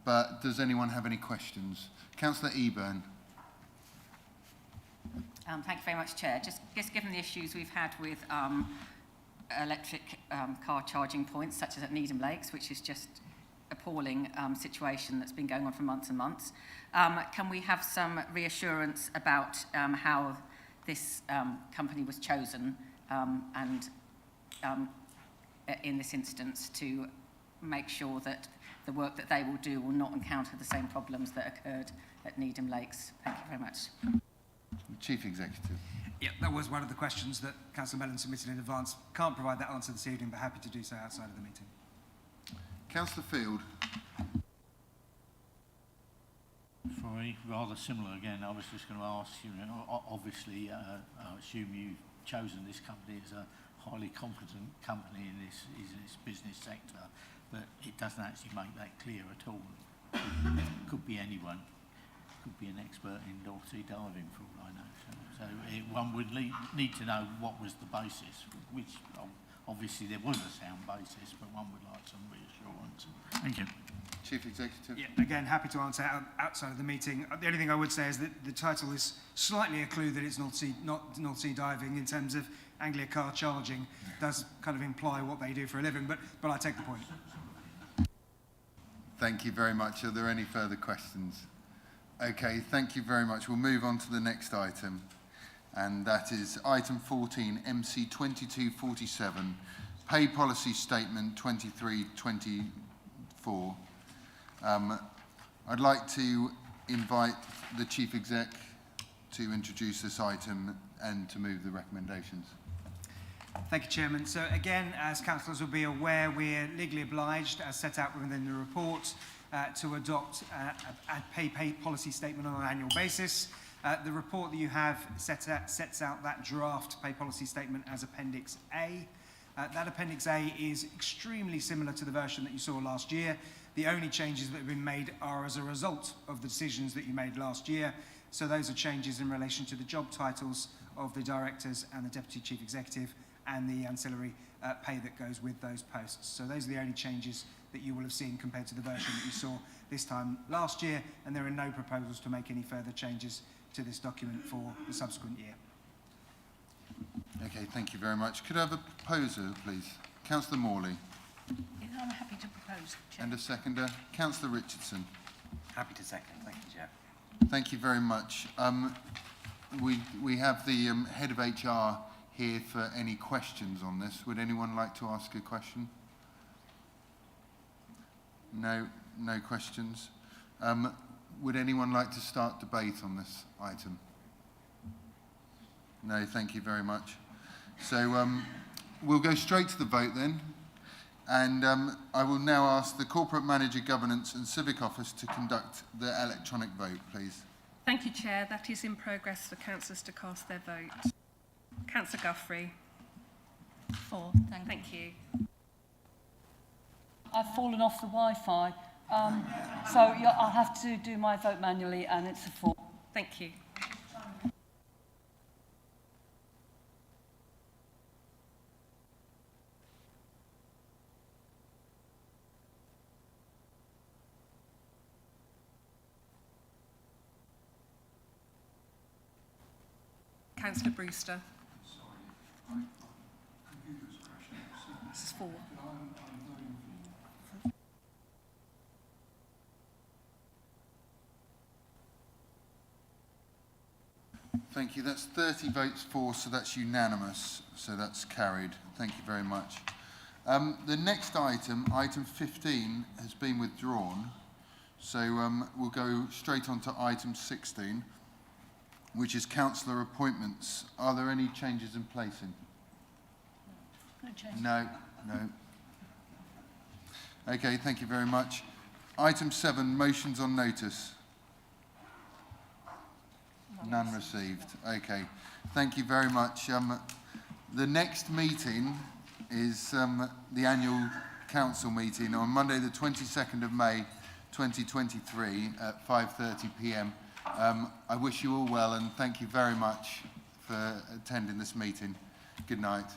But does anyone have any questions? Councillor Eburn. Thank you very much, Chair. Just given the issues we've had with electric car charging points, such as at Needham Lakes, which is just appalling situation that's been going on for months and months, can we have some reassurance about how this company was chosen and in this instance to make sure that the work that they will do will not encounter the same problems that occurred at Needham Lakes? Thank you very much. Chief Executive. Yeah, that was one of the questions that Councillor Mellon submitted in advance. Can't provide that answer this evening, but happy to do so outside of the meeting. Councillor Field. Sorry, rather similar again. I was just going to ask, obviously, I assume you've chosen this company as a highly competent company in this business sector, but it doesn't actually make that clear at all. It could be anyone. Could be an expert in North Sea diving, for all I know. So one would need to know what was the basis, which obviously there was a sound basis, but one would like some reassurance. Thank you. Chief Executive. Yeah, again, happy to answer outside of the meeting. The only thing I would say is that the title is slightly a clue that it's not North Sea diving in terms of Anglia car charging. Does kind of imply what they do for a living, but I take the point. Thank you very much. Are there any further questions? Okay, thank you very much. We'll move on to the next item, and that is item 14, MC 2247, Pay Policy Statement 2324. I'd like to invite the Chief Exec to introduce this item and to move the recommendations. Thank you, Chairman. So again, as councillors will be aware, we're legally obliged, as set out within the report, to adopt a pay policy statement on an annual basis. The report that you have sets out that draft pay policy statement as Appendix A. That Appendix A is extremely similar to the version that you saw last year. The only changes that have been made are as a result of the decisions that you made last year. So those are changes in relation to the job titles of the directors and the Deputy Chief Executive and the ancillary pay that goes with those posts. So those are the only changes that you will have seen compared to the version that you saw this time last year, and there are no proposals to make any further changes to this document for the subsequent year. Okay, thank you very much. Could I have a proposer, please? Councillor Morley. I'm happy to propose, Chair. And a seconder. Councillor Richardson. Happy to second. Thank you, Chair. Thank you very much. We have the head of HR here for any questions on this. Would anyone like to ask a question? No questions. Would anyone like to start debate on this item? No, thank you very much. So we'll go straight to the vote then. And I will now ask the Corporate Manager Governance and Civic Office to conduct the electronic vote, please. Thank you, Chair. That is in progress for councillors to cast their vote. Councillor Guthrie. For. Thank you. I've fallen off the Wi-Fi, so yeah, I'll have to do my vote manually, and it's a 4. Thank you. Councillor Brewster. This is 4. Thank you. That's 30 votes for, so that's unanimous. So that's carried. Thank you very much. The next item, item 15, has been withdrawn. So we'll go straight on to item 16, which is councillor appointments. Are there any changes in placing? No change. No. Okay, thank you very much. Item 7, motions on notice. None received. Okay, thank you very much. The next meeting is the annual council meeting on Monday the 22nd of May 2023 at 5:30 p.m. I wish you all well and thank you very much for attending this meeting. Good night.